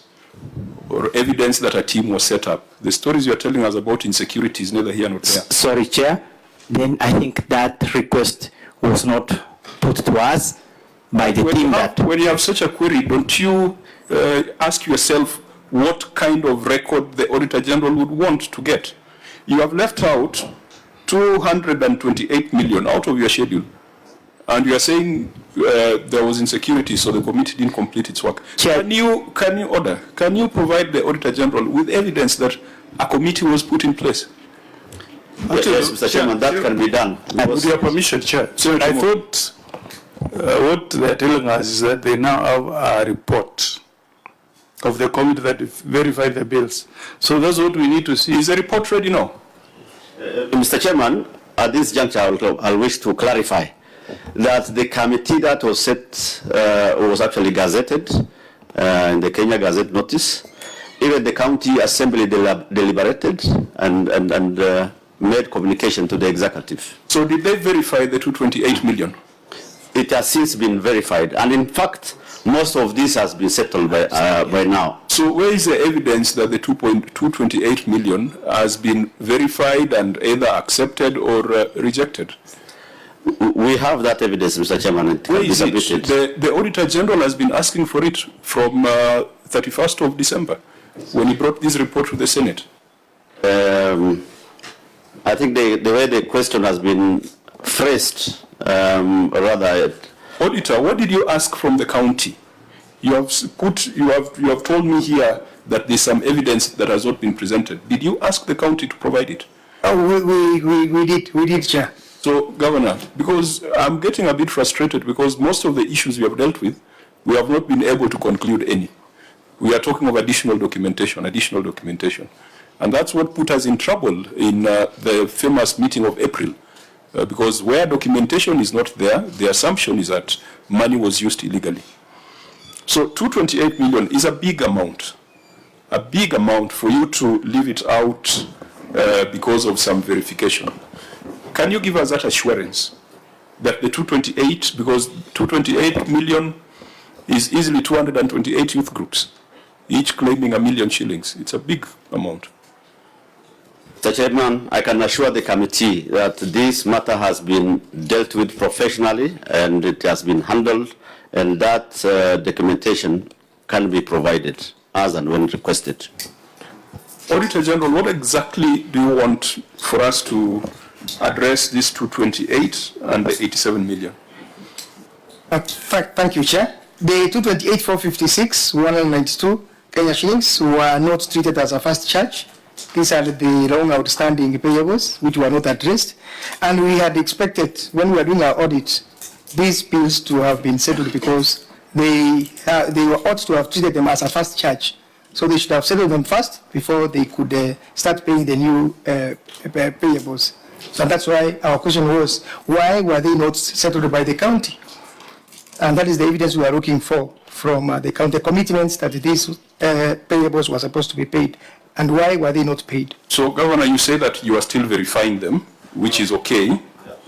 or evidence that a team was set up. The stories you're telling us about insecurity is neither here nor there. Sorry, Chair. Then I think that request was not put to us by the team that... When you have such a query, don't you ask yourself what kind of record the Auditor General would want to get? You have left out 228 million out of your schedule. And you are saying there was insecurity, so the committee didn't complete its work. Can you provide the Auditor General with evidence that a committee was put in place? Yes, Mr. Chairman, that can be done. With your permission, Chair. I thought What they're telling us is that they now have a report of the committee that verified the bills. So that's what we need to see. Is the report ready now? Mr. Chairman, at this juncture, I wish to clarify that the committee that was set was actually gazetted in the Kenya Gazette notice. Even the county assembly deliberated and made communication to the executive. So did they verify the 228 million? It has since been verified, and in fact, most of this has been settled by now. So where is the evidence that the 228 million has been verified and either accepted or rejected? We have that evidence, Mr. Chairman. It Where can be is it? submitted. The Auditor General has been asking for it from 31st of December when he brought this report to the Senate. I think the way the question has been phrased, rather. Auditor, what did you ask from the county? You have told me here that there's some evidence that has not been presented. Did you ask the county to provide it? We did, Chair. So, Governor, because I'm getting a bit frustrated because most of the issues we have dealt with, we have not been able to conclude any. We are talking of additional documentation. And that's what put us in trouble in the famous meeting of April. Because where documentation is not there, the assumption is that money was used illegally. So 228 million is a big amount for you to leave it out because of some verification. Can you give us that assurance that the 228, because 228 million is easily 228 youth groups, each claiming $1 million shillings. It's a big amount. Mr. Chairman, I can assure the committee that this matter has been dealt with professionally and it has been handled, and that documentation can be provided as and when requested. Auditor General, what exactly do you want for us to address this 228 and the 87 million? Thank you, Chair. The 228,456, 192 Kenya shillings were not treated as a first charge. These are the long outstanding payables which were not addressed. And we had expected, when we were doing our audit, these bills to have been settled because they were ought to have treated them as a first charge. So they should have settled them first before they could start paying the new payables. So that's why our question was, why were they not settled by the county? And that is the evidence we are looking for from the county commitments that these payables were supposed to be paid. And why were they not paid? So, Governor, you say that you are still verifying them, which is okay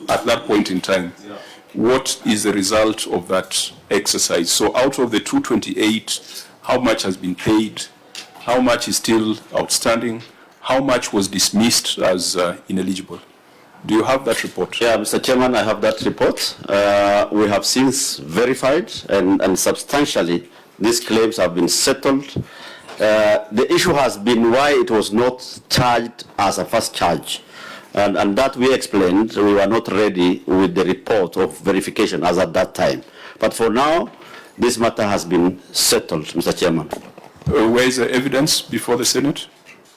at that point in time. What is the result of that exercise? So out of the 228, how much has been paid? How much is still outstanding? How much was dismissed as ineligible? Do you have that report? Yeah, Mr. Chairman, I have that report. We have since verified and substantially these claims have been settled. The issue has been why it was not charged as a first charge. And that we explained, we were not ready with the report of verification as at that time. But for now, this matter has been settled, Mr. Chairman. Where is the evidence before the Senate?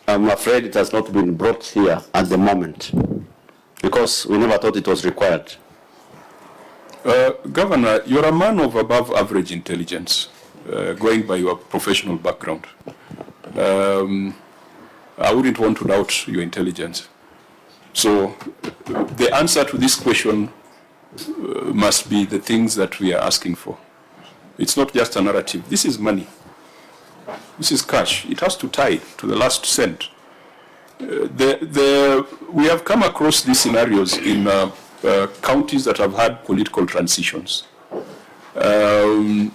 I'm afraid it has not been brought here at the moment because we never thought it was required. Governor, you're a man of above average intelligence, going by your professional background. I wouldn't want to doubt your intelligence. So the answer to this question must be the things that we are asking for. It's not just a narrative. This is money. This is cash. It has to tie to the last cent. We have come across these scenarios in counties that have had political transitions. You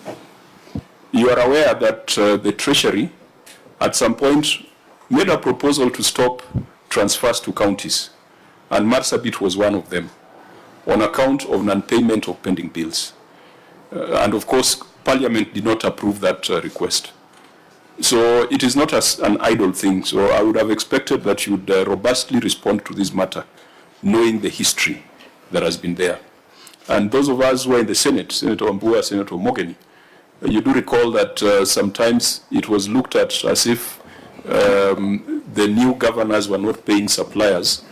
are aware that the Treasury at some point made a proposal to stop transfers to counties, and Marsabit was one of them, on account of non-payment of pending bills. And of course, Parliament did not approve that request. So it is not an idle thing. So I would have expected that you would robustly respond to this matter, knowing the history that has been there. And those of us who are in the Senate, Senator Wambua, Senator Mogeni, you do recall that sometimes it was looked at as if the new governors were not paying suppliers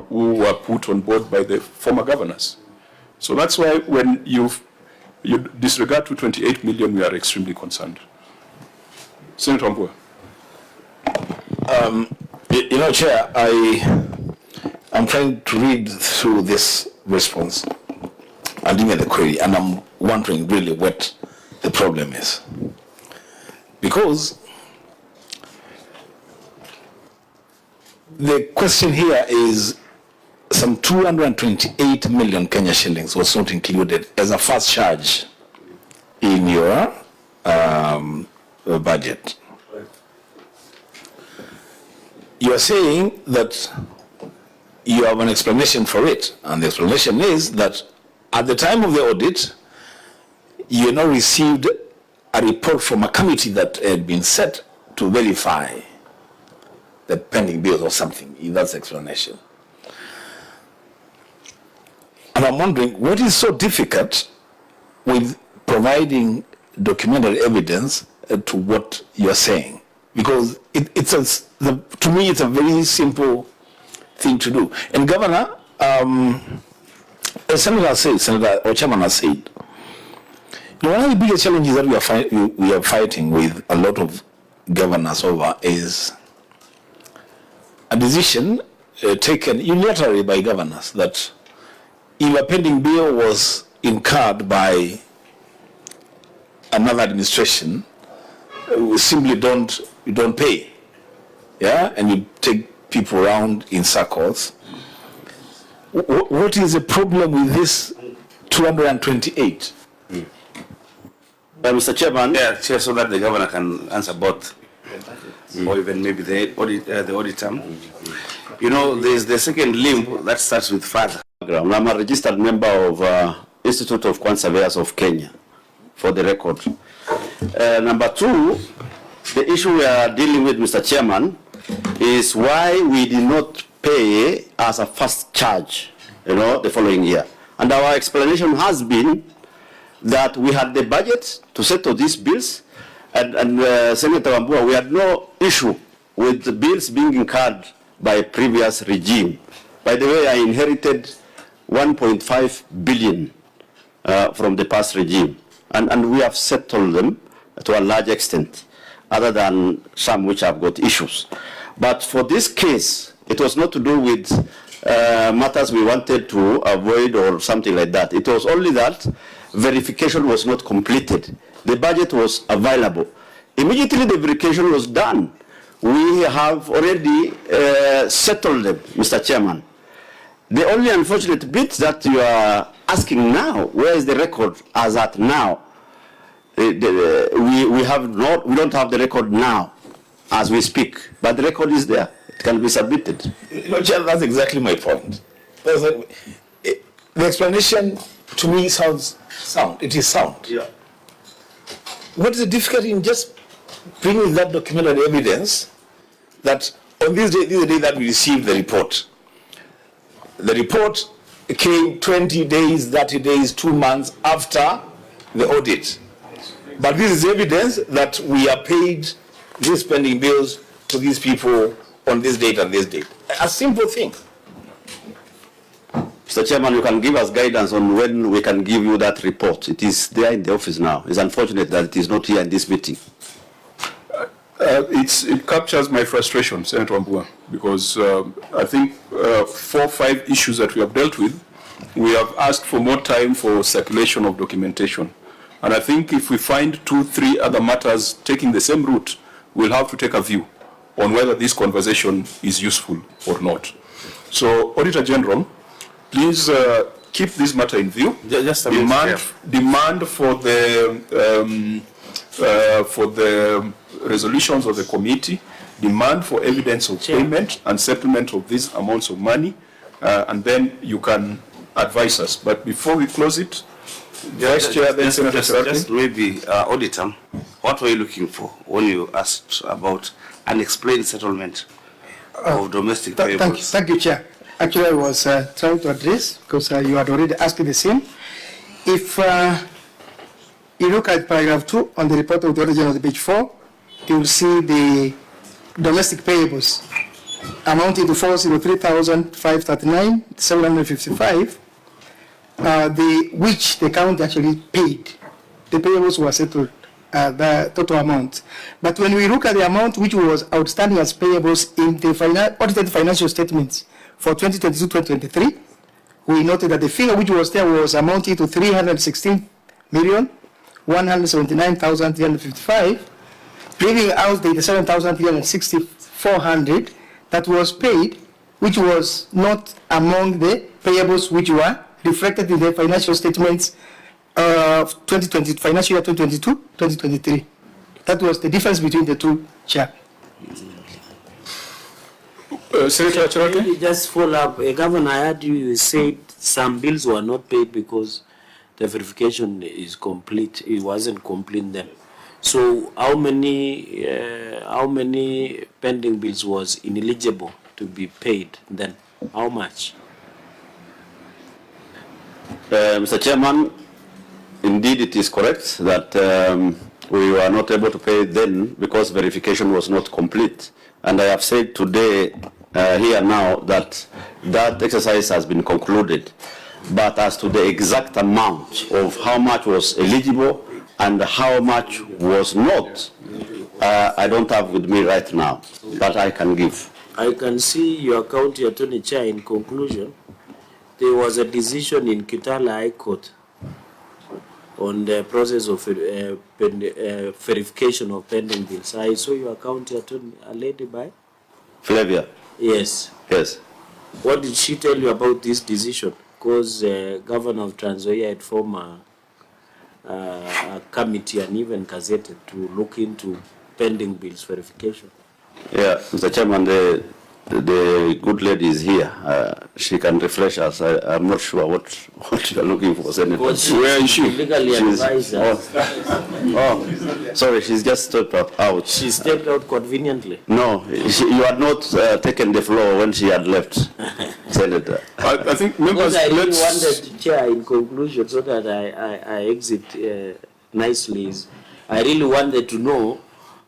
who were put on board by the former governors. So that's why when you you disregard 228 million, we are extremely concerned. Senator Wambua. You know, Chair, I'm trying to read through this response and even the query, and I'm wondering really what the problem is. Because the question here is some 228 million Kenya shillings was not included as a first charge in your budget. You are saying that you have an explanation for it, and the explanation is that at the time of the audit, you now received a report from a committee that had been set to verify the pending bills or something. That's the explanation. And I'm wondering, what is so difficult with providing documented evidence to what you're saying? Because to me, it's a very simple thing to do. And Governor, as Senator or Chairman has said, one of the biggest challenges that we are fighting with a lot of governors over is a decision taken unilaterally by governors that if a pending bill was incurred by another administration, we simply don't pay, yeah, and you take people around in circles. What is the problem with this 228? Mr. Chairman, yeah, Chair, so that the governor can answer both, or even maybe the auditor. You know, there's the second limb that starts with father. I'm a registered member of Institute of Quant Surveyors of Kenya, for the record. Number two, the issue we are dealing with, Mr. Chairman, is why we did not pay as a first charge, the following year. And our explanation has been that we had the budget to settle these bills, and Senator Wambua, we had no issue with the bills being incurred by a previous regime. By the way, I inherited 1.5 billion from the past regime, and we have settled them to a large extent, other than some which have got issues. But for this case, it was not to do with matters we wanted to avoid or something like that. It was only that verification was not completed. The budget was available. Immediately the verification was done. We have already settled them, Mr. Chairman. The only unfortunate bit that you are asking now, where is the record as at now? We don't have the record now as we speak, but the record is there. It can be submitted. Chair, that's exactly my point. The explanation to me sounds sound. It is sound. Yeah. What is the difficulty in just bringing that documented evidence that on this is the day that we received the report. The report came 20 days, 30 days, 2 months after the audit. But this is evidence that we are paid these pending bills to these people on this date and this date. A simple thing. Mr. Chairman, you can give us guidance on when we can give you that report. It is there in the office now. It's unfortunate that it is not here in this meeting. It captures my frustration, Senator Wambua, because I think 4 or 5 issues that we have dealt with, we have asked for more time for circulation of documentation. And I think if we find 2 or 3 other matters taking the same route, we'll have to take a view on whether this conversation is useful or not. So, Auditor General, please keep this matter in view. Just a demand for the resolutions of the committee, demand for evidence of payment and settlement of these amounts of money, and then you can advise us. But before we close it, just maybe, Auditor, what were you looking for when you asked about unexplained settlement of domestic payables? Thank you, Chair. Actually, I was trying to address, because you had already asked the same. If you look at paragraph 2 on the report of the Auditor General, page 4, you will see the domestic payables amounting to 403,539,755. which the county actually paid. The payables were settled, the total amount. But when we look at the amount which was outstanding as payables in the audited financial statements for 2022-2023, we noted that the figure which was there was amounting to 316,179,355, leaving out the 87,364 that was paid, which was not among the payables which were reflected in the financial statements of 2020, financial year 2022-2023. That was the difference between the two, Chair. Senator Chiroti? Just follow up. Governor, I heard you said some bills were not paid because the verification is complete. It wasn't complete then. So how many pending bills was ineligible to be paid then? How much? Mr. Chairman, indeed it is correct that we were not able to pay then because verification was not complete. And I have said today, here now, that that exercise has been concluded. But as to the exact amount of how much was eligible and how much was not, I don't have with me right now, but I can give. I can see your county attorney chair in conclusion. There was a decision in Kitale High Court on the process of verification of pending bills. I saw your county attorney, a lady by? Flavia. Yes. Yes. What did she tell you about this decision? Because Governor of Trans Nzoia had formed a committee and even gazetted to look into pending bills verification. Yeah, Mr. Chairman, the good lady is here. She can refresh us. I'm not sure what you are looking for, Senator. Where is she? Legally advised. Oh, sorry, she's just stepped out. She stepped out conveniently. No, you had not taken the floor when she had left, Senator. I think members. Because I really wanted, Chair, in conclusion, so that I exit nicely. I really wanted to know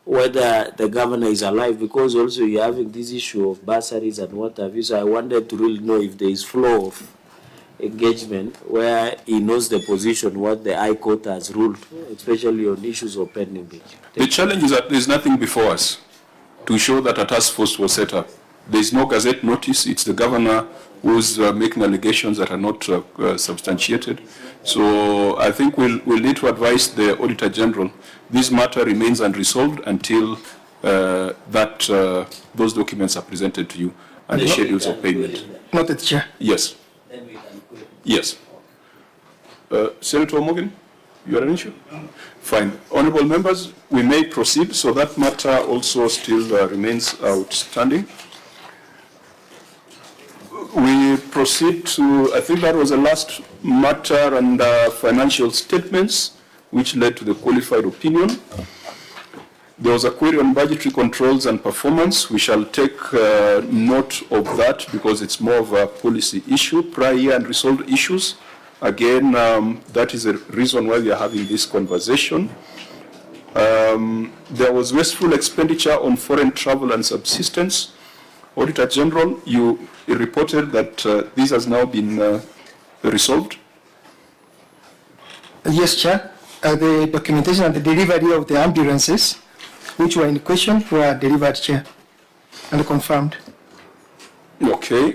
whether the governor is alive, because also you're having this issue of bursaries and what have you. So I wanted to really know if there is flow of engagement where he knows the position, what the High Court has ruled, especially on issues of pending bills. The challenge is that there is nothing before us to show that a task force was set up. There is no gazette notice. It's the governor who's making allegations that are not substantiated. So I think we'll need to advise the Auditor General. This matter remains unresolved until those documents are presented to you and the schedules of payment. Noted, Chair. Yes. Yes. Senator Morgan, you have an issue? Fine. Honorable members, we may proceed. So that matter also still remains outstanding. We proceed to, I think that was the last matter and financial statements, which led to the qualified opinion. There was a query on budgetary controls and performance. We shall take note of that because it's more of a policy issue, prior year and resolved issues. Again, that is the reason why we are having this conversation. There was wasteful expenditure on foreign travel and subsistence. Auditor General, you reported that this has now been resolved. Yes, Chair. The documentation and the delivery of the ambulances, which were in question, were delivered, Chair, and confirmed. Okay.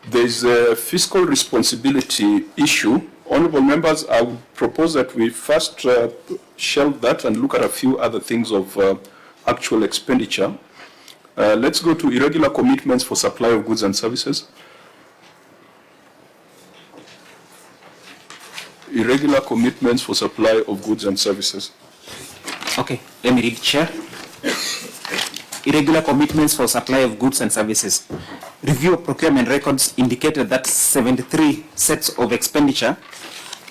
There's a fiscal responsibility issue. Honorable members, I would propose that we first shelve that and look at a few other things of actual expenditure. Let's go to irregular commitments for supply of goods and services. Irregular commitments for supply of goods and services. Okay, let me read, Chair. Irregular commitments for supply of goods and services. Review of procurement records indicated that 73 sets of expenditure,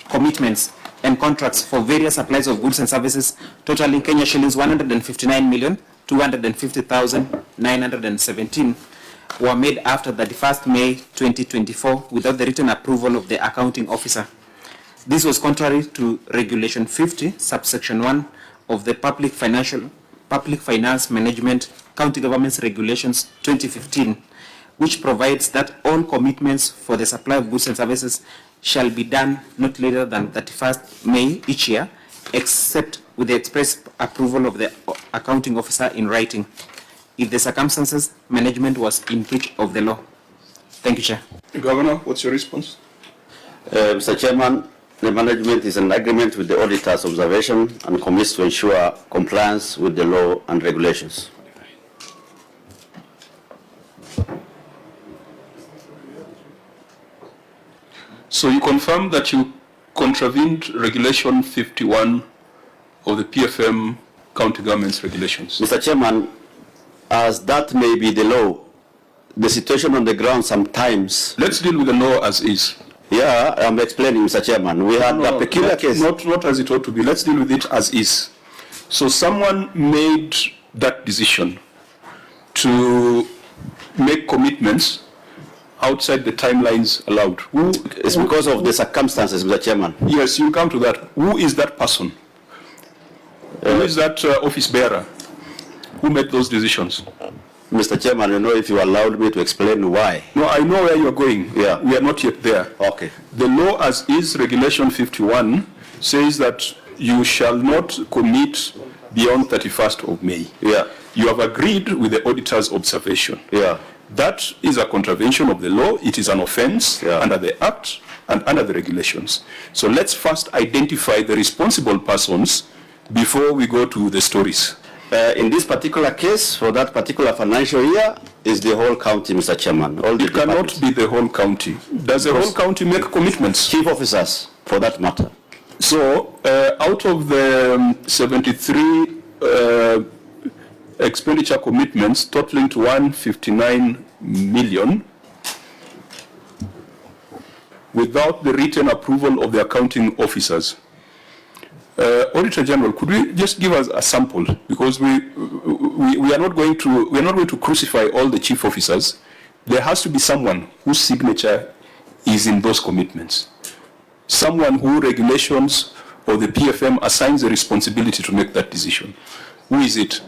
commitments, and contracts for various supplies of goods and services totaling Kenya shillings 159,250,917 were made after the 1st May 2024 without the written approval of the accounting officer. This was contrary to Regulation 50, subsection 1 of the Public Finance Management County Governments Regulations 2015, which provides that all commitments for the supply of goods and services shall be done not later than 31st May each year, except with the express approval of the accounting officer in writing, if the circumstances management was in breach of the law. Thank you, Chair. Governor, what's your response? Mr. Chairman, the management is in agreement with the auditor's observation and commits to ensure compliance with the law and regulations. So you confirm that you contravened Regulation 51 of the PFM County Government's regulations? Mr. Chairman, as that may be the law, the situation on the ground sometimes... Let's deal with the law as is. Yeah, I'm explaining, Mr. Chairman. We had a peculiar case. Not as it ought to be. Let's deal with it as is. So someone made that decision to make commitments outside the timelines allowed. It's because of the circumstances, Mr. Chairman. Yes, you come to that. Who is that person? Who is that office bearer who made those decisions? Mr. Chairman, you know, if you allowed me to explain why. No, I know where you're going. Yeah. We are not yet there. Okay. The law as is, Regulation 51, says that you shall not commit beyond 31st of May. Yeah. You have agreed with the auditor's observation. Yeah. That is a contravention of the law. It is an offense under the Act and under the regulations. So let's first identify the responsible persons before we go to the stories. In this particular case, for that particular financial year, is the whole county, Mr. Chairman. It cannot be the whole county. Does the whole county make commitments? Chief officers, for that matter. So, out of the 73 expenditure commitments totaling to 159 million, without the written approval of the accounting officers, Auditor General, could we just give us a sample, because we are not going to crucify all the chief officers. There has to be someone whose signature is in those commitments, someone who regulations or the PFM assigns the responsibility to make that decision. Who is it?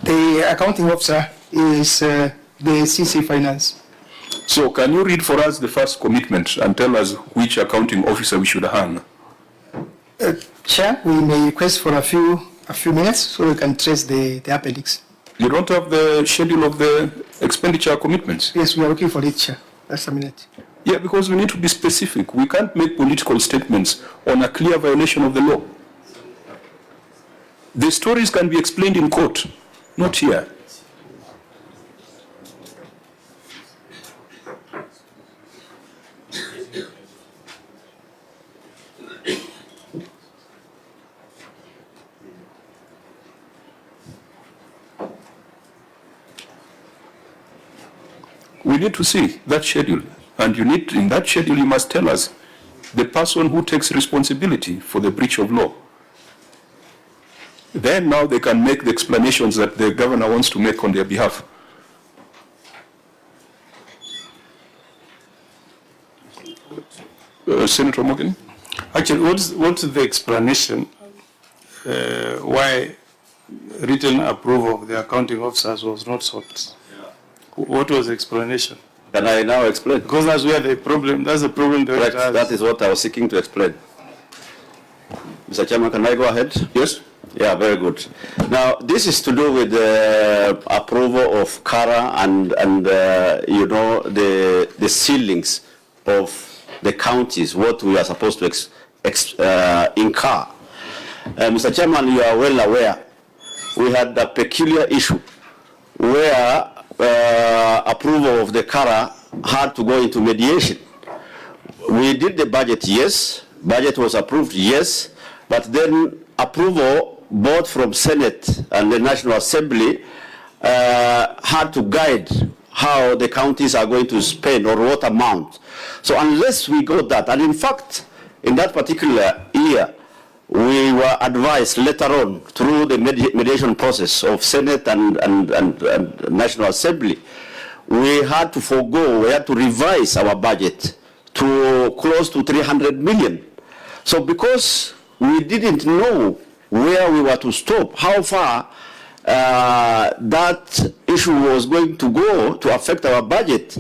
The accounting officer is the CC Finance. So can you read for us the first commitment and tell us which accounting officer we should hang? Chair, we may request for a few minutes so we can trace the appendix. You don't have the schedule of the expenditure commitments? Yes, we are looking for it, Chair. Just a minute. Yeah, because we need to be specific. We can't make political statements on a clear violation of the law. The stories can be explained in court, not here. We need to see that schedule, and in that schedule you must tell us the person who takes responsibility for the breach of law. Then now they can make the explanations that the governor wants to make on their behalf. Senator Morgan? Actually, what's the explanation why written approval of the accounting officers was not sought? What was the explanation? Can I now explain? Because that's where the problem, that's the problem. That is what I was seeking to explain. Mr. Chairman, can I go ahead? Yes. Yeah, very good. Now, this is to do with the approval of CARA and you know, the ceilings of the counties, what we are supposed to incur. Mr. Chairman, you are well aware, we had a peculiar issue where approval of the CARA had to go into mediation. We did the budget, yes. Budget was approved, yes. But then approval both from Senate and the National Assembly had to guide how the counties are going to spend or what amount. So unless we got that, and in fact, in that particular year, we were advised later on through the mediation process of Senate and National Assembly, we had to forego, we had to revise our budget to close to 300 million. So because we didn't know where we were to stop, how far that issue was going to go to affect our budget,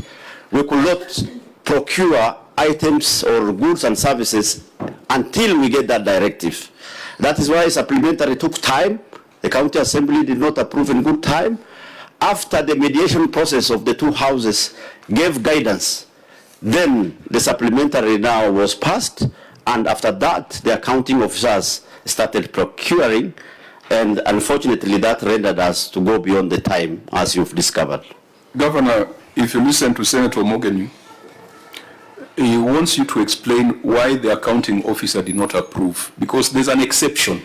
we could not procure items or goods and services until we get that directive. That is why supplementary took time. The County Assembly did not approve in good time. After the mediation process of the two houses gave guidance, then the supplementary now was passed, and after that, the accounting officers started procuring, and unfortunately that rendered us to go beyond the time, as you've discovered. Governor, if you listen to Senator Mogeni, he wants you to explain why the accounting officer did not approve, because there's an exception.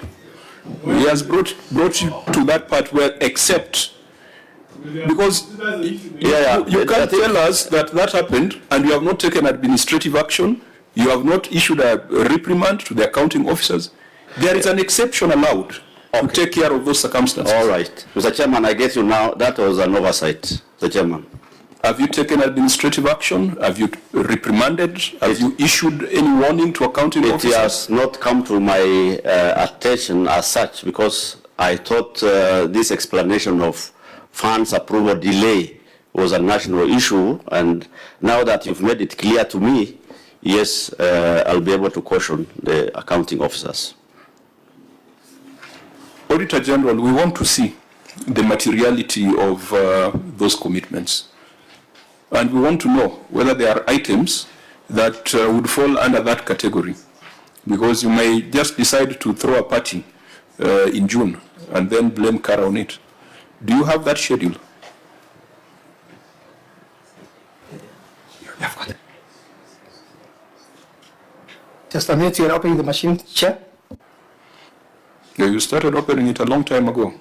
He has brought you to that part where except, because you can't tell us that that happened and you have not taken administrative action, you have not issued a reprimand to the accounting officers. There is an exception allowed to take care of those circumstances. All right. Mr. Chairman, I get you now. That was an oversight, Mr. Chairman. Have you taken administrative action? Have you reprimanded? Have you issued any warning to accounting officers? It has not come to my attention as such, because I thought this explanation of funds approval delay was a national issue, and now that you've made it clear to me, yes, I'll be able to caution the accounting officers. Auditor General, we want to see the materiality of those commitments. And we want to know whether there are items that would fall under that category. Because you may just decide to throw a party in June and then blame Kara on it. Do you have that schedule? Just a minute, you're opening the machine, Chair. Yeah, you started opening it a long time ago.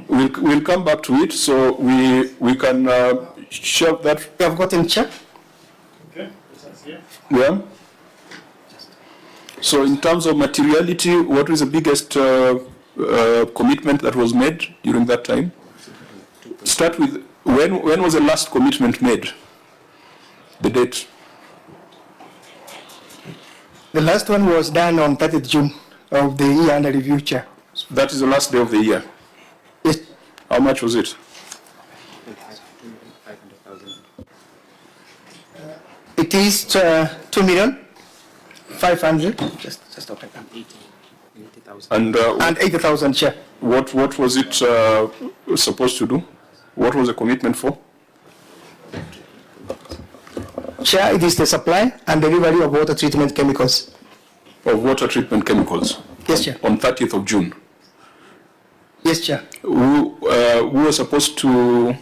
We'll come back to it, so we can shove that. You have gotten Chair? Okay. Yeah. So in terms of materiality, what is the biggest commitment that was made during that time? Start with, when was the last commitment made? The date? The last one was done on 30th June of the year under review, Chair. That is the last day of the year? Yes. How much was it? It is 2,500,000. Just open. And 80,000, Chair. What was it supposed to do? What was the commitment for? Chair, it is the supply and delivery of water treatment chemicals. Of water treatment chemicals? Yes, Chair. On 30th of June? Yes, Chair. Who was supposed to,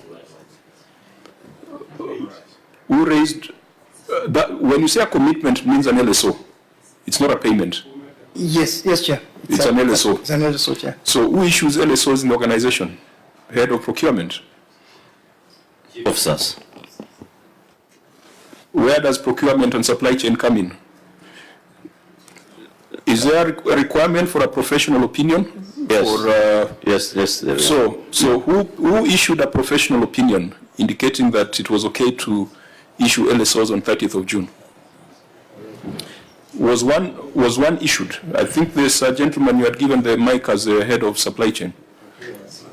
who raised, that, when you say a commitment, it means an LSO. It's not a payment. Yes, Chair. It's an LSO. It's an LSO, Chair. So who issues LSOs in the organization? Head of procurement? Officers. Where does procurement and supply chain come in? Is there a requirement for a professional opinion? Yes. Or, yes. There so who issued a professional opinion indicating that it was okay to issue LSOs on 30th of June? Was one issued? I think this gentleman you had given the mic as the head of supply chain.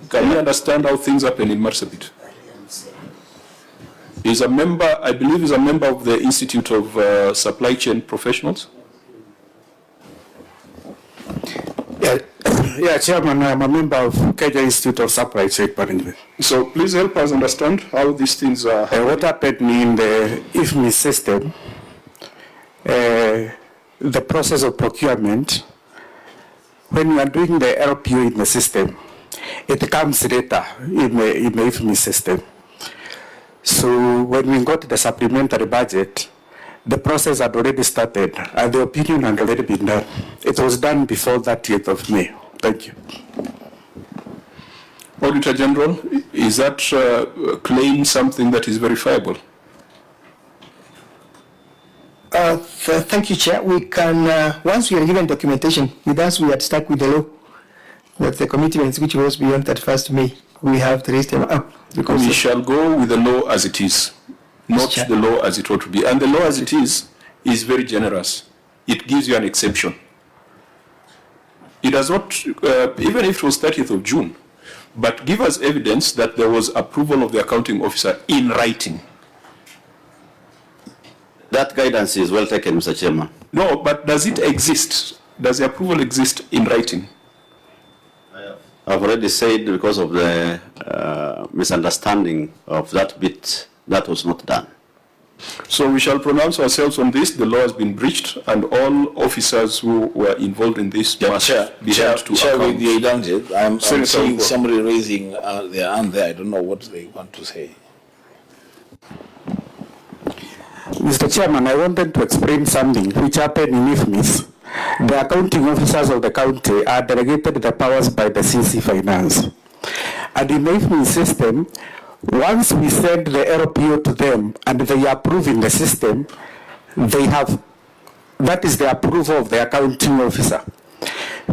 Can you understand how things happen in Marsabit? He's a member, I believe he's a member of the Institute of Supply Chain Professionals. Yeah, Chairman, I'm a member of Kenya Institute of Supply Chain Management. So please help us understand how these things are. What happened in the IFMI system, the process of procurement, when you are doing the LPO in the system, it comes later in the IFMI system. So when we got the supplementary budget, the process had already started and the opinion had already been done. It was done before that 30th of May. Thank you. Auditor General, is that claim something that is verifiable? Thank you, Chair. We can, once we are given documentation, with us we had stuck with the law, that the commitments which was beyond 31st May, we have to raise them up. Because we shall go with the law as it is, not the law as it ought to be. And the law as it is very generous. It gives you an exception. It does not, even if it was 30th of June, But give us evidence that there was approval of the accounting officer in writing. That guidance is well taken, Mr. Chairman. No, but does it exist? Does the approval exist in writing? I've already said because of the misunderstanding of that bit, that was not done. So we shall pronounce ourselves on this. The law has been breached, and all officers who were involved in this must be held to Chair, account. with the indulgence, I'm Senator seeing Ugo. somebody raising their hand there. I don't know what they want to say. Mr. Chairman, I wanted to explain something which happened in IFMIS. The accounting officers of the county are delegated the powers by the CC Finance. And in the IFMIS system, once we send the LPO to them and they approve in the system, they have, that is the approval of the accounting officer.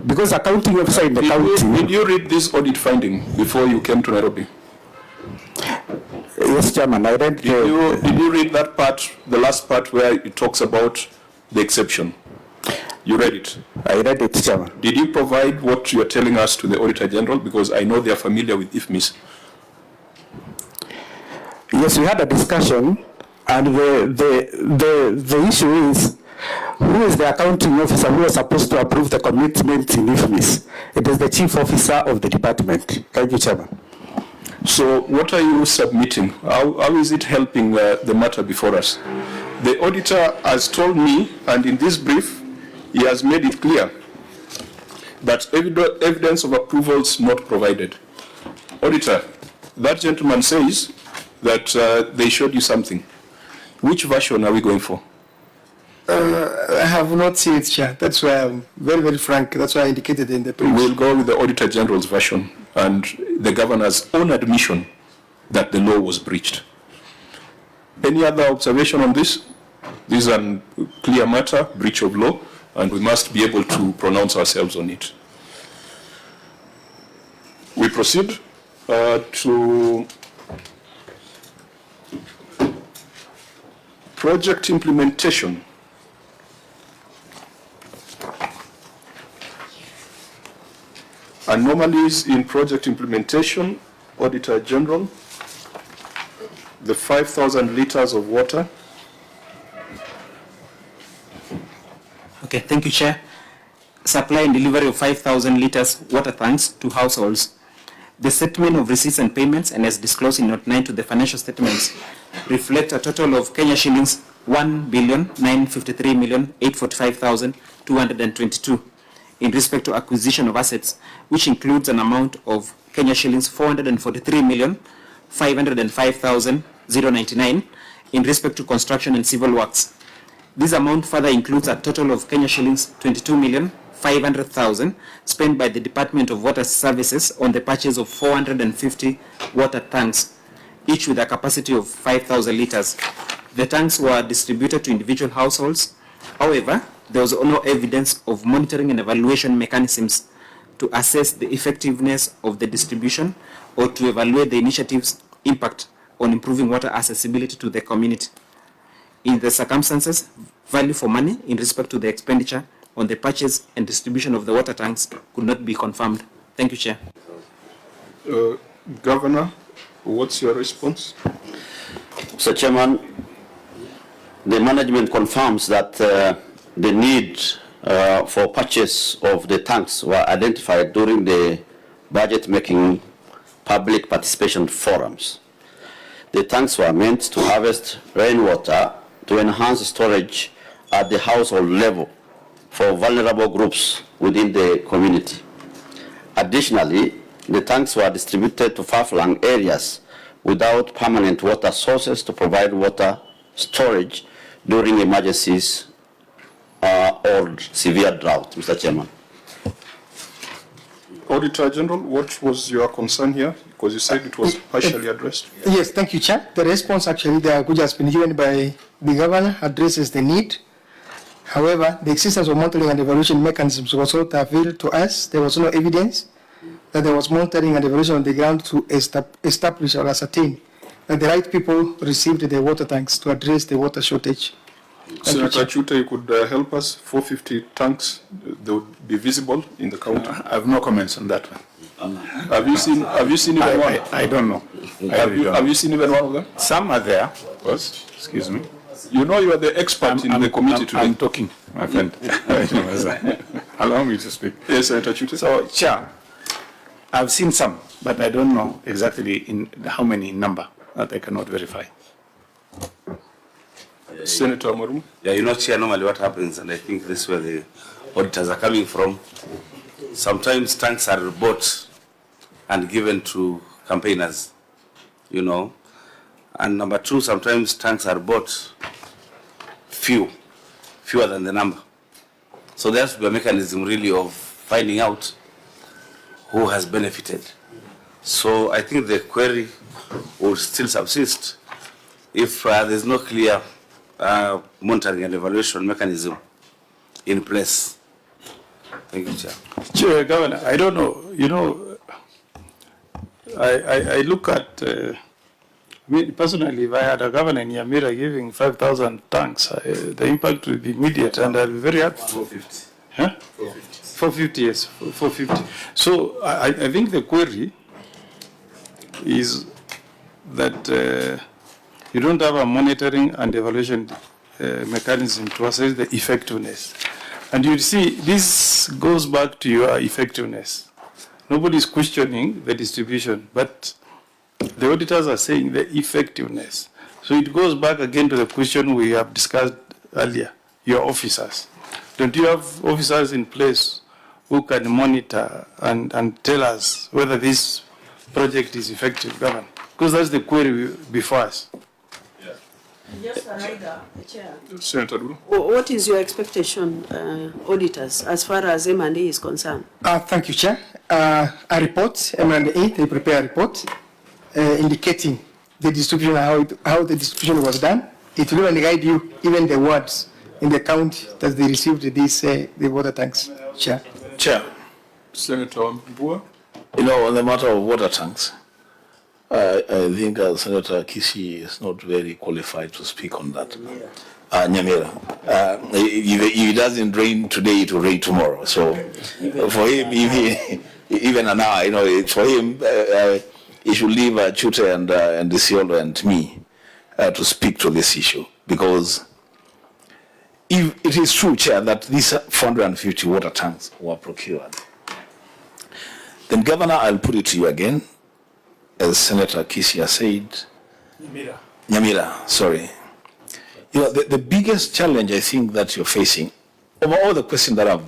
Because accounting officer in the county... Did you read this audit finding before you came to Nairobi? Yes, Chairman, I read... Did you read that part, the last part where it talks about the exception? You read it? I read it, Chairman. Did you provide what you are telling us to the Auditor General? Because I know they are familiar with IFMIS. Yes, we had a discussion, and the issue is, who is the accounting officer who was supposed to approve the commitment in IFMIS? It is the chief officer of the department. Thank you, Chairman. So what are you submitting? How is it helping the matter before us? The auditor has told me, and in this brief, he has made it clear that evidence of approvals not provided. Auditor, that gentleman says that they showed you something. Which version are we going for? I have not seen it, Chair. That's why I'm very, very frank. That's why I indicated in the brief. We'll go with the Auditor General's version and the governor's own admission that the law was breached. Any other observation on this? This is a clear matter, breach of law, and we must be able to pronounce ourselves on it. We proceed to project implementation. Anomalies in project implementation, Auditor General, the 5,000 liters of water. Okay, thank you, Chair. Supply and delivery of 5,000 liters water tanks to households. The statement of receipts and payments, and as disclosed in Note 9 to the financial statements, reflect a total of Kenya shillings 1,953,845,222 in respect to acquisition of assets, which includes an amount of Kenya shillings 443,505,099 in respect to construction and civil works. This amount further includes a total of Kenya shillings 22,500,000 spent by the Department of Water Services on the purchase of 450 water tanks, each with a capacity of 5,000 liters. The tanks were distributed to individual households. However, there was no evidence of monitoring and evaluation mechanisms to assess the effectiveness of the distribution or to evaluate the initiative's impact on improving water accessibility to the community. In the circumstances, value for money in respect to the expenditure on the purchase and distribution of the water tanks could not be confirmed. Thank you, Chair. Governor, what's your response? Mr. Chairman, the management confirms that the need for purchase of the tanks were identified during the budget-making public participation forums. The tanks were meant to harvest rainwater to enhance storage at the household level for vulnerable groups within the community. Additionally, the tanks were distributed to far-flung areas without permanent water sources to provide water storage during emergencies or severe drought, Mr. Chairman. Auditor General, what was your concern here? Because you said it was partially addressed. Yes, thank you, Chair. The response actually which has been given by the governor addresses the need. However, the existence of monitoring and evaluation mechanisms was not available to us. There was no evidence that there was monitoring and evaluation on the ground to establish or ascertain that the right people received the water tanks to address the water shortage. Senator Chuta, you could help us. 450 tanks, they would be visible in the county. I have no comments on that one. Have you seen even one? I don't know. Have you seen even one of them? Some are there. Yes. Excuse me. You know you are the expert in the committee today. I'm talking, my friend. Allow me to speak. Yes, Senator Chute. So, Chair, I've seen some, but I don't know exactly in how many number that I cannot verify. Senator Marum. Yeah, you know, Chair, normally what happens, and I think this is where the auditors are coming from, sometimes tanks are bought and given to campaigners, you know. And number two, sometimes tanks are bought fewer than the number. So there has to be a mechanism really of finding out who has benefited. So I think the query will still subsist if there's no clear monitoring and evaluation mechanism in place. Thank you, Chair. Chair, Governor, I don't know. You know, I look at, me personally, if I had a governor in Nyamira giving 5,000 tanks, the impact would be immediate, and I'll be very happy. 450. Huh? 450, yes, 450. So I think the query is that you don't have a monitoring and evaluation mechanism to assess the effectiveness. And you see, this goes back to your effectiveness. Nobody is questioning the distribution, but the auditors are saying the effectiveness. So it goes back again to the question we have discussed earlier, your officers. Don't you have officers in place who can monitor and tell us whether this project is effective, Governor? Because that's the query before us. Just a rider, Chair. Senator Duru. What is your expectation, auditors, as far as M&A is concerned? Thank you, Chair. A report, M&A, they prepare a report indicating the distribution, how the distribution was done. It will even guide you, even the words in the count that they received these the water tanks, Chair. Chair. Senator Mbua. You know, on the matter of water tanks, I think Senator Kishi is not very qualified to speak on that. Nyamira. If he doesn't rain today, it will rain tomorrow. So for him, even an hour, you know, for him, he should leave Chute and Isiolo and me to speak to this issue. Because if it is true, Chair, that these 450 water tanks were procured, then, Governor, I'll put it to you again, as Senator Kisia said, Nyamira, sorry. You know, the biggest challenge I think that you're facing, over all the questions that have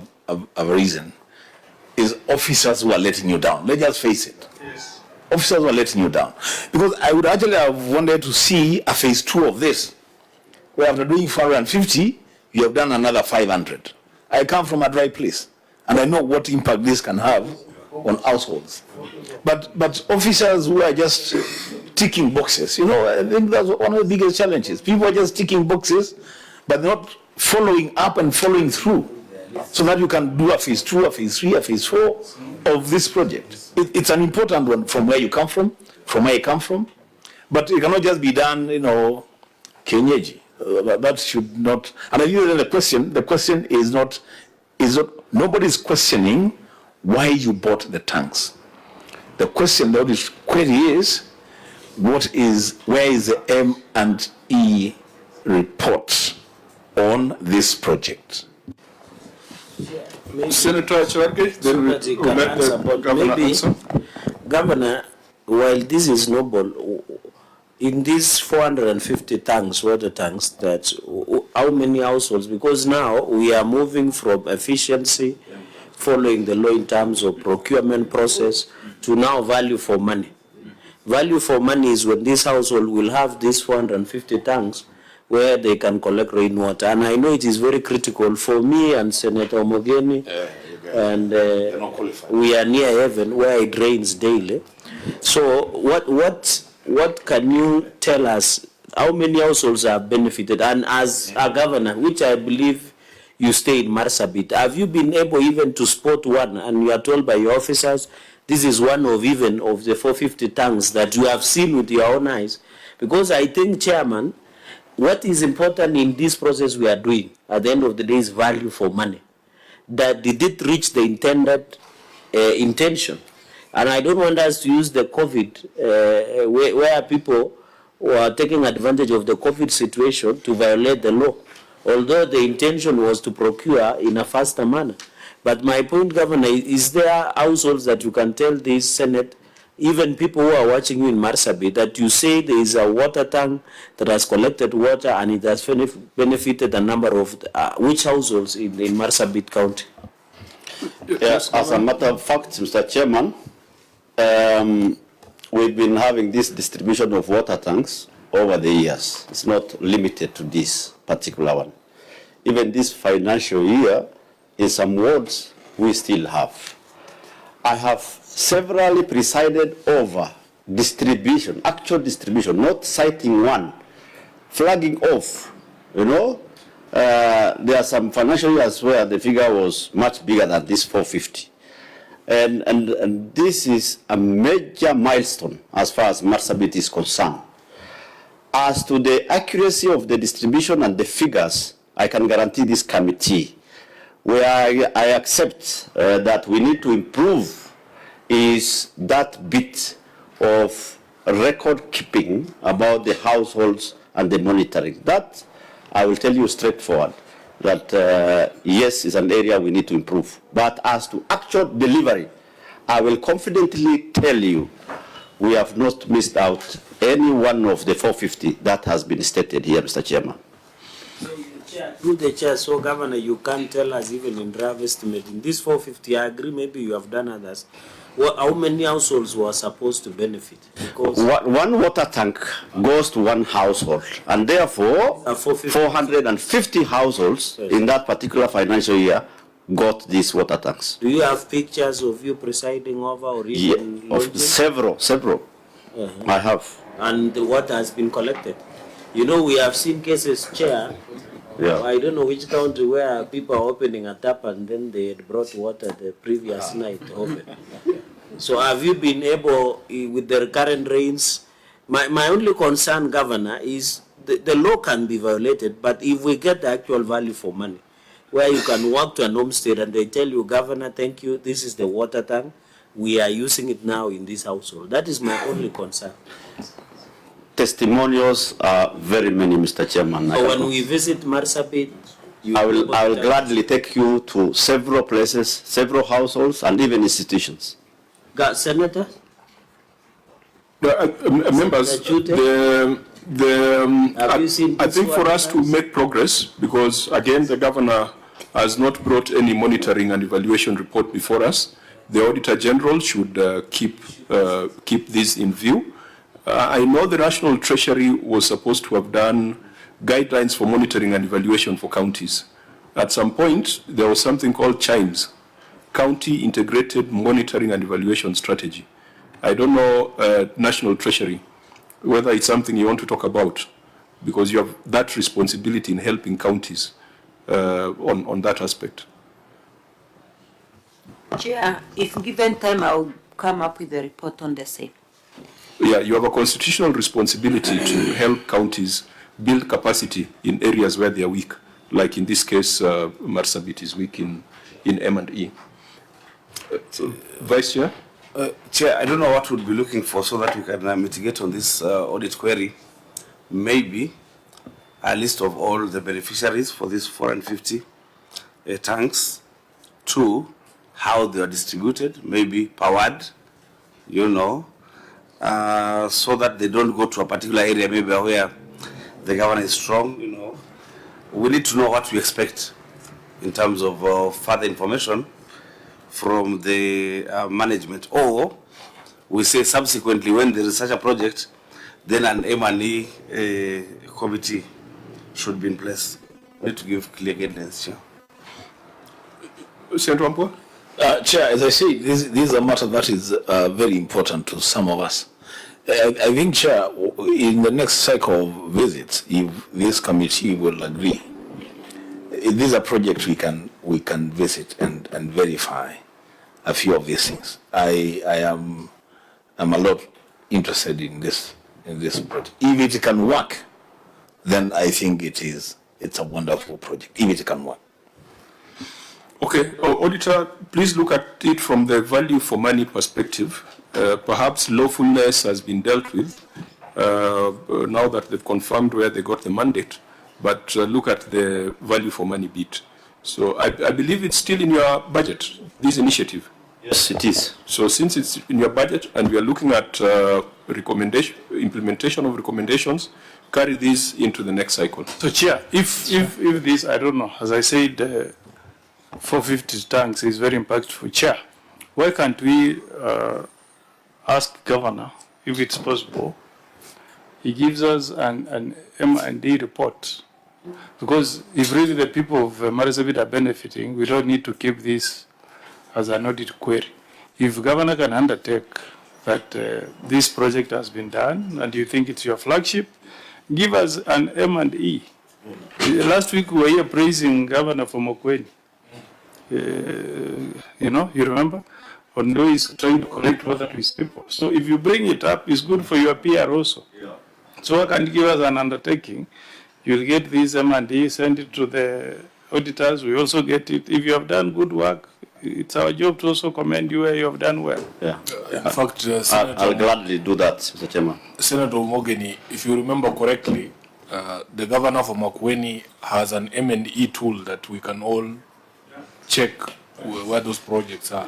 arisen, is officers who are letting you down. Let's just face it. Yes. Officers who are letting you down. Because I would actually have wanted to see a phase 2 of this, where after doing 450, you have done another 500. I come from a dry place, and I know what impact this can have on households. But officers who are just ticking boxes, you know, I think that's one of the biggest challenges. People are just ticking boxes, but not following up and following through, so that you can do a phase 2, a phase 3, a phase 4 of this project. It's an important one from where you come from where I come from, but it cannot just be done, you know, Kenyeji. That should not. And I think the question is not, nobody's questioning why you bought the tanks. The question, the query is, where is the M&E report on this project? Maybe Senator Chirage, then we'll let the Governor answer. Governor, while this is noble, in these 450 tanks, water tanks, that how many households? Because now we are moving from efficiency, following the law in terms of procurement process, to now value for money. Value for money is when this household will have these 450 tanks where they can collect rainwater. And I know it is very critical for me and Senator Omogeni, and we are near heaven where it rains daily. So what can you tell us? How many households have benefited? And as a governor, which I believe you stay in Marsabit, have you been able even to spot one, and you are told by your officers, this is one of even of the 450 tanks that you have seen with your own eyes? Because I think, Chairman, what is important in this process we are doing, at the end of the day, is value for money. That did it reach the intended intention? And I don't want us to use the COVID, where people were taking advantage of the COVID situation to violate the law, although the intention was to procure in a faster manner. But my point, Governor, is there households that you can tell this Senate, even people who are watching you in Marsabit, that you say there is a water tank that has collected water and it has benefited a number of which households in Marsabit County? Yes, as a matter of fact, Mr. Chairman, we've been having this distribution of water tanks over the years. It's not limited to this particular one. Even this financial year, in some wards, we still have. I have severally presided over distribution, actual distribution, not citing one, flagging off, you know. There are some financial years where the figure was much bigger than this 450. And this is a major milestone as far as Marsabit is concerned. As to the accuracy of the distribution and the figures, I can guarantee this committee, where I accept that we need to improve is that bit of record keeping about the households and the monitoring. That I will tell you straightforward that yes, is an area we need to improve. But as to actual delivery, I will confidently tell you we have not missed out any one of the 450 that has been stated here, Mr. Chairman. Through the chair, so Governor, you can't tell us even in draft estimate. In this 450, I agree, maybe you have done others. How many households were supposed to benefit? Because one water tank goes to one household, and therefore 450 households in that particular financial year got these water tanks. Do you have pictures of you presiding over or even several? I have. And the water has been collected. You know, we have seen cases, Chair. Yeah. I don't know which country where people are opening a tap and then they had brought water the previous night to open. So have you been able, with the current rains? My only concern, Governor, is the law can be violated, but if we get the actual value for money, where you can walk to an homestead and they tell you, Governor, thank you, this is the water tank, we are using it now in this household. That is my only concern. Testimonials are very many, Mr. Chairman. So when we visit Marsabit, I will gladly take you to several places, several households, and even institutions. Senator? Members, I think for us to make progress, because again, the governor has not brought any monitoring and evaluation report before us, the Auditor General should keep this in view. I know the National Treasury was supposed to have done guidelines for monitoring and evaluation for counties. At some point, there was something called CHIMES, County Integrated Monitoring and Evaluation Strategy. I don't know, National Treasury, whether it's something you want to talk about, because you have that responsibility in helping counties on that aspect. Chair, if given time, I'll come up with a report on the same. Yeah, you have a constitutional responsibility to help counties build capacity in areas where they are weak. Like in this case, Marsabit is weak in M&E. Vice Chair? Chair, I don't know what we'll be looking for so that we can mitigate on this audit query. Maybe a list of all the beneficiaries for these 450 tanks. 2, how they are distributed, maybe per ward, you know, so that they don't go to a particular area maybe where the government is strong, you know. We need to know what we expect in terms of further information from the management. Or we say subsequently when there is such a project, then an M&E committee should be in place. We need to give clear guidance, Chair. Senator Wambua? Chair, as I say, this is a matter that is very important to some of us. I think, Chair, in the next cycle of visits, if this committee will agree, this is a project we can visit and verify a few of these things. I'm a lot interested in this project. If it can work, then I think it's a wonderful project. If it can work. Okay, Auditor, please look at it from the value for money perspective. Perhaps lawfulness has been dealt with now that they've confirmed where they got the mandate, but look at the value for money bit. So I believe it's still in your budget, this initiative. Yes, it is. So since it's in your budget and we are looking at implementation of recommendations, carry this into the next cycle. So, Chair, if this, I don't know, as I said, 450 tanks is very impactful. Chair, why can't we ask Governor, if it's possible, he gives us an M&D report? Because if really the people of Marsabit are benefiting, we don't need to keep this as an audit query. If Governor can undertake that this project has been done and you think it's your flagship, give us an M&E. Last week we were here praising Governor for Mokweni. You remember? Although he's trying to connect further to his people. So if you bring it up, it's good for your PR also. Yeah. So I can give us an undertaking. You'll get this M&E, send it to the auditors. We also get it. If you have done good work, it's our job to also commend you where you have done well. Yeah. In fact, I'll gladly do that, Mr. Chairman. Senator Mogeni, if you remember correctly, the governor for Makueni has an M&E tool that we can all check where those projects are.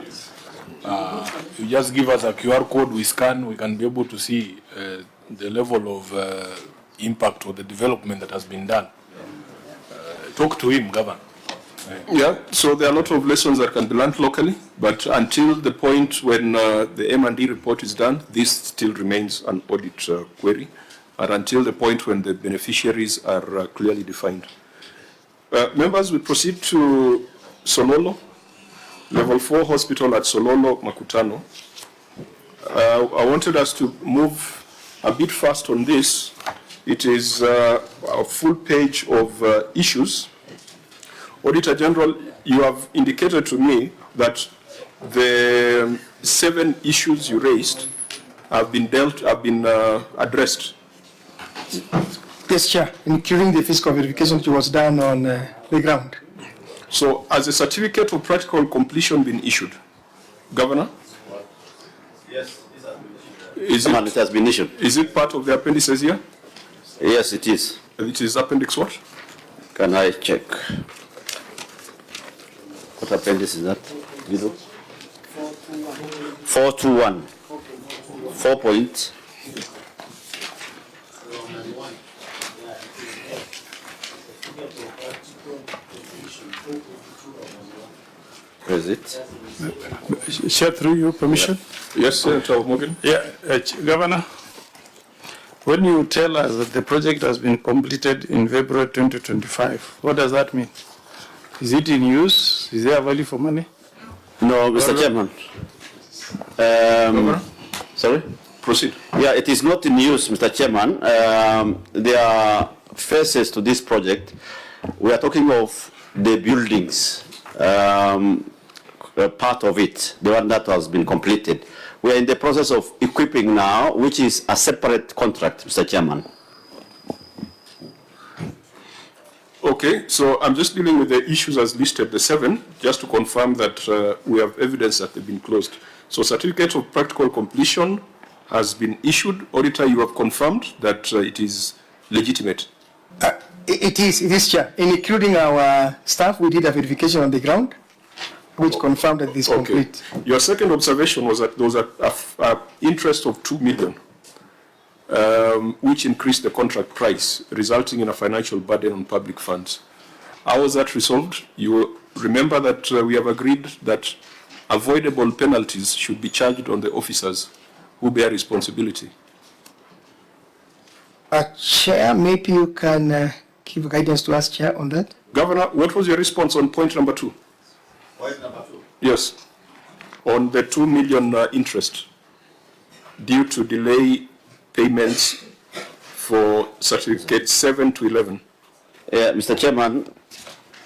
You just give us a QR code, we scan, we can be able to see the level of impact or the development that has been done. Talk to him, Governor. Yeah, so there are a lot of lessons that can be learned locally, but until the point when the M&D report is done, this still remains an audit query, and until the point when the beneficiaries are clearly defined. Members, we proceed to Sololo, Level 4 Hospital at Sololo, Makutano. I wanted us to move a bit fast on this. It is a full page of issues. Auditor General, you have indicated to me that the 7 issues you raised have been addressed. Yes, Chair, including the physical verification which was done on the ground. So, has a certificate of practical completion been issued? Governor? Yes, it has been issued. Is it part of the appendices here? Yes, it is. It is appendix what? Can I check? What appendix is that? 421. 4 points. Where is it? Share through your permission? Yes, Senator Morgan. Yeah, Governor, when you tell us that the project has been completed in February 2025, what does that mean? Is it in use? Is there a value for money? No, Mr. Chairman. Sorry? Proceed. Yeah, it is not in use, Mr. Chairman. There are phases to this project. We are talking of the buildings, part of it, the one that has been completed. We are in the process of equipping now, which is a separate contract, Mr. Chairman. Okay, so I'm just dealing with the issues as listed, the 7, just to confirm that we have evidence that they've been closed. So certificate of practical completion has been issued. Auditor, you have confirmed that it is legitimate. It is, Chair. In including our staff, we did a verification on the ground, which confirmed that this is complete. Your second observation was that there was an interest of 2 million, which increased the contract price, resulting in a financial burden on public funds. How was that resolved? You remember that we have agreed that avoidable penalties should be charged on the officers who bear responsibility. Chair, maybe you can give guidance to us, Chair, on that. Governor, what was your response on point number 2? Point number 2? Yes, on the 2 million interest due to delay payments for certificates 7 to 11. Mr. Chairman,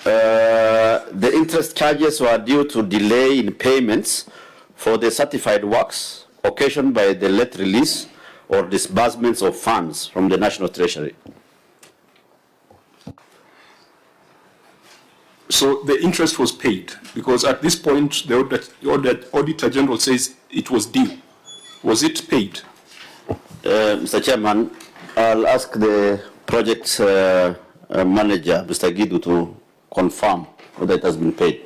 the interest charges were due to delay in payments for the certified works occasioned by the late release or disbursements of funds from the National Treasury. So the interest was paid, because at this point, the Auditor General says it was due. Was it paid? Mr. Chairman, I'll ask the project manager, Mr. Gidu, to confirm whether it has been paid.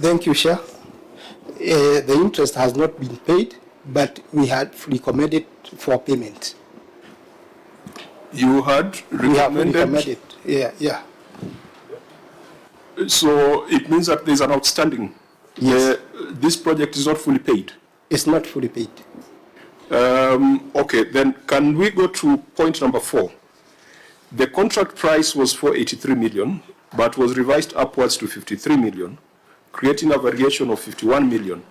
Thank you, Chair. The interest has not been paid, but we had recommended for payment. You had recommended? We have recommended, yeah. So it means that there's an outstanding. Yes. This project is not fully paid. It's not fully paid. Okay, then can we go to point number 4? The contract price was 483 million, but was revised upwards to 53 million, creating a variation of 51 million.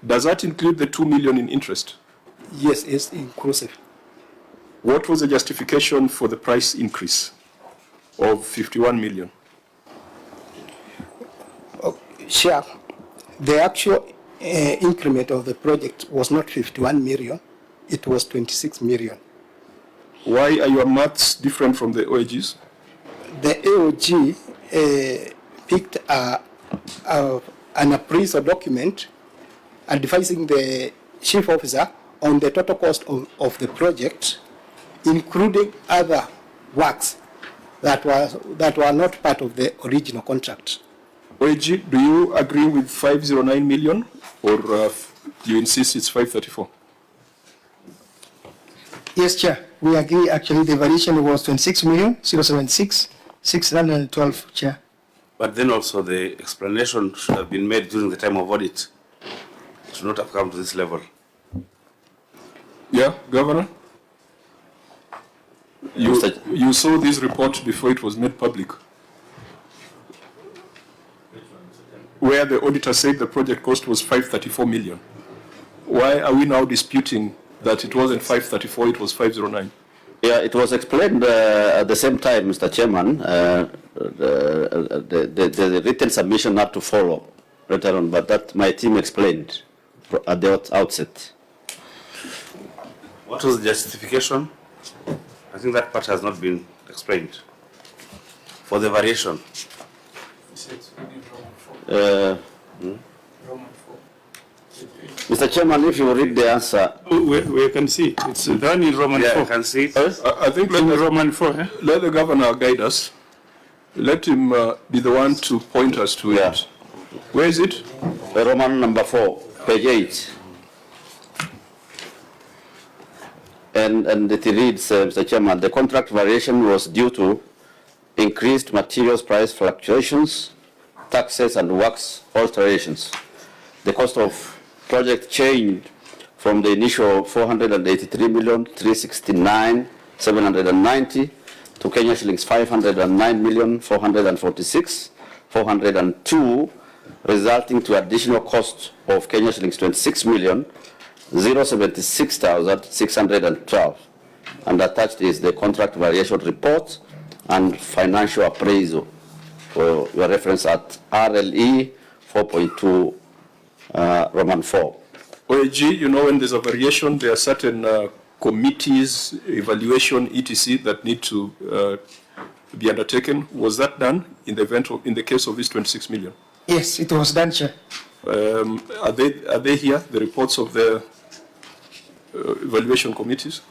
Does that include the 2 million in interest? Yes, it's inclusive. What was the justification for the price increase of 51 million? Sure. The actual increment of the project was not 51 million, it was 26 million. Why are your maths different from the OAG's? The AOG picked an appraisal document advising the chief officer on the total cost of the project, including other works that were not part of the original contract. OAG, do you agree with 509 million, or you insist it's 534? Yes, Chair. We agree. Actually, the variation was 26,076,612, Chair. But then also the explanation should have been made during the time of audit. It should not have come to this level. Yeah, Governor? You saw this report before it was made public, where the auditor said the project cost was 534 million. Why are we now disputing that it wasn't 534, it was 509? Yeah, it was explained at the same time, Mr. Chairman. The written submission had to follow later on, but that my team explained at the outset. What was the justification? I think that part has not been explained. For the variation. Mr. Chairman, if you read the answer. We can see it. It's done in Roman 4. I can see it. I think let the governor guide us. Let him be the one to point us to it. Where is it? Roman number 4, page 8. And it reads, Mr. Chairman, the contract variation was due to increased materials price fluctuations, taxes and works alterations. The cost of project changed from the initial 483,369,790 to Kenya shillings 509,446,402, resulting to additional cost of Kenya shillings 26,076,612. And attached is the contract variation report and financial appraisal for your reference at RLE 4.2 Roman 4. OAG, you know, when there's a variation, there are certain committees, evaluation, etc. that need to be undertaken. Was that done in the case of this 26 million? Yes, it was done, Chair. Are they here, the reports of the evaluation committees?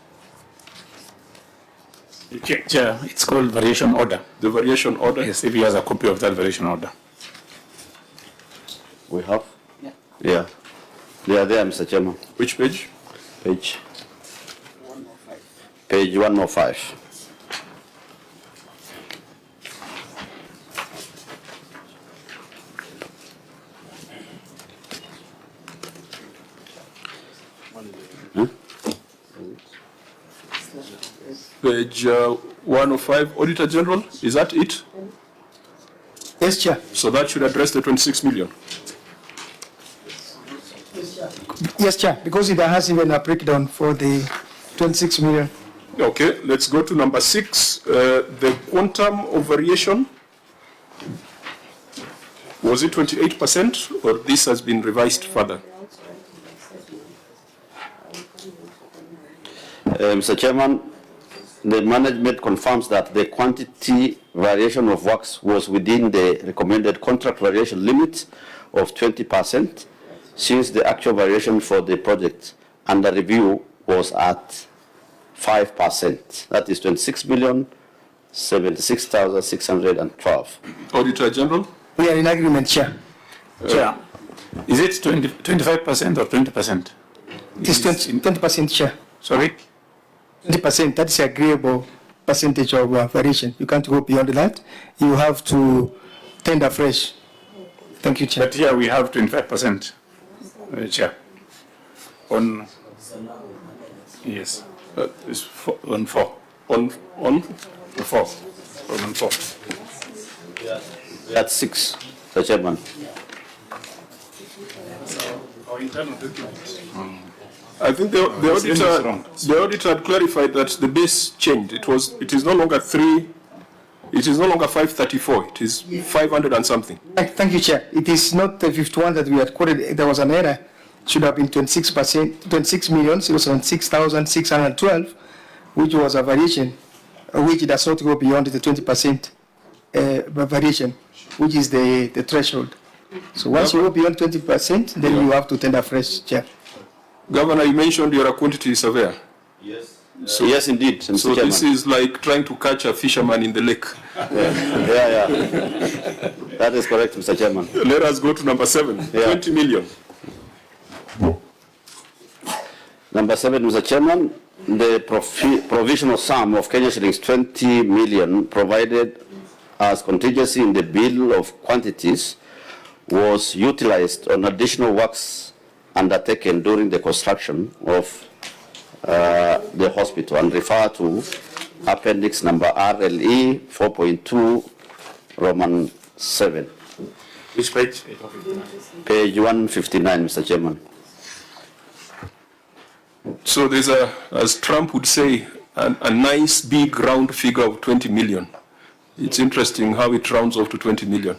Chair, it's called variation order. The variation order? Yes, if he has a copy of that variation order. We have? Yeah. They are there, Mr. Chairman. Which page? Page 105. Page 105, Auditor General, is that it? Yes, Chair. So that should address the 26 million. Yes, Chair, because it has even a breakdown for the 26 million. Okay, let's go to number 6. The quantum of variation, was it 28% or this has been revised further? Mr. Chairman, the management confirms that the quantity variation of works was within the recommended contract variation limit of 20%, since the actual variation for the project under review was at 5%. That is 26,076,612. Auditor General? We are in agreement, Chair. Chair, is it 25% or 20%? It is 20%, Chair. Sorry? 20%, that is agreeable percentage of variation. You can't go beyond that. You have to tender fresh. Thank you, Chair. But here we have 25%, Chair. On, yes, it's on 4. On 4. On 4. That's 6, the Chairman. Our internal document. I think the auditor had clarified that the base changed. It is no longer 3. It is no longer 534. It is 500 and something. Thank you, Chair. It is not the 51 that we had quoted. There was an error. It should have been 26%, 26,076,612, which was a variation, which does not go beyond the 20% variation, which is the threshold. So once you go beyond 20%, then you have to tender fresh, Chair. Governor, you mentioned you're a quantity surveyor. Yes. So, yes, indeed. So this is like trying to catch a fisherman in the lake. Yeah. That is correct, Mr. Chairman. Let us go to number 7, 20 million. Number 7, Mr. Chairman, the provisional sum of Kenya shillings 20 million provided as contingency in the bill of quantities was utilized on additional works undertaken during the construction of the hospital, and refer to appendix number RLE 4.2 Roman 7. Which page? Page 159, Mr. Chairman. So there's as Trump would say, a nice big round figure of 20 million. It's interesting how it rounds off to 20 million.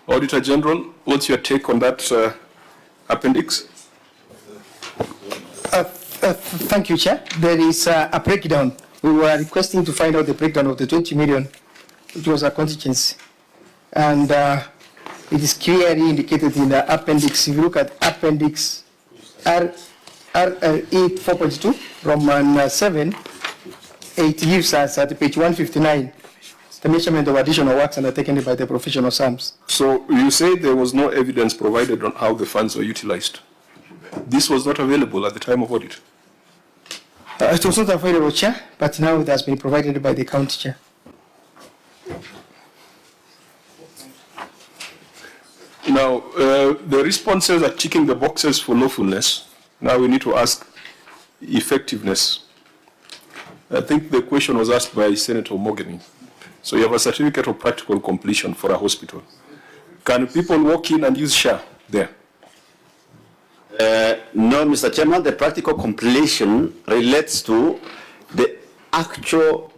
Auditor General, what's your take on that appendix? Thank you, Chair. There is a breakdown. We were requesting to find out the breakdown of the 20 million, which was a contingency. And it is clearly indicated in the appendix. If you look at appendix RE 4.2, Roman 7, it gives us at page 159 the measurement of additional works undertaken by the professional sums. So you say there was no evidence provided on how the funds were utilized. This was not available at the time of audit. It was not available, Chair, but now it has been provided by the county chair. Now, the responses are ticking the boxes for lawfulness. Now we need to ask effectiveness. I think the question was asked by Senator Mogany. So you have a certificate of practical completion for a hospital. Can people walk in and use SHA there? No, Mr. Chairman, the practical completion relates to the actual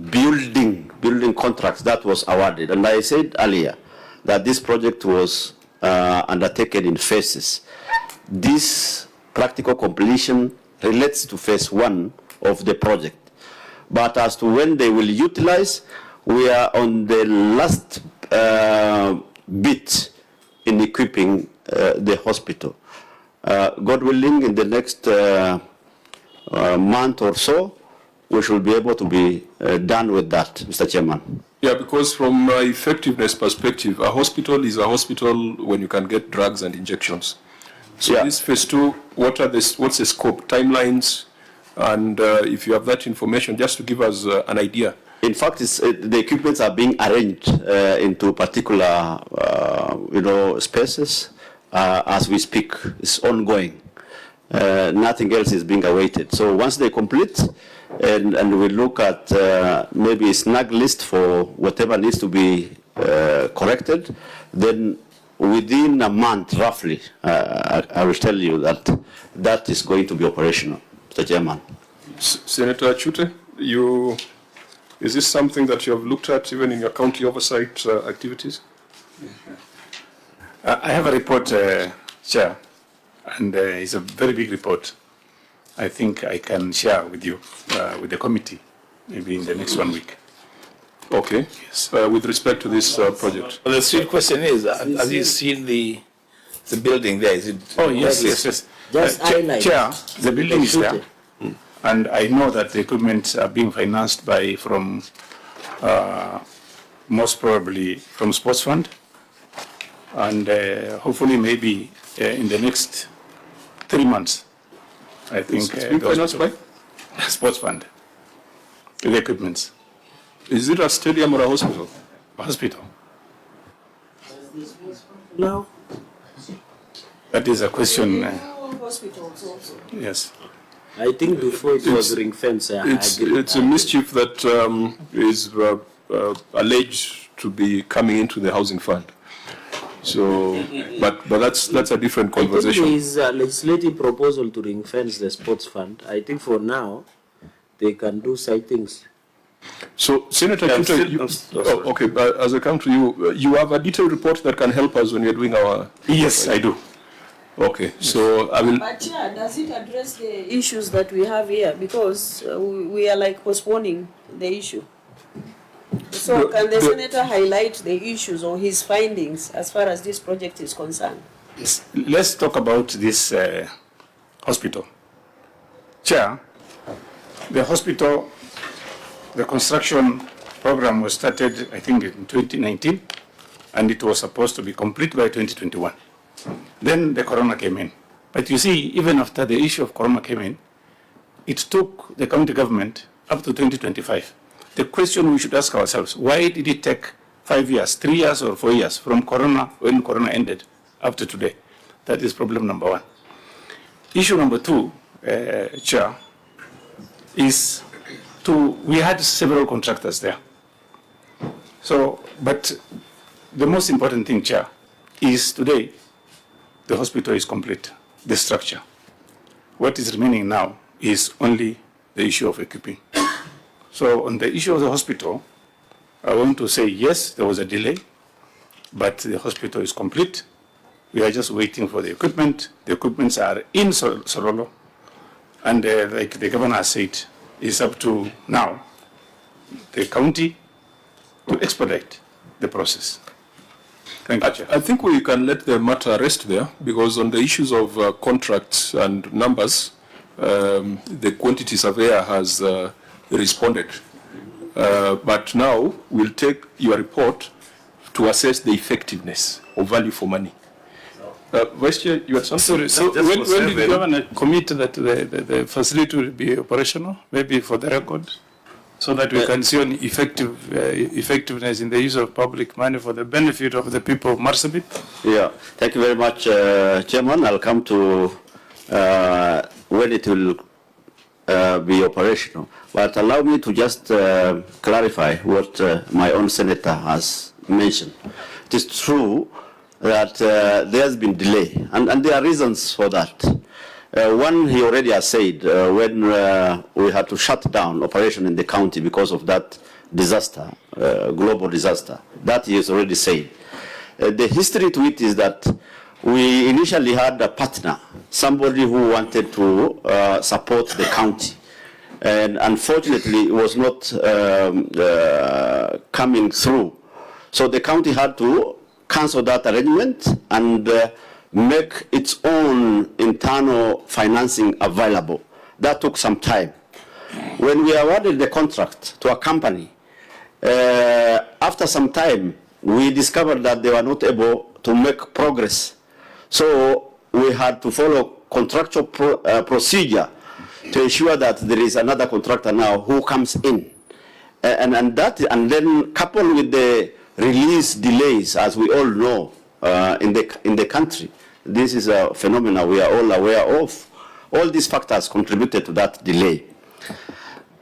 building contracts that was awarded. And I said earlier that this project was undertaken in phases. This practical completion relates to phase 1 of the project. But as to when they will utilize, we are on the last bit in equipping the hospital. God willing, in the next month or so, we should be able to be done with that, Mr. Chairman. Yeah, because from an effectiveness perspective, a hospital is a hospital when you can get drugs and injections. So this phase 2, what's the scope, timelines, and if you have that information, just to give us an idea. In fact, the equipments are being arranged into particular, spaces as we speak. It's ongoing. Nothing else is being awaited. So once they complete, and we look at maybe a snag list for whatever needs to be corrected, then within a month, roughly, I will tell you that is going to be operational, Mr. Chairman. Senator Chute, is this something that you have looked at even in your county oversight activities? I have a report, Chair, and it's a very big report. I think I can share with you, with the committee. maybe in the next 1 week. Okay. Yes. With respect to this project. Well, the street question is, have you seen the building there? Is it? Oh, yes. Just highlight. Chair, the building is there. And I know that the equipment are being financed from most probably from Sports Fund. And hopefully maybe in the next 3 months, I think. Being financed by? Sports Fund. The equipment. Is it a stadium or a hospital? A hospital. No. That is a question. Hospitals also. Yes. I think before it was ring fence. It's a mischief that is alleged to be coming into the housing fund. So, but that's a different conversation. I think there is a legislative proposal to ring fence the sports fund. I think for now, they can do side things. So, Senator Kuta, okay, but as I come to you, you have a detailed report that can help us when we are doing our... Yes, I do. Okay, so I will... But Chair, does it address the issues that we have here? Because we are like postponing the issue. So can the Senator highlight the issues or his findings as far as this project is concerned? Yes. Let's talk about this hospital. Chair, the hospital, the construction program was started, I think, in 2019, and it was supposed to be complete by 2021. Then the corona came in. But you see, even after the issue of corona came in, it took the county government up to 2025. The question we should ask ourselves, why did it take 5 years, 3 years or 4 years from corona, when corona ended, up to today? That is problem number one. Issue number two, Chair, is we had several contractors there. So, but the most important thing, Chair, is today, the hospital is complete, the structure. What is remaining now is only the issue of equipping. So on the issue of the hospital, I want to say, yes, there was a delay, but the hospital is complete. We are just waiting for the equipment. The equipments are in Sorolo, and like the governor said, it's up to now the county to expedite the process. Thank you, Chair. I think we can let the matter rest there, because on the issues of contracts and numbers, the quantity surveyor has responded. But now we'll take your report to assess the effectiveness of value for money. Vice Chair, you had something? Sorry, so when did the governor commit that the facility will be operational, maybe for the record, so that we can see an effectiveness in the use of public money for the benefit of the people of Marsabit? Yeah, thank you very much, Chairman. I'll come to when it will be operational. But allow me to just clarify what my own senator has mentioned. It is true that there has been delay, and there are reasons for that. One, he already has said, when we had to shut down operation in the county because of that disaster, global disaster, that he has already said. The history to it is that we initially had a partner, somebody who wanted to support the county. And unfortunately, it was not coming through. So the county had to cancel that arrangement and make its own internal financing available. That took some time. When we awarded the contract to a company, after some time, we discovered that they were not able to make progress. So we had to follow contractual procedure to ensure that there is another contractor now who comes in. And then coupled with the release delays, as we all know, in the country. This is a phenomenon we are all aware of. All these factors contributed to that delay.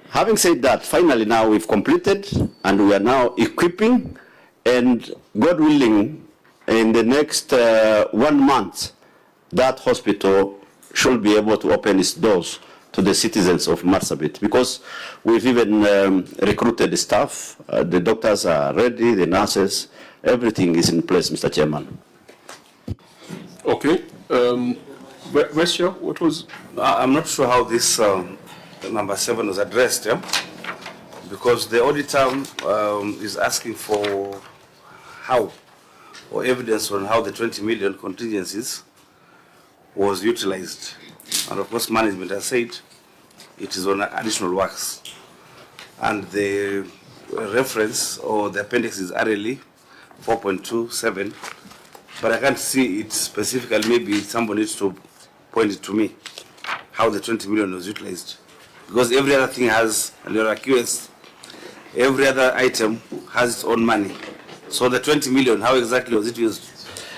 Having said that, finally now we've completed and we are now equipping, and God willing, in the next 1 month, that hospital should be able to open its doors to the citizens of Marsabit, because we've even recruited the staff, the doctors are ready, the nurses, everything is in place, Mr. Chairman. Okay. Vice Chair, what was... I'm not sure how this number 7 was addressed, yeah? because the auditor is asking for how, or evidence on how the 20 million contingencies was utilized. And of course, management has said it is on additional works. And the reference or the appendix is RLE 4.27, but I can't see it specifically. Maybe somebody needs to point it to me, how the 20 million was utilized. Because every other thing has, and there are QS, every other item has its own money. So the 20 million, how exactly was it used?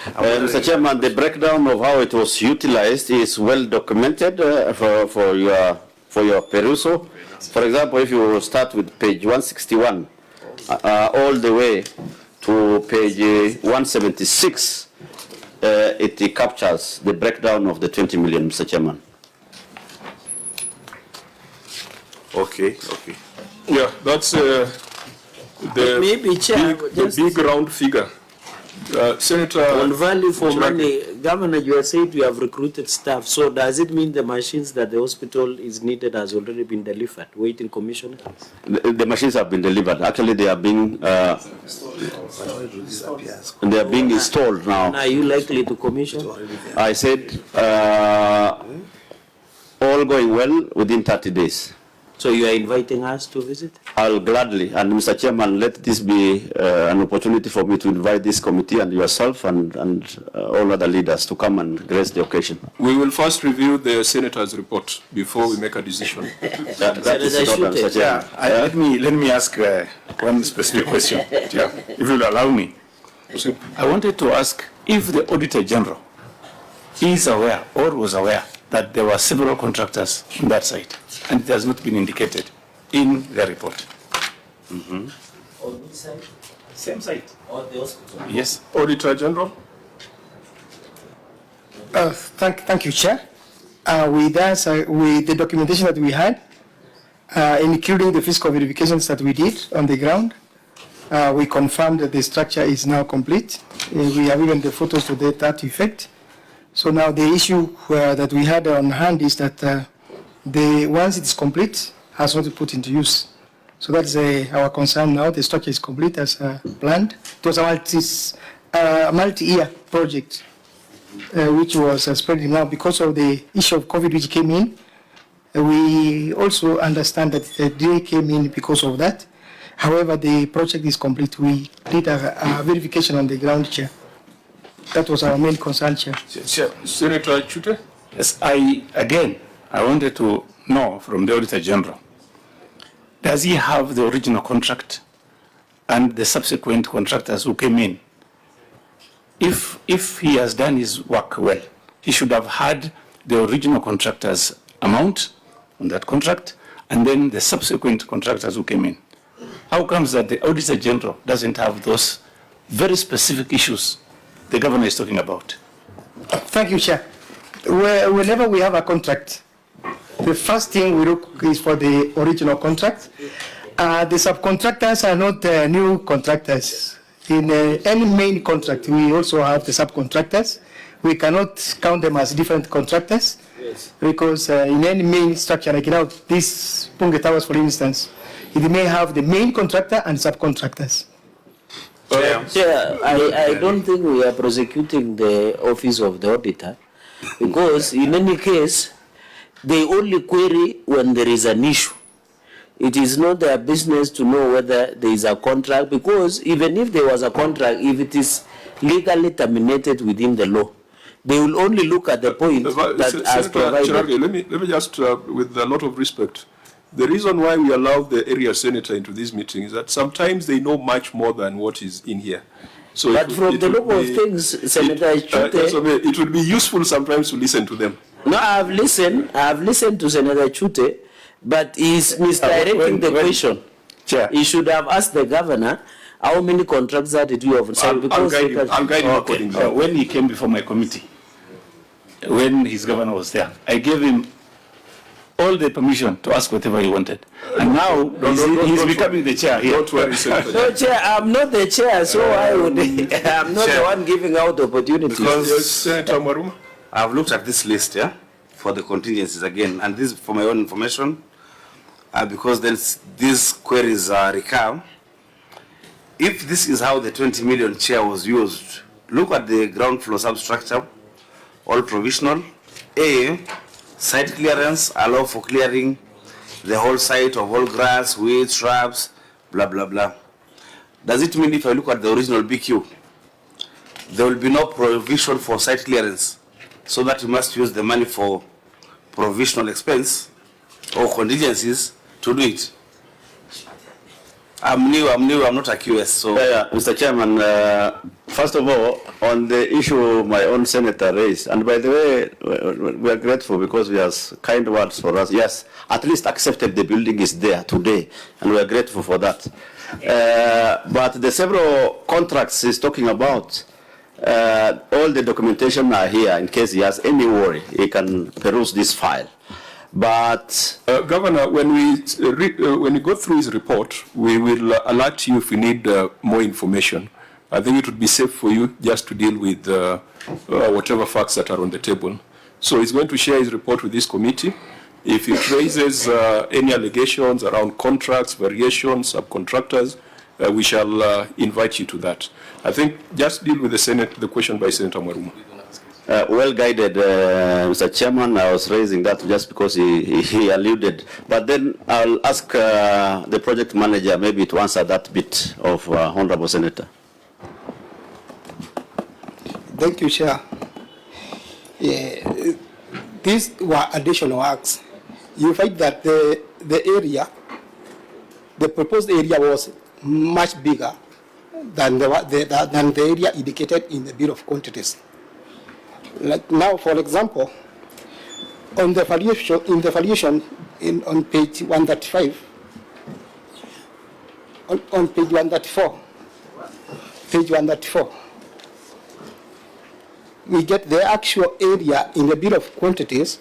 Mr. Chairman, the breakdown of how it was utilized is well documented for your perusal. For example, if you start with page 161, all the way to page 176, it captures the breakdown of the 20 million, Mr. Chairman. Okay. Yeah, that's maybe, Chair, the big round figure. Senator, on value for money, Governor, you have said you have recruited staff. So does it mean the machines that the hospital is needed has already been delivered, waiting commissioner? The machines have been delivered. Actually, they are being installed now. Are you likely to commission? I said all going well within 30 days. So you are inviting us to visit? I'll gladly. And Mr. Chairman, let this be an opportunity for me to invite this committee and yourself and all other leaders to come and grace the occasion. We will first review the Senator's report before we make a decision. That is in order, Mr. Chairman. Let me ask one specific question, yeah, if you'll allow me. I wanted to ask if the Auditor General is aware or was aware that there were several contractors on that site, and it has not been indicated in the report. On which site? Same site. Or the hospital? Yes. Auditor General. Thank you, Chair. With the documentation that we had, including the physical verifications that we did on the ground, we confirmed that the structure is now complete. We have even the photos to that effect. So now the issue that we had on hand is that once it's complete, has not been put into use. So that's our concern now. The structure is complete as planned. It was a multi-year project, which was spreading now because of the issue of COVID which came in. We also understand that the delay came in because of that. However, the project is complete. We did a verification on the ground, Chair. That was our main concern, Chair. Senator Chute? Yes, I wanted to know from the Auditor General, does he have the original contract and the subsequent contractors who came in? If he has done his work well, he should have had the original contractor's amount on that contract and then the subsequent contractors who came in. How comes that the Auditor General doesn't have those very specific issues the Governor is talking about? Thank you, Chair. Whenever we have a contract, the first thing we look is for the original contract. The subcontractors are not new contractors. In any main contract, we also have the subcontractors. We cannot count them as different contractors, yes, because in any main structure, like now, this Punge Towers, for instance, it may have the main contractor and subcontractors. Chair, I don't think we are prosecuting the office of the auditor, because in any case, they only query when there is an issue. It is not their business to know whether there is a contract, because even if there was a contract, if it is legally terminated within the law, they will only look at the point that as provided. Let me just, with a lot of respect, the reason why we allow the area senator into this meeting is that sometimes they know much more than what is in here. So but from the look of things, Senator Chute, it would be useful sometimes to listen to them. No, I have listened to Senator Chute, but he's misdirecting the question. Chair. He should have asked the governor, how many contracts did you have? I'll guide him accordingly. When he came before my committee, when his governor was there, I gave him all the permission to ask whatever he wanted. And now he's becoming the chair here. Don't worry, Senator. No, Chair, I'm not the chair, so I would, I'm not the one giving out opportunities. Because Senator Maruma, I've looked at this list, yeah, for the contingencies again, and this, for my own information, because then these queries recur. If this is how the 20 million chair was used, look at the ground floor substructure, all provisional. A, site clearance, allow for clearing the whole site of all grass, weeds, shrubs, blah, blah, blah. Does it mean if I look at the original BQ, there will be no provision for site clearance, so that you must use the money for provisional expense or contingencies to do it? I'm new, I'm not a QS, so... Mr. Chairman, first of all, on the issue my own senator raised, and by the way, we are grateful because he has kind words for us. Yes, at least accepted the building is there today, and we are grateful for that. But the several contracts he's talking about, all the documentation are here in case he has any worry. He can peruse this file. But Governor, when we go through his report, we will alert you if we need more information. I think it would be safe for you just to deal with whatever facts that are on the table. So he's going to share his report with this committee. If it raises any allegations around contracts, variations, subcontractors, we shall invite you to that. I think just deal with the question by Senator Maruma. Well guided, Mr. Chairman. I was raising that just because he alluded. But then I'll ask the project manager maybe to answer that bit of Honorable Senator. Thank you, Chair. Yeah, these were additional acts. You find that the area, the proposed area was much bigger than the area indicated in the Bill of Quantities. Like now, for example, on the valuation, on page 135, on page 134, we get the actual area in the Bill of Quantities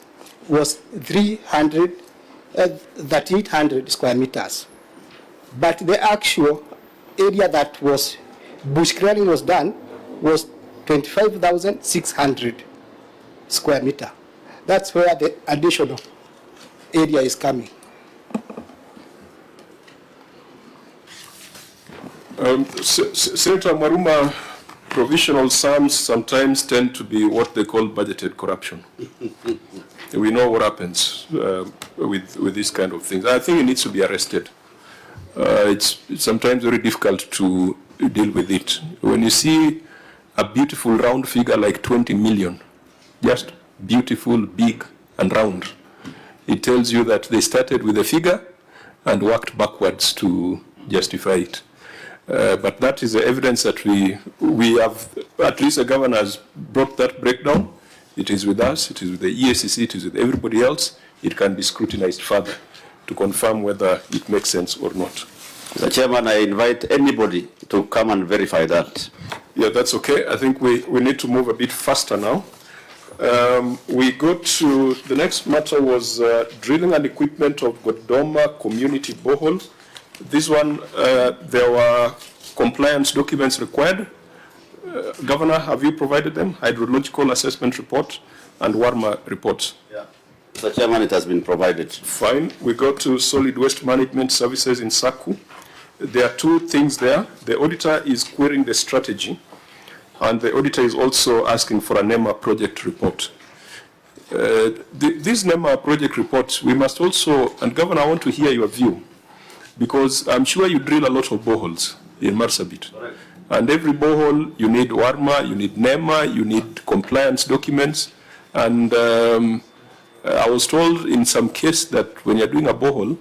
was 3,800 square meters. But the actual area that was bush clearing was done was 25,600 square meter. That's where the additional area is coming. Senator Maruma, provisional sums sometimes tend to be what they call budgeted corruption. We know what happens with these kind of things. I think it needs to be arrested. It's sometimes very difficult to deal with it. When you see a beautiful round figure like 20 million, just beautiful, big and round, it tells you that they started with a figure and worked backwards to justify it. But that is the evidence that we have, at least the governor has brought that breakdown. It is with us, it is with the EACC, it is with everybody else. It can be scrutinized further to confirm whether it makes sense or not. Mr. Chairman, I invite anybody to come and verify that. Yeah, that's okay. I think we need to move a bit faster now. We go to the next matter was drilling and equipment of Godoma Community Borehole. This one, there were compliance documents required. Governor, have you provided them? Hydrological assessment report and Warma reports. Yeah. Mr. Chairman, it has been provided. Fine. We go to solid waste management services in Saku. There are two things there. The auditor is querying the strategy, and the auditor is also asking for a NEMA project report. This NEMA project report, we must also, and Governor, I want to hear your view, because I'm sure you drill a lot of boreholes in Marsabit. Correct. And every borehole, you need Warma, you need NEMA, you need compliance documents. And I was told in some case that when you're doing a borehole,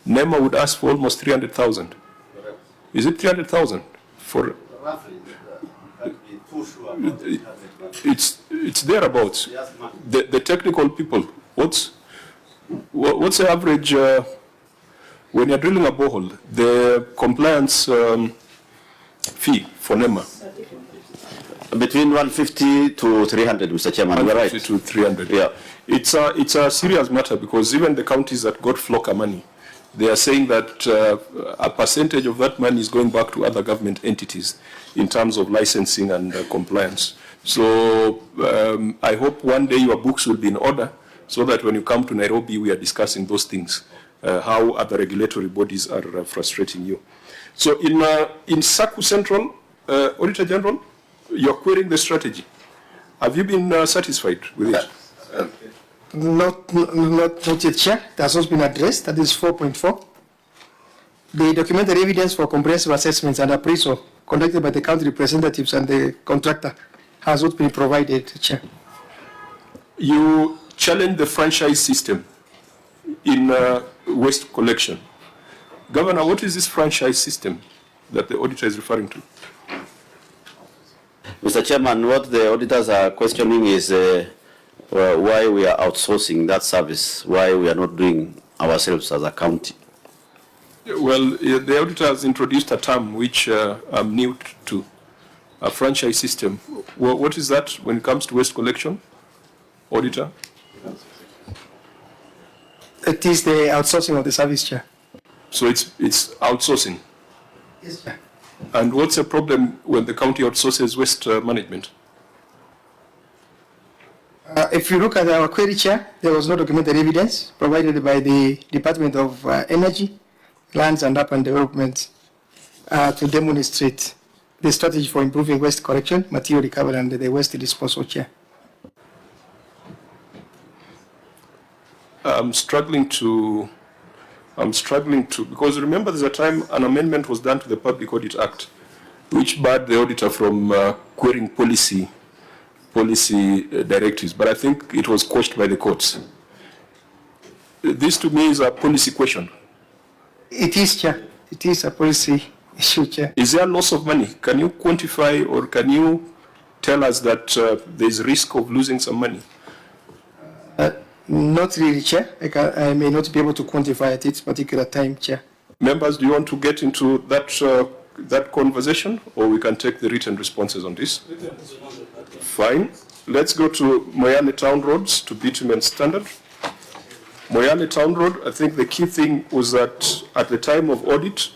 NEMA would ask for almost 300,000. Is it 300,000? For roughly, it's thereabouts. The technical people, what's the average when you're drilling a borehole? The compliance fee for NEMA? Between 150 to 300, Mr. Chairman. 150 to 300. Yeah. It's a serious matter, because even the counties that got FLOCA money, they are saying that a percentage of that money is going back to other government entities in terms of licensing and compliance. So I hope one day your books will be in order, so that when you come to Nairobi, we are discussing those things how other regulatory bodies are frustrating you. So in SACU Central, Auditor General, you're querying the strategy. Have you been satisfied with it? Not yet, Chair. It has not been addressed. That is 4.4. The documentary evidence for comprehensive assessments and appraisal conducted by the county representatives and the contractor has not been provided, Chair. You challenge the franchise system in waste collection. Governor, what is this franchise system that the auditor is referring to? Mr. Chairman, what the auditors are questioning is why we are outsourcing that service, why we are not doing ourselves as a county. Well, the auditor has introduced a term which I'm new to, a franchise system. What is that when it comes to waste collection, auditor? It is the outsourcing of the service, Chair. So it's outsourcing? Yes, Chair. And what's the problem when the county outsources waste management? If you look at our query, Chair, there was no documented evidence provided by the Department of Energy, Lands and Urban Development to demonstrate the strategy for improving waste collection, material recovery, and the waste disposal, Chair. I'm struggling to, because remember there's a time an amendment was done to the Public Audit Act, which barred the auditor from querying policy directives, but I think it was quashed by the courts. This to me is a policy question. It is, Chair. It is a policy issue, Chair. Is there loss of money? Can you quantify or can you tell us that there's risk of losing some money? Not really, Chair. I may not be able to quantify at this particular time, Chair. Members, do you want to get into that conversation, or we can take the written responses on this? Fine. Let's go to Moyale Town Roads to bitumen standard. Moyale Town Road, I think the key thing was that at the time of audit,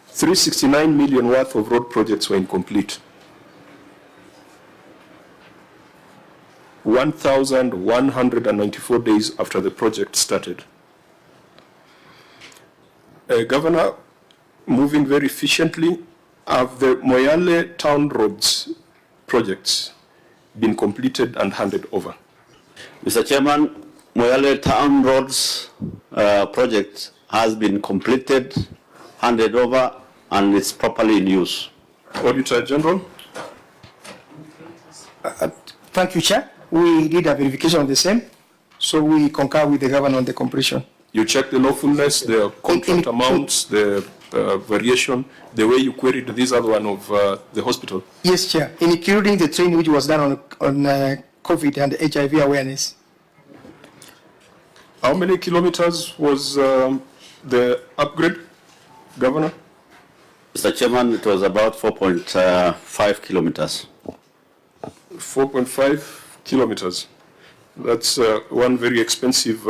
369 million worth of road projects were incomplete. 1,194 days after the project started. Governor, moving very efficiently, have the Moyale Town Roads projects been completed and handed over? Mr. Chairman, Moyale Town Roads project has been completed, handed over, and it's properly in use. Auditor General. Thank you, Chair. We did a verification of the same, so we concur with the governor on the completion. You checked the lawfulness, the contract amounts, the variation, the way you queried this other one of the hospital? Yes, Chair, including the training which was done on COVID and HIV awareness. How many kilometers was the upgrade, Governor? Mr. Chairman, it was about 4.5 kilometers. 4.5 kilometers. That's one very expensive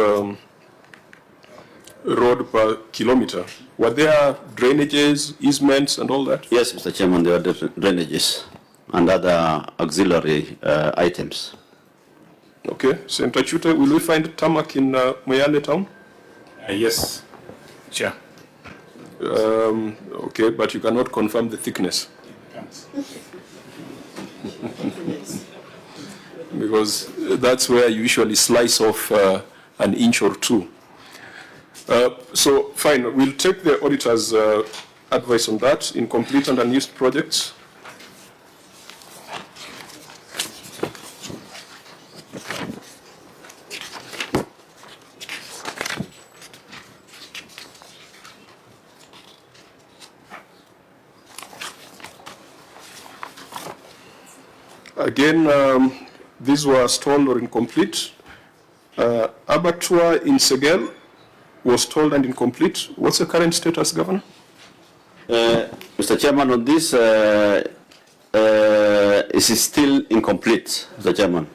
road per kilometer. Were there drainages, easements, and all that? Yes, Mr. Chairman, there were drainages and other auxiliary items. Okay. Senator Chute, will we find tarmac in Moyale town? Yes, Chair. Okay, but you cannot confirm the thickness. Because that's where you usually slice off an inch or two. So fine, we'll take the auditor's advice on that. Incomplete and unused projects. Again, these were stalled or incomplete. Abattoir in Segel was stalled and incomplete. What's the current status, Governor? Mr. Chairman, on this, it is still incomplete, Mr. Chairman.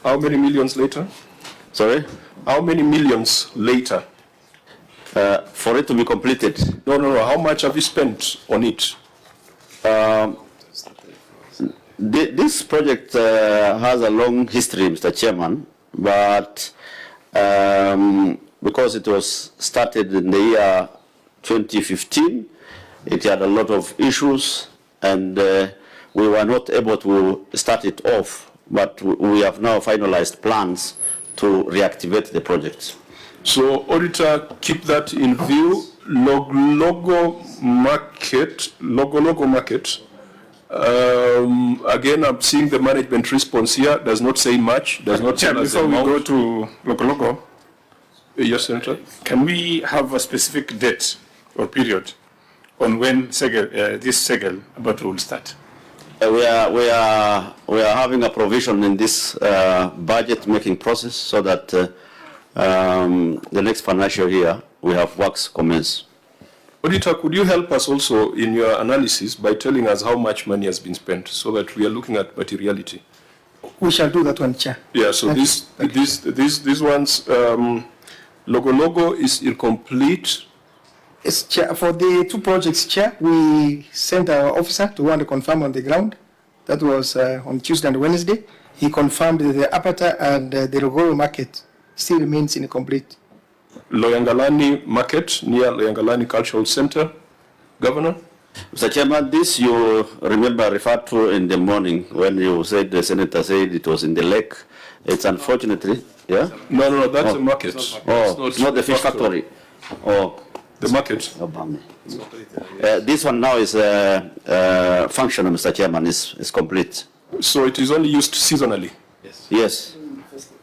How many millions later? Sorry? How many millions later? For it to be completed? No. How much have you spent on it? This project has a long history, Mr. Chairman, but because it was started in the year 2015. It had a lot of issues, and we were not able to start it off, but we have now finalized plans to reactivate the project. So, Auditor, keep that in view. Logo market. Again, I'm seeing the management response here. Does not say much. Does not tell us the before we amount. go to Logo, yes, Senator. Can we have a specific date or period on when this Segel battle will start? We are having a provision in this budget making process so that the next financial year we have works commence. Auditor, could you help us also in your analysis by telling us how much money has been spent so that we are looking at materiality? We shall do that one, Chair. Yeah, so these ones, Logo is incomplete. Yes, Chair. For the two projects, Chair, we sent our officer to go and confirm on the ground. That was on Tuesday and Wednesday. He confirmed that the Apata and the Rogoro market still remains incomplete. Loyangalani market near Loyangalani Cultural Center. Governor? Mr. Chairman, this you remember referred to in the morning when you said the senator said it was in the lake. It's unfortunately, yeah? No, that's the market. It's not the fish factory. The market. This one now is functional, Mr. Chairman, is complete. So it is only used seasonally? Yes.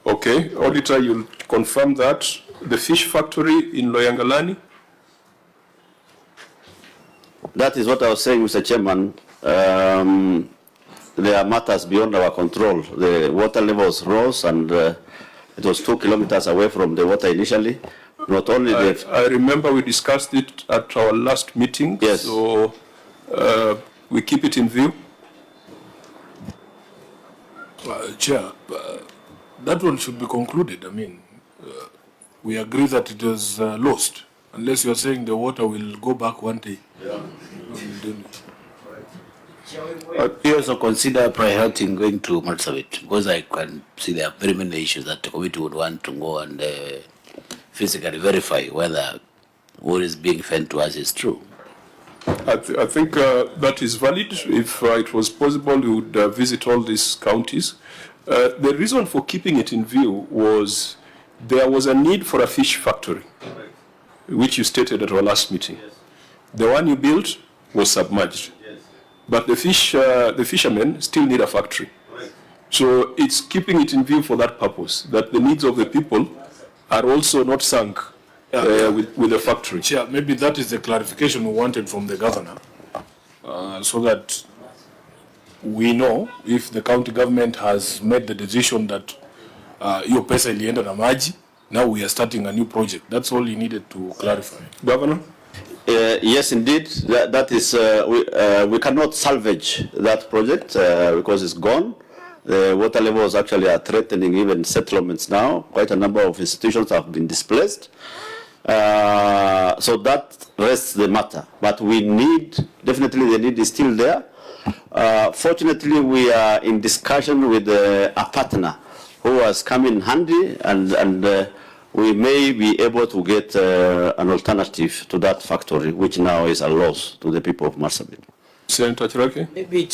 Okay, Auditor, you'll confirm that. The fish factory in Loyangalani? That is what I was saying, Mr. Chairman. There are matters beyond our control. The water levels rose, and it was 2 kilometers away from the water initially. Not only I remember we discussed it at our last meeting. Yes. So we keep it in view. Chair, that one should be concluded. I mean, we agree that it was lost, unless you are saying the water will go back one day. Yeah. We also consider prioritizing going to Marsabit, because I can see there are very many issues that the committee would want to go and physically verify whether what is being fed to us is true. I think that is valid. If it was possible, we would visit all these counties. The reason for keeping it in view was there was a need for a fish factory, which you stated at our last meeting. Yes. The one you built was submerged, yes. But the fishermen still need a factory. Right. So it's keeping it in view for that purpose, that the needs of the people are also not sunk with the factory. Chair, maybe that is the clarification we wanted from the governor, so that we know if the county government has made the decision that your pesa ilienda na maji, now we are starting a new project. That's all you needed to clarify. Governor? Yes, indeed. That is, we cannot salvage that project because it's gone. The water levels actually are threatening even settlements now. Quite a number of institutions have been displaced. So that rests the matter. But we need, definitely the need is still there. Fortunately, we are in discussion with a partner who has come in handy, and we may be able to get an alternative to that factory, which now is a loss to the people of Marsabit. Senator Chiraki? Maybe,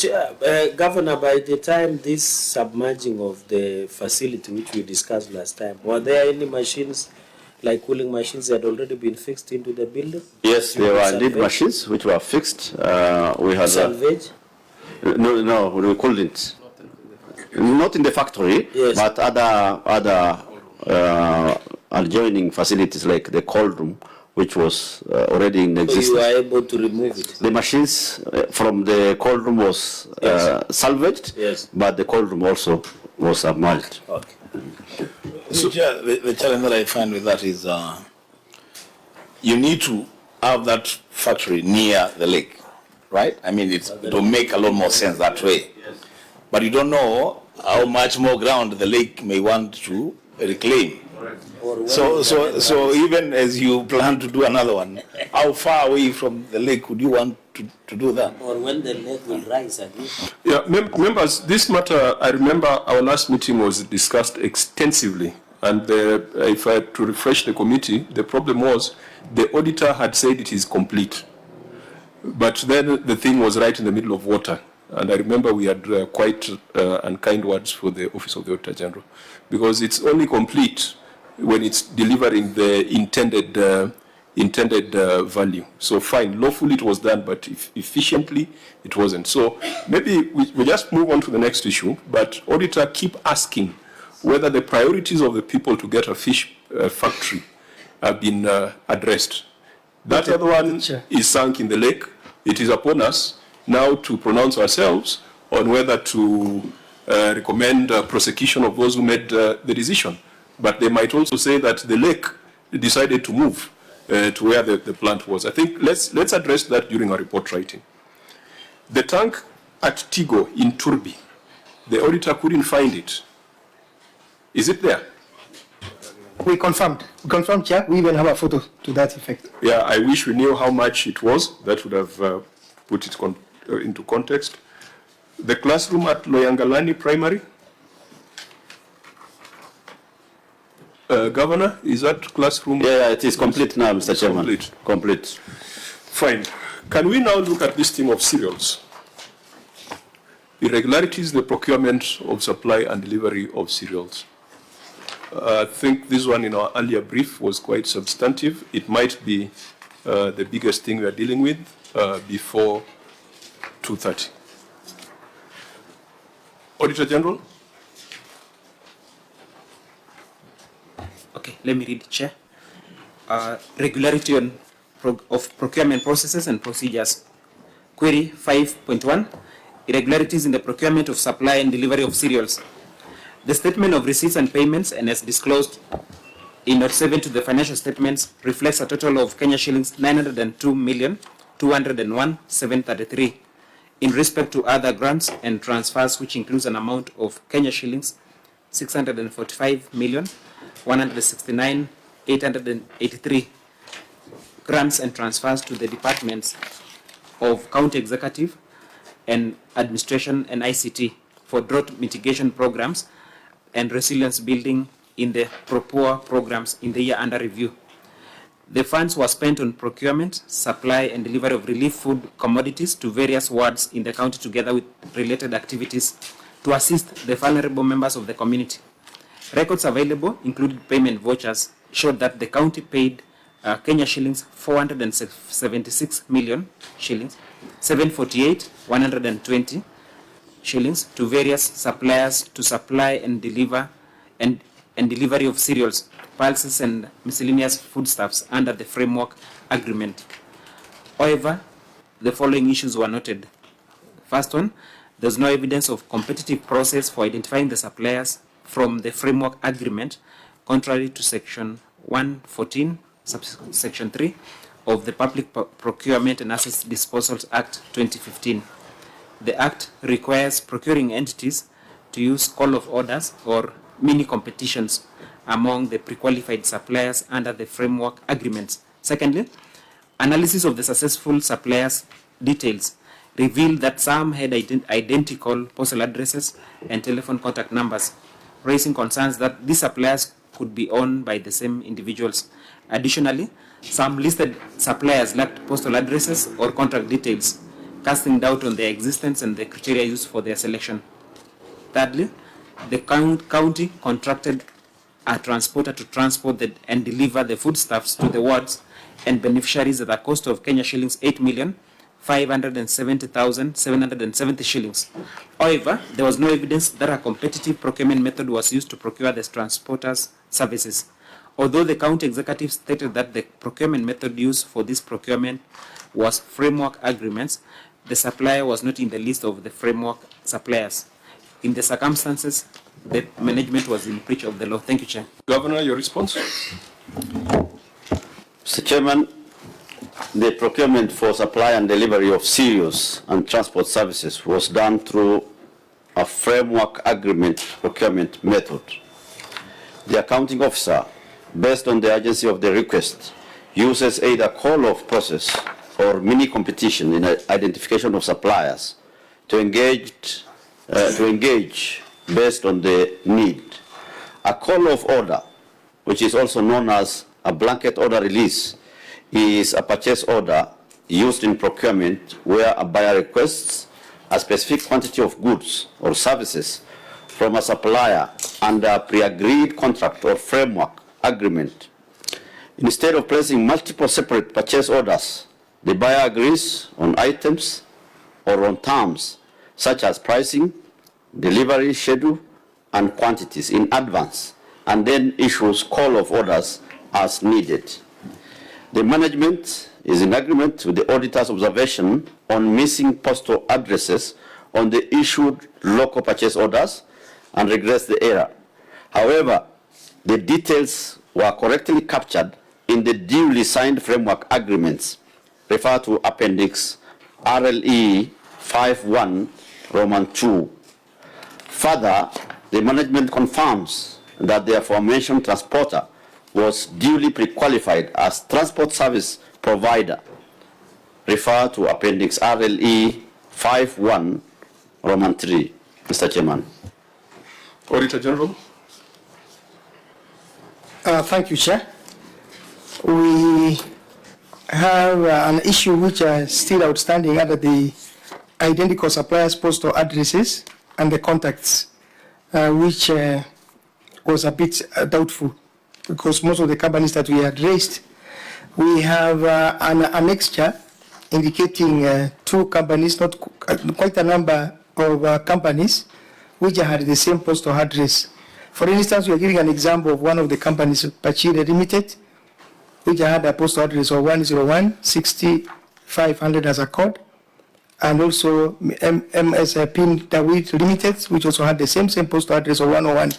Governor, by the time this submerging of the facility, which we discussed last time, were there any machines, like cooling machines, that had already been fixed into the building? Yes, there were indeed machines which were fixed. We had salvage? No, we couldn't. Not in the factory, yes. But other adjoining facilities like the cold room, which was already in existence. So you were able to remove it? The machines from the cold room was salvaged, yes. But the cold room also was submerged. Okay. So, the challenge that I find with that is you need to have that factory near the lake, right? I mean, it will make a lot more sense that way. Yes. But you don't know how much more ground the lake may want to reclaim. So even as you plan to do another one, how far away from the lake would you want to do that? Or when the lake will rise again? Yeah, members, this matter, I remember our last meeting was discussed extensively And if I had to refresh the committee, the problem was the auditor had said it is complete. But then the thing was right in the middle of water. And I remember we had quite unkind words for the Office of the Auditor General, because it's only complete when it's delivering the intended value. So fine, lawfully it was done, but efficiently it wasn't. So maybe we just move on to the next issue, but auditor keep asking whether the priorities of the people to get a fish factory have been addressed. That other one is sunk in the lake. It is upon us now to pronounce ourselves on whether to recommend prosecution of those who made the decision. But they might also say that the lake decided to move to where the plant was. I think let's address that during our report writing. The tank at Tigo in Turbi, the auditor couldn't find it. Is it there? We confirmed, Chair. We even have a photo to that effect. Yeah, I wish we knew how much it was. That would have put it into context. The classroom at Loyangalani Primary. Governor, is that classroom? Yeah, it is complete now, Mr. Chairman. Complete. Fine. Can we now look at this thing of cereals? Irregularities in the procurement of supply and delivery of cereals. I think this one in our earlier brief was quite substantive. It might be the biggest thing we are dealing with before 2:30. Auditor General? Okay, let me read, Chair. Regularity of procurement processes and procedures. Query 5.1, irregularities in the procurement of supply and delivery of cereals. The statement of receipts and payments, and as disclosed in Note 7 to the financial statements, reflects a total of Kenya shillings 902,201,733 in respect to other grants and transfers, which includes an amount of Kenya shillings 645,169,883 grants and transfers to the departments of County Executive and Administration and ICT for drought mitigation programs and resilience building in the PROPOA programs in the year under review. The funds were spent on procurement, supply and delivery of relief food commodities to various wards in the county, together with related activities to assist the vulnerable members of the community. Records available, including payment vouchers, showed that the county paid Kenya shillings 476 million shillings, 748,120 shillings to various suppliers to supply and deliver and delivery of cereals, pulses and miscellaneous foodstuffs under the framework agreement. However, the following issues were noted. First one, there's no evidence of competitive process for identifying the suppliers from the framework agreement, contrary to section 114, subsection 3 of the Public Procurement and Assets Disposal Act 2015. The Act requires procuring entities to use call of orders or mini competitions among the pre-qualified suppliers under the framework agreements. Secondly, analysis of the successful suppliers' details revealed that some had identical postal addresses and telephone contact numbers, raising concerns that these suppliers could be owned by the same individuals. Additionally, some listed suppliers lacked postal addresses or contact details, casting doubt on their existence and the criteria used for their selection. Thirdly, the county contracted a transporter to transport and deliver the foodstuffs to the wards and beneficiaries at a cost of Kenya shillings 8,570,770 shillings. However, there was no evidence that a competitive procurement method was used to procure the transporters' services. Although the county executive stated that the procurement method used for this procurement was framework agreements, the supplier was not in the list of the framework suppliers. In the circumstances, the management was in breach of the law. Thank you, Chair. Governor, your response? Mr. Chairman, the procurement for supply and delivery of cereals and transport services was done through a framework agreement procurement method. The accounting officer, based on the urgency of the request, uses either call-off process or mini competition in identification of suppliers to engage based on the need. A call-off order which is also known as a blanket order release, is a purchase order used in procurement where a buyer requests a specific quantity of goods or services from a supplier under a pre-agreed contract or framework agreement. Instead of placing multiple separate purchase orders, the buyer agrees on items or on terms such as pricing, delivery schedule, and quantities in advance, and then issues call of orders as needed. The management is in agreement with the auditor's observation on missing postal addresses on the issued local purchase orders and regrets the error. However, the details were correctly captured in the duly signed framework agreements, referred to Appendix RLE 51 Roman 2. Further, the management confirms that the aforementioned transporter was duly pre-qualified as transport service provider, referred to Appendix RLE 51 Roman 3. Mr. Chairman. Auditor General. Thank you, Chair. We have an issue which is still outstanding under the identical suppliers' postal addresses and the contacts, which was a bit doubtful because most of the companies that we had raised, we have an annexure indicating two companies, not quite a number of companies, which had the same postal address. For instance, we are giving an example of one of the companies, Pachire Limited, which had a postal address of 101 6500 as a code, and also MS Pin Dawit Limited, which also had the same postal address of 101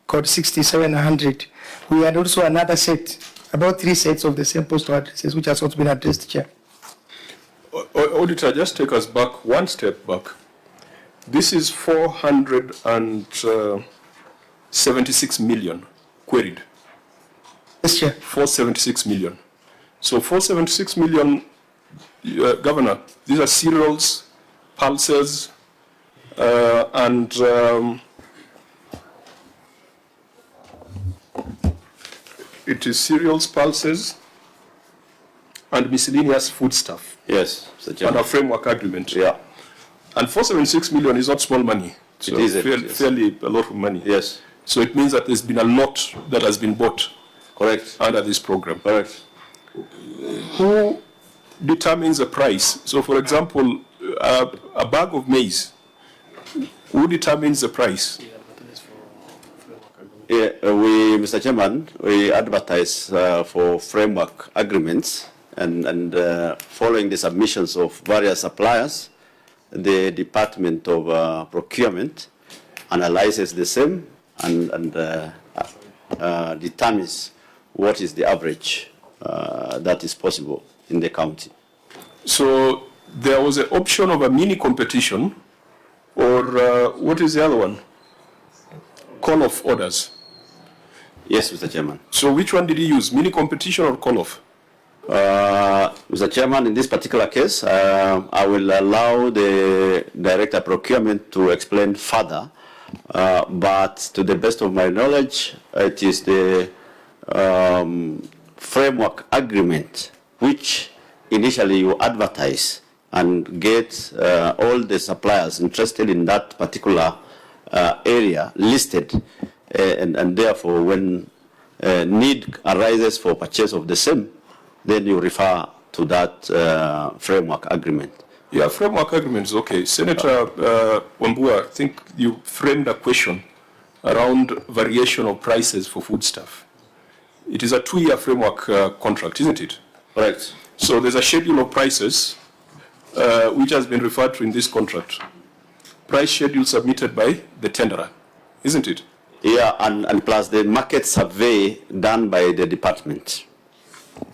code 6700. We had also another set, about 3 sets of the same postal addresses, which has also been addressed, Chair. Auditor, just take us back one step back. This is 476 million queried. Yes, Chair. 476 million. So 476 million, Governor, these are cereals, pulses, and it is cereals, pulses, and miscellaneous foodstuff. Yes, Mr. Chairman. And a framework agreement. Yeah. And 476 million is not small money. So it is fairly a lot of money. Yes. So it means that there's been a lot that has been bought. Correct. Under this program. Correct. Who determines the price? So, for example, a bag of maize, who determines the price? Yeah, Mr. Chairman, we advertise for framework agreements, and following the submissions of various suppliers, the Department of Procurement analyzes the same and determines what is the average that is possible in the county. So there was an option of a mini competition, or what is the other one? Call of orders. Yes, Mr. Chairman. So which one did you use, mini competition or call of? Mr. Chairman, in this particular case, I will allow the Director of Procurement to explain further, but to the best of my knowledge, it is the framework agreement which initially you advertise and get all the suppliers interested in that particular area listed, and therefore when need arises for purchase of the same, then you refer to that framework agreement. Yeah, framework agreements, okay. Senator Wambua, I think you framed a question around variation of prices for foodstuff. It is a 2-year framework contract, isn't it? Correct. So there's a schedule of prices which has been referred to in this contract. Price schedule submitted by the tenderer, isn't it? Yeah, and plus the market survey done by the department.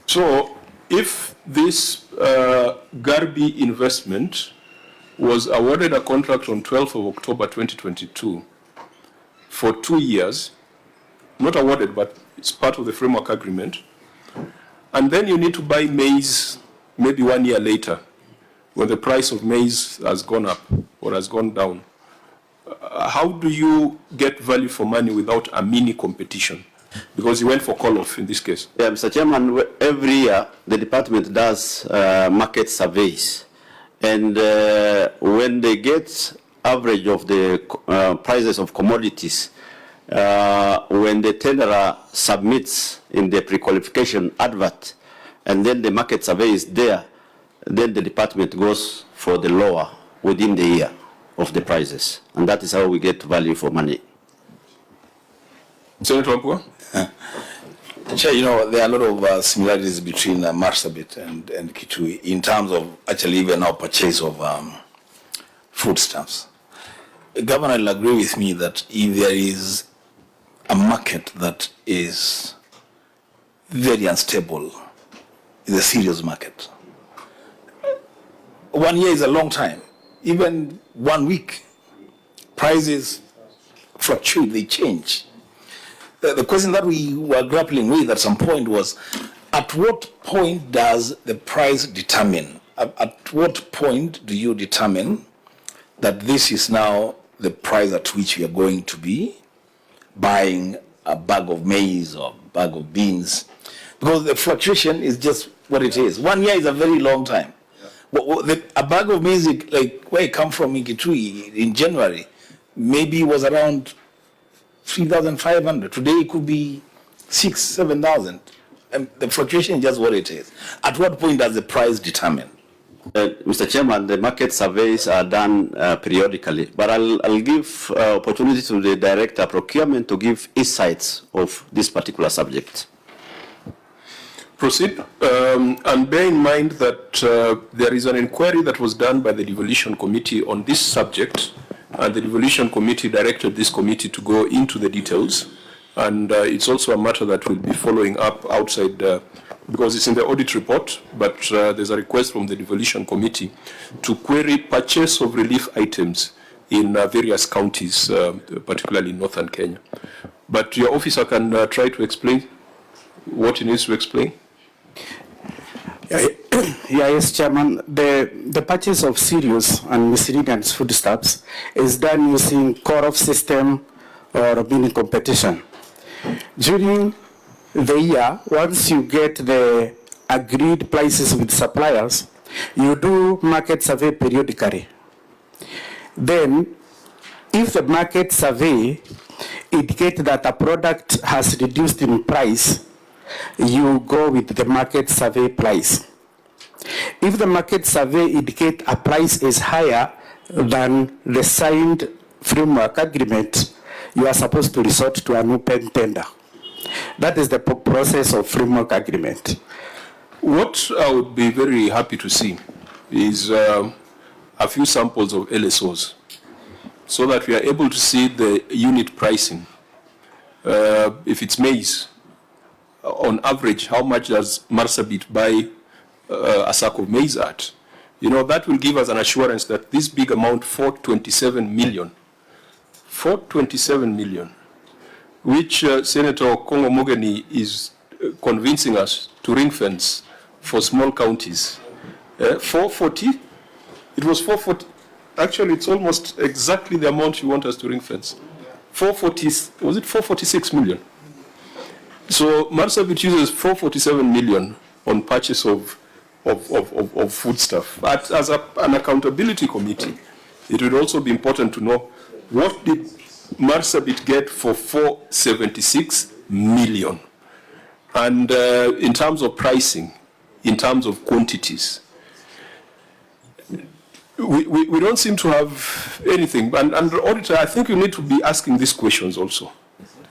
So if this Garbi investment was awarded a contract on 12th of October 2022 for 2 years, not awarded, but it's part of the framework agreement, and then you need to buy maize maybe 1 year later when the price of maize has gone up or has gone down, how do you get value for money without a mini competition? Because you went for call-off in this case. Yeah, Mr. Chairman, every year the department does market surveys. And when they get average of the prices of commodities, when the tenderer submits in the pre-qualification advert, and then the market survey is there, then the department goes for the lower within the year of the prices. And that is how we get value for money. Senator Wambua? Chair, you know, there are a lot of similarities between Marsabit and Kitui in terms of actually even our purchase of foodstuffs. The Governor will agree with me that if there is a market that is very unstable, it's a serious market. 1 year is a long time. Even 1 week, prices fluctuate, they change. The question that we were grappling with at some point was, at what point does the price determine? At what point do you determine that this is now the price at which you are going to be buying a bag of maize or a bag of beans? Because the fluctuation is just what it is. 1 year is a very long time. A bag of maize, like where it come from in Kitui in January, maybe was around 3,500. Today it could be 6,000, 7,000. And the fluctuation is just what it is. At what point does the price determine? Mr. Chairman, the market surveys are done periodically, but I'll give opportunity to the Director Procurement to give insights of this particular subject. Proceed. And bear in mind that there is an inquiry that was done by the Devolution Committee on this subject, and the Devolution Committee directed this committee to go into the details. And it's also a matter that we'll be following up outside, because it's in the audit report, but there's a request from the Devolution Committee to query purchase of relief items in various counties, particularly in northern Kenya. But your officer can try to explain what he needs to explain. Yes, Chairman. The purchase of cereals and miscellaneous foodstuffs is done using core-off system or bidding competition. During the year, once you get the agreed prices with suppliers, you do market survey periodically. Then, if the market survey indicates that a product has reduced in price, you go with the market survey price. If the market survey indicates a price is higher than the signed framework agreement, you are supposed to resort to an open tender. That is the process of framework agreement. What I would be very happy to see is a few samples of LSOs, so that we are able to see the unit pricing. If it's maize, on average, how much does Marsabit buy a sack of maize at? You know, that will give us an assurance that this big amount, 427 million, which Senator Kongo Mogeni is convincing us to ring fence for small counties. 440, it was 440, actually it's almost exactly the amount you want us to ring fence. 440, was it 446 million? So Marsabit uses 447 million on purchase of foodstuff. But as an accountability committee, it would also be important to know what did Marsabit get for 476 million. And in terms of pricing, in terms of quantities, we don't seem to have anything. And the auditor, I think you need to be asking these questions also.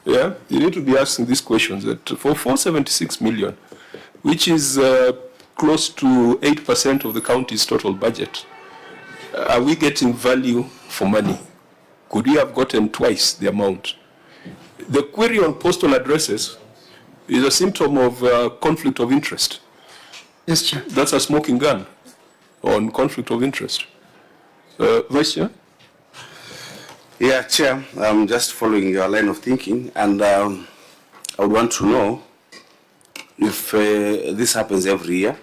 Yeah, you need to be asking these questions. That for 476 million, which is close to 8% of the county's total budget, are we getting value for money? Could we have gotten twice the amount? The query on postal addresses is a symptom of conflict of interest. Yes, Chair. That's a smoking gun on conflict of interest. Vice Chair? Yeah, Chair, I'm just following your line of thinking, and I would want to know if this happens every year.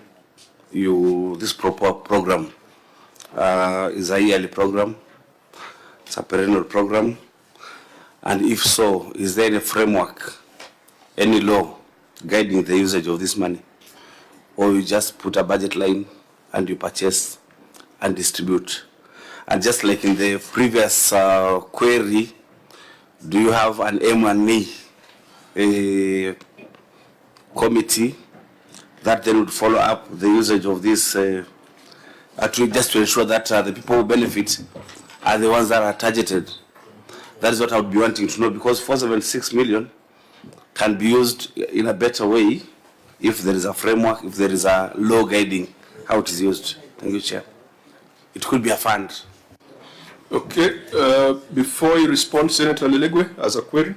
This program is a yearly program, it's a perennial program, and if so, is there any framework any law guiding the usage of this money? Or you just put a budget line and you purchase and distribute? And just like in the previous query, do you have an M&E committee that then would follow up the usage of this, just to ensure that the people who benefit are the ones that are targeted? That is what I would be wanting to know, because 476 million can be used in a better way if there is a framework, if there is a law guiding how it is used. Thank you, Chair. It could be a fund. Okay. Before you respond, Senator Lelegwe, as a query.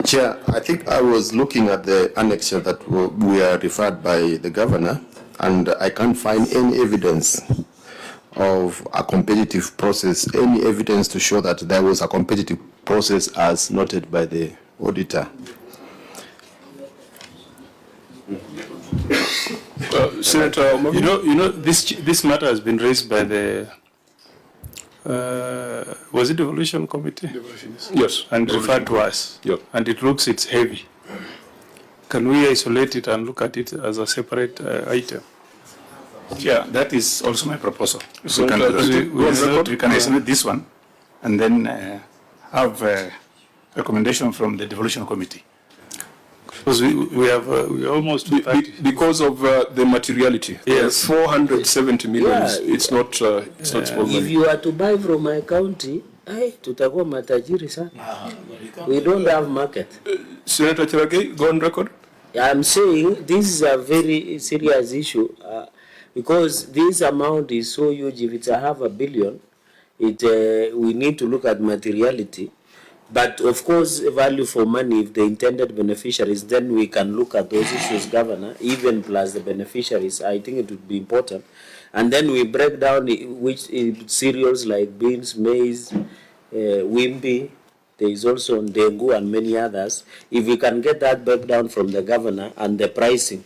Chair, I think I was looking at the annexure that we are referred by the governor, and I can't find any evidence of a competitive process, any evidence to show that there was a competitive process as noted by the auditor. Senator, you know, this matter has been raised by the was it Devolution Committee? Yes. And referred to us. Yep. And it looks it's heavy. Can we isolate it and look at it as a separate item? Yeah, that is also my proposal. So we can isolate this one and then have a recommendation from the Devolution Committee. Because we almost because of the materiality. Yes, 470 million. Yeah, it's not small money. If you are to buy from my county, tutakuwa matajiri sana. We don't have market. Senator Cherage, go on record. I'm saying this is a very serious issue because this amount is so huge. If it's a $500 million, we need to look at materiality. But of course, value for money, if the intended beneficiaries, then we can look at those issues, Governor, even plus the beneficiaries. I think it would be important. And then we break down which cereals like beans, maize, wimbi, there is also dengu and many others. If we can get that breakdown from the Governor and the pricing,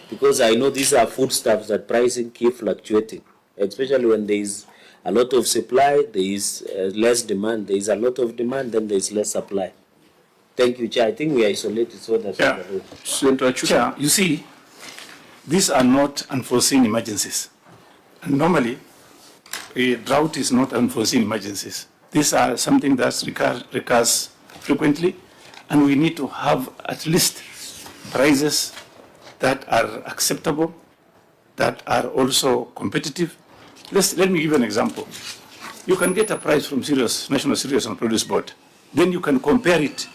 because I know these are foodstuffs that pricing keep fluctuating, especially when there is a lot of supply, there is less demand. There is a lot of demand, then there is less supply. Thank you, Chair. I think we isolated so that. Yeah. Chair, you see, these are not unforeseen emergencies. And normally, a drought is not unforeseen emergencies. These are something that recurs frequently, and we need to have at least prices that are acceptable, that are also competitive. Let me give you an example. You can get a price from National Cereals and Produce Board. Then you can compare it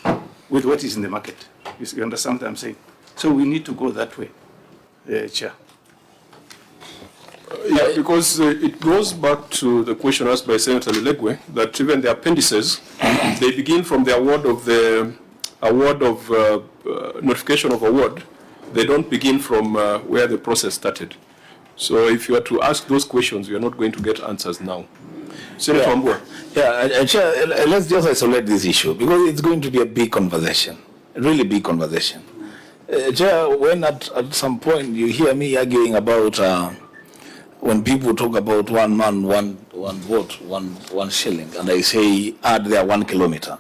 with what is in the market. You understand what I'm saying? So we need to go that way, Chair. Yeah, because it goes back to the question asked by Senator Lelegwe that even the appendices, they begin from the award of notification of award. They don't begin from where the process started. So if you are to ask those questions, you are not going to get answers now. Senator Wambua. Chair, let's just isolate this issue because it's going to be a big conversation, a really big conversation. Chair, when at some point you hear me arguing about when people talk about one man, one vote, one shilling, and I say add there 1 kilometer.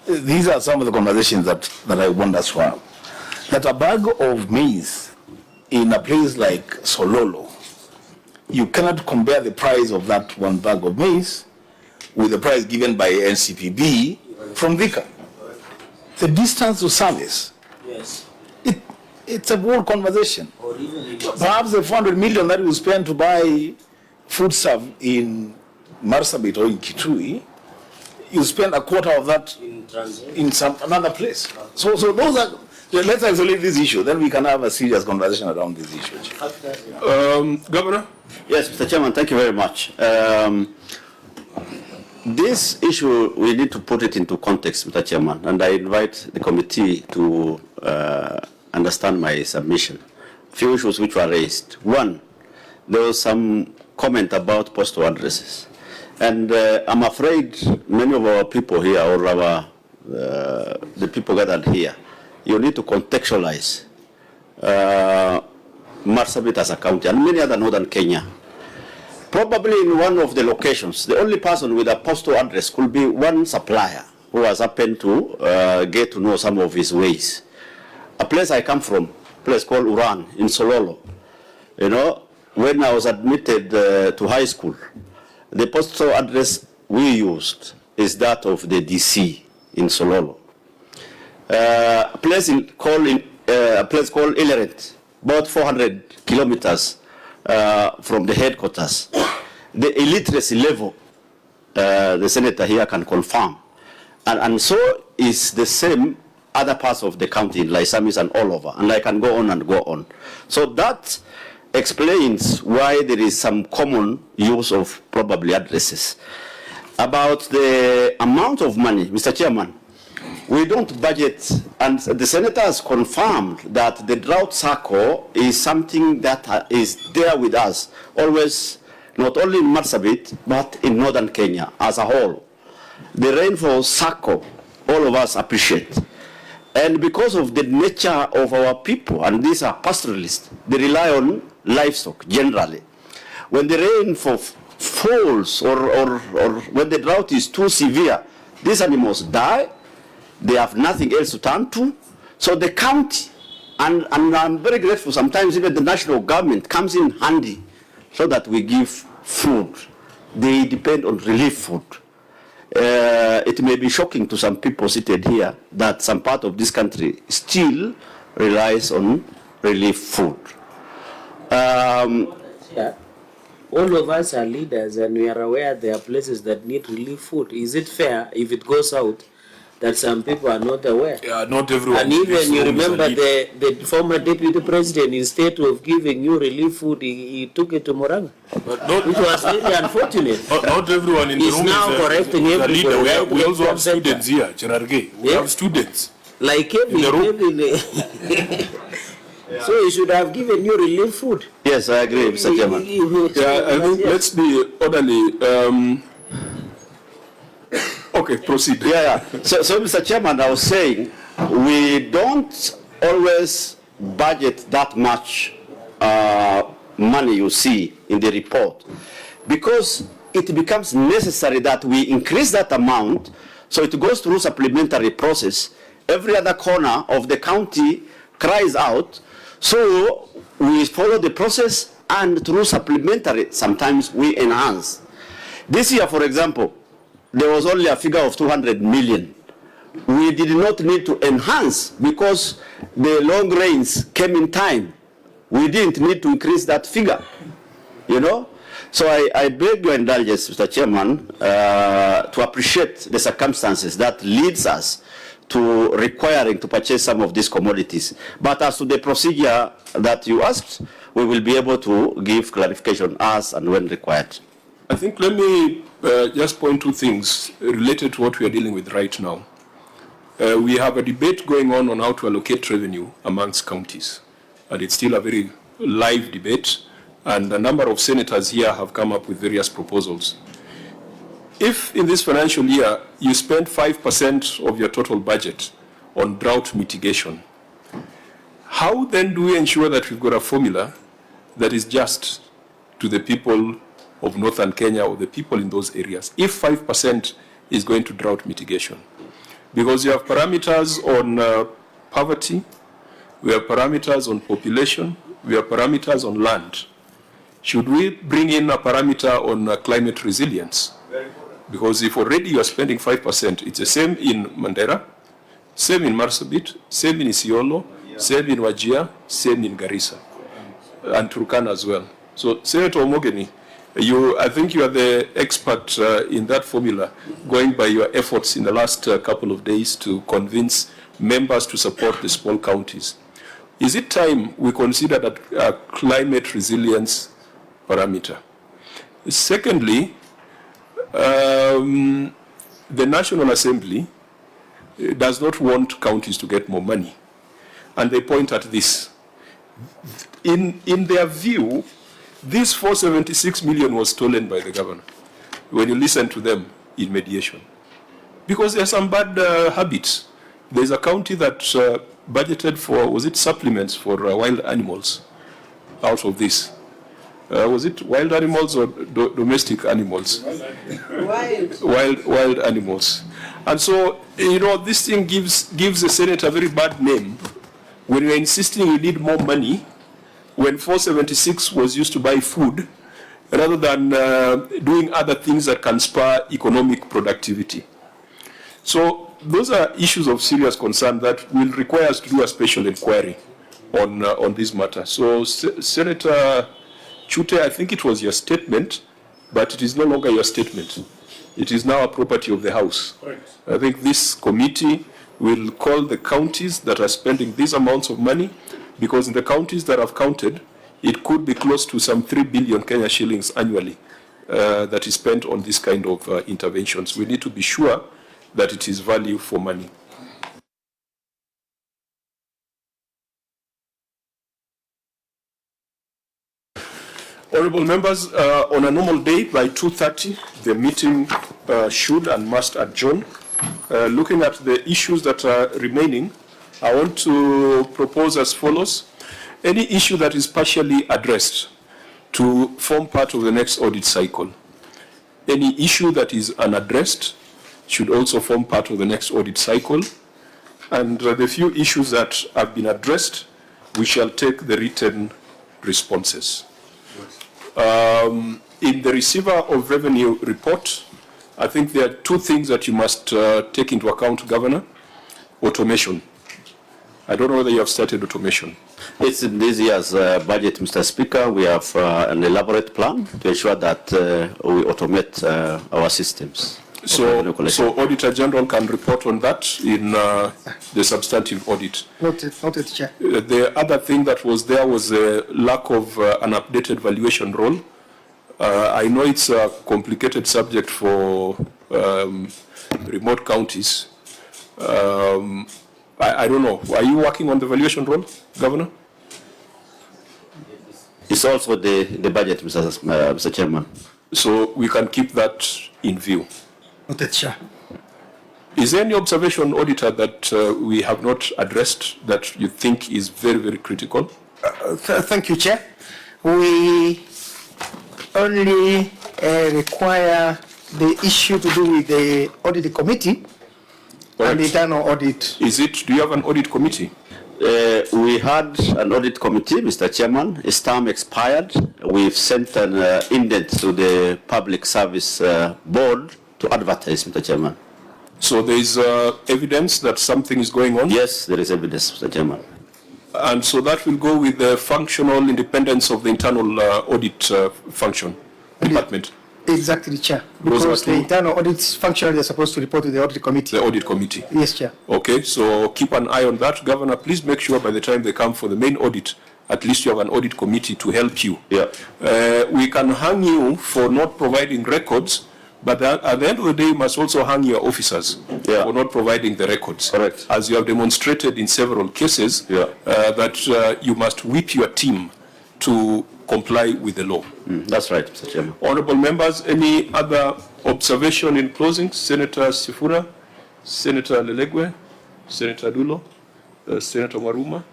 These are some of the conversations that I want us to have. That a bag of maize in a place like Sololo, you cannot compare the price of that one bag of maize with the price given by NCPB from Vika. The distance to service. Yes. It's a whole conversation. Perhaps the 400 million that we spend to buy foodstuff in Marsabit or in Kitui, you spend a quarter of that in another place. So those are. Let's isolate this issue, then we can have a serious conversation around this issue. Governor? Yes, Mr. Chairman, thank you very much. This issue, we need to put it into context, Mr. Chairman, and I invite the committee to understand my submission. A few issues which were raised. One, there was some comment about postal addresses. And I'm afraid many of our people here, or the people gathered here, you need to contextualize Marsabit as a county and many other northern Kenya. Probably in one of the locations, the only person with a postal address could be one supplier who has happened to get to know some of his ways. A place I come from, a place called Uran in Sololo. You know, when I was admitted to high school, the postal address we used is that of the DC in Sololo. A place called Ileret, about 400 kilometers from the headquarters. The illiteracy level, the senator here can confirm. And so is the same other parts of the county, in Laisamis and all over. And I can go on and go on. So that explains why there is some common use of probably addresses. About the amount of money, Mr. Chairman, we don't budget, and the senator has confirmed that the drought circle is something that is there with us, always, not only in Marsabit, but in northern Kenya as a whole. The rainfall circle, all of us appreciate. And because of the nature of our people, and these are pastoralists, they rely on livestock generally. When the rainfall falls or when the drought is too severe, these animals die. They have nothing else to turn to. So the county, and I'm very grateful, sometimes even the national government comes in handy so that we give food. They depend on relief food. It may be shocking to some people seated here that some part of this country still relies on relief food. Yeah. All of us are leaders and we are aware there are places that need relief food. Is it fair if it goes out that some people are not aware? Yeah, not everyone. And even you remember the former deputy president, instead of giving you relief food, he took it to Moranga, which was really unfortunate. Not everyone in the room now is correcting everybody. We also have students here, Cherargei. We have students. Like Kevin. So he should have given you relief food. Yes, I agree, Mr. Chairman. Yeah, I think let's be orderly. Okay, proceed. Yeah. So, Mr. Chairman, I was saying we don't always budget that much money you see in the report, because it becomes necessary that we increase that amount, so it goes through supplementary process. Every other corner of the county cries out, so we follow the process, and through supplementary, sometimes we enhance. This year, for example, there was only a figure of 200 million. We did not need to enhance because the long rains came in time. We didn't need to increase that figure, you know. So I beg your indulgence, Mr. Chairman, to appreciate the circumstances that leads us to requiring to purchase some of these commodities. But as to the procedure that you asked, we will be able to give clarification as and when required. I think let me just point two things related to what we are dealing with right now. We have a debate going on how to allocate revenue amongst counties. And it's still a very live debate. And a number of senators here have come up with various proposals. If in this financial year you spend 5% of your total budget on drought mitigation, how then do we ensure that we've got a formula that is just to the people of northern Kenya or the people in those areas, if 5% is going to drought mitigation? Because you have parameters on poverty, we have parameters on population, we have parameters on land. Should we bring in a parameter on climate resilience? Because if already you are spending 5%, it's the same in Mandera, same in Marsabit, same in Isiolo, same in Wajir, same in Garissa, and Turkana as well. So, Senator Omogeni, I think you are the expert in that formula, going by your efforts in the last couple of days to convince members to support the small counties. Is it time we consider that climate resilience parameter? Secondly, the National Assembly does not want counties to get more money. And they point at this. In their view, this 476 million was stolen by the governor, when you listen to them in mediation. Because there are some bad habits. There's a county that budgeted for, was it supplements for wild animals out of this? Was it wild animals or domestic animals? Wild animals. And so, you know, this thing gives the Senate a very bad name when you're insisting you need more money when 476 was used to buy food rather than doing other things that can spur economic productivity. So those are issues of serious concern that will require us to do a special inquiry on this matter. So Senator Chute, I think it was your statement, but it is no longer your statement. It is now a property of the House. Correct. I think this committee will call the counties that are spending these amounts of money, because in the counties that have counted, it could be close to some 3 billion Kenya shillings annually that is spent on this kind of interventions. We need to be sure that it is value for money. Honorable members, on a normal day by 2:30, the meeting should and must adjourn. Looking at the issues that are remaining, I want to propose as follows. Any issue that is partially addressed to form part of the next audit cycle. Any issue that is unaddressed should also form part of the next audit cycle. And the few issues that have been addressed, we shall take the written responses. In the receiver of revenue report, I think there are two things that you must take into account, Governor. Automation. I don't know whether you have started automation. It's in this year's budget, Mr. Speaker. We have an elaborate plan to ensure that we automate our systems. So Auditor General can report on that in the substantive audit. Noted, Chair. The other thing that was there was a lack of an updated valuation role. I know it's a complicated subject for remote counties. I don't know. Are you working on the valuation role, Governor? It's also the budget, Mr. Chairman. So we can keep that in view. Noted, Chair. Is there any observation, Auditor, that we have not addressed that you think is very, very critical? Thank you, Chair. We only require the issue to do with the audit committee and the internal audit. Do you have an audit committee? We had an audit committee, Mr. Chairman. Its term expired. We've sent an indent to the Public Service Board to advertise, Mr. Chairman. So there is evidence that something is going on? Yes, there is evidence, Mr. Chairman. And so that will go with the functional independence of the internal audit function department? Exactly, Chair. Because the internal audit function is supposed to report to the audit committee. The audit committee? Yes, Chair. Okay, so keep an eye on that. Governor, please make sure by the time they come for the main audit, at least you have an audit committee to help you. Yeah. We can hang you for not providing records, but at the end of the day, you must also hang your officers for not providing the records. Correct. As you have demonstrated in several cases, that you must whip your team to comply with the law. That's right, Mr. Chairman. Honorable members, any other observation in closing? Senator Sifuna, Senator Lelegwe, Senator Dulo, Senator Maruma.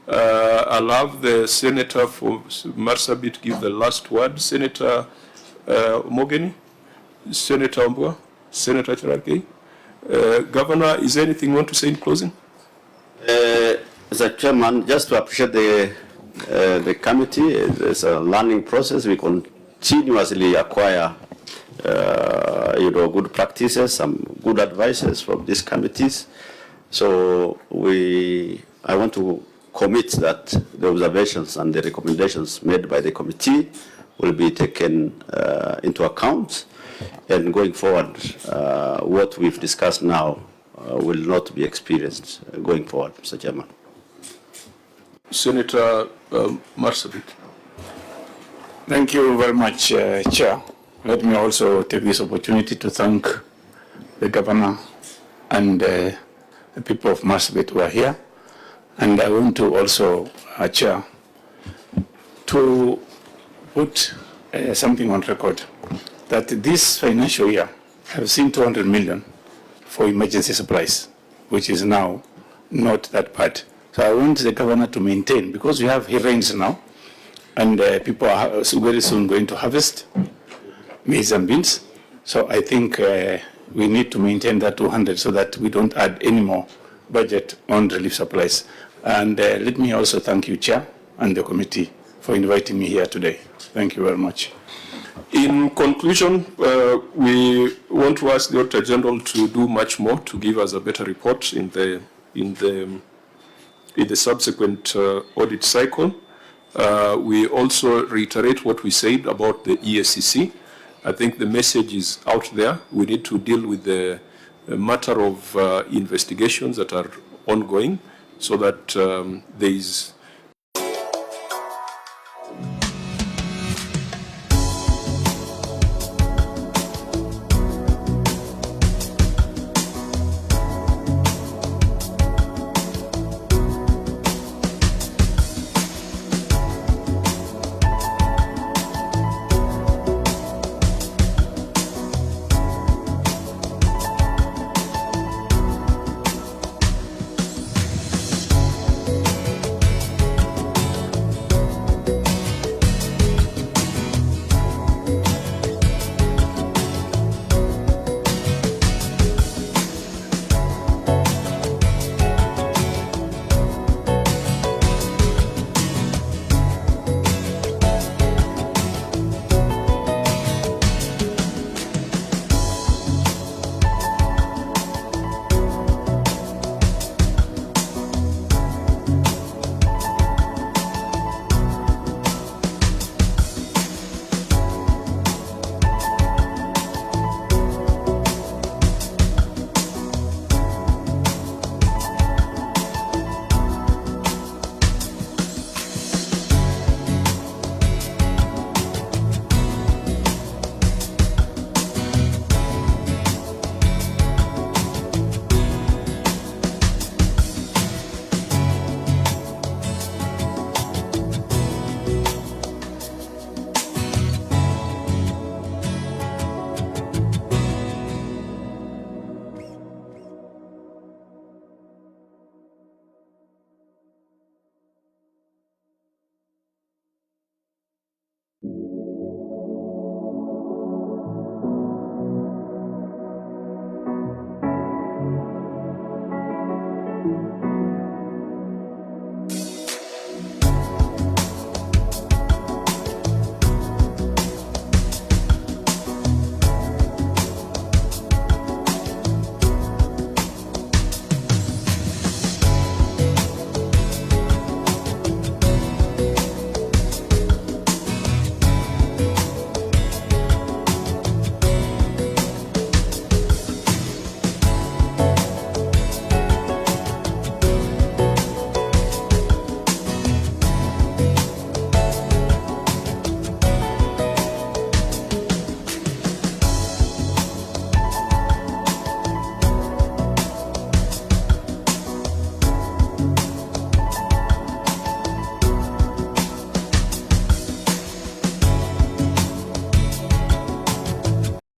I'll have the Senator for Marsabit give the last word. Senator Mogeni, Senator Mbua, Senator Cherarkei. Governor, is there anything you want to say in closing? Mr. Chairman, just to appreciate the committee. It's a learning process. We continuously acquire good practices, some good advices from these committees. So I want to commit that the observations and the recommendations made by the committee will be taken into account, and going forward, what we've discussed now will not be experienced going forward, Mr. Chairman. Senator Marsabit. Thank you very much, Chair. Let me also take this opportunity to thank the Governor and the people of Marsabit who are here. And I want to also, Chair, to put something on record that this financial year I've seen 200 million for emergency supplies, which is now not that bad. So I want the Governor to maintain, because we have rains now, and people are very soon going to harvest maize and beans. So I think we need to maintain that 200 so that we don't add any more budget on relief supplies. And let me also thank you, Chair, and the committee for inviting me here today. Thank you very much. In conclusion, we want to ask the Auditor General to do much more to give us a better report in the subsequent audit cycle. We also reiterate what we said about the EACC. I think the message is out there. We need to deal with the matter of investigations that are ongoing so that there is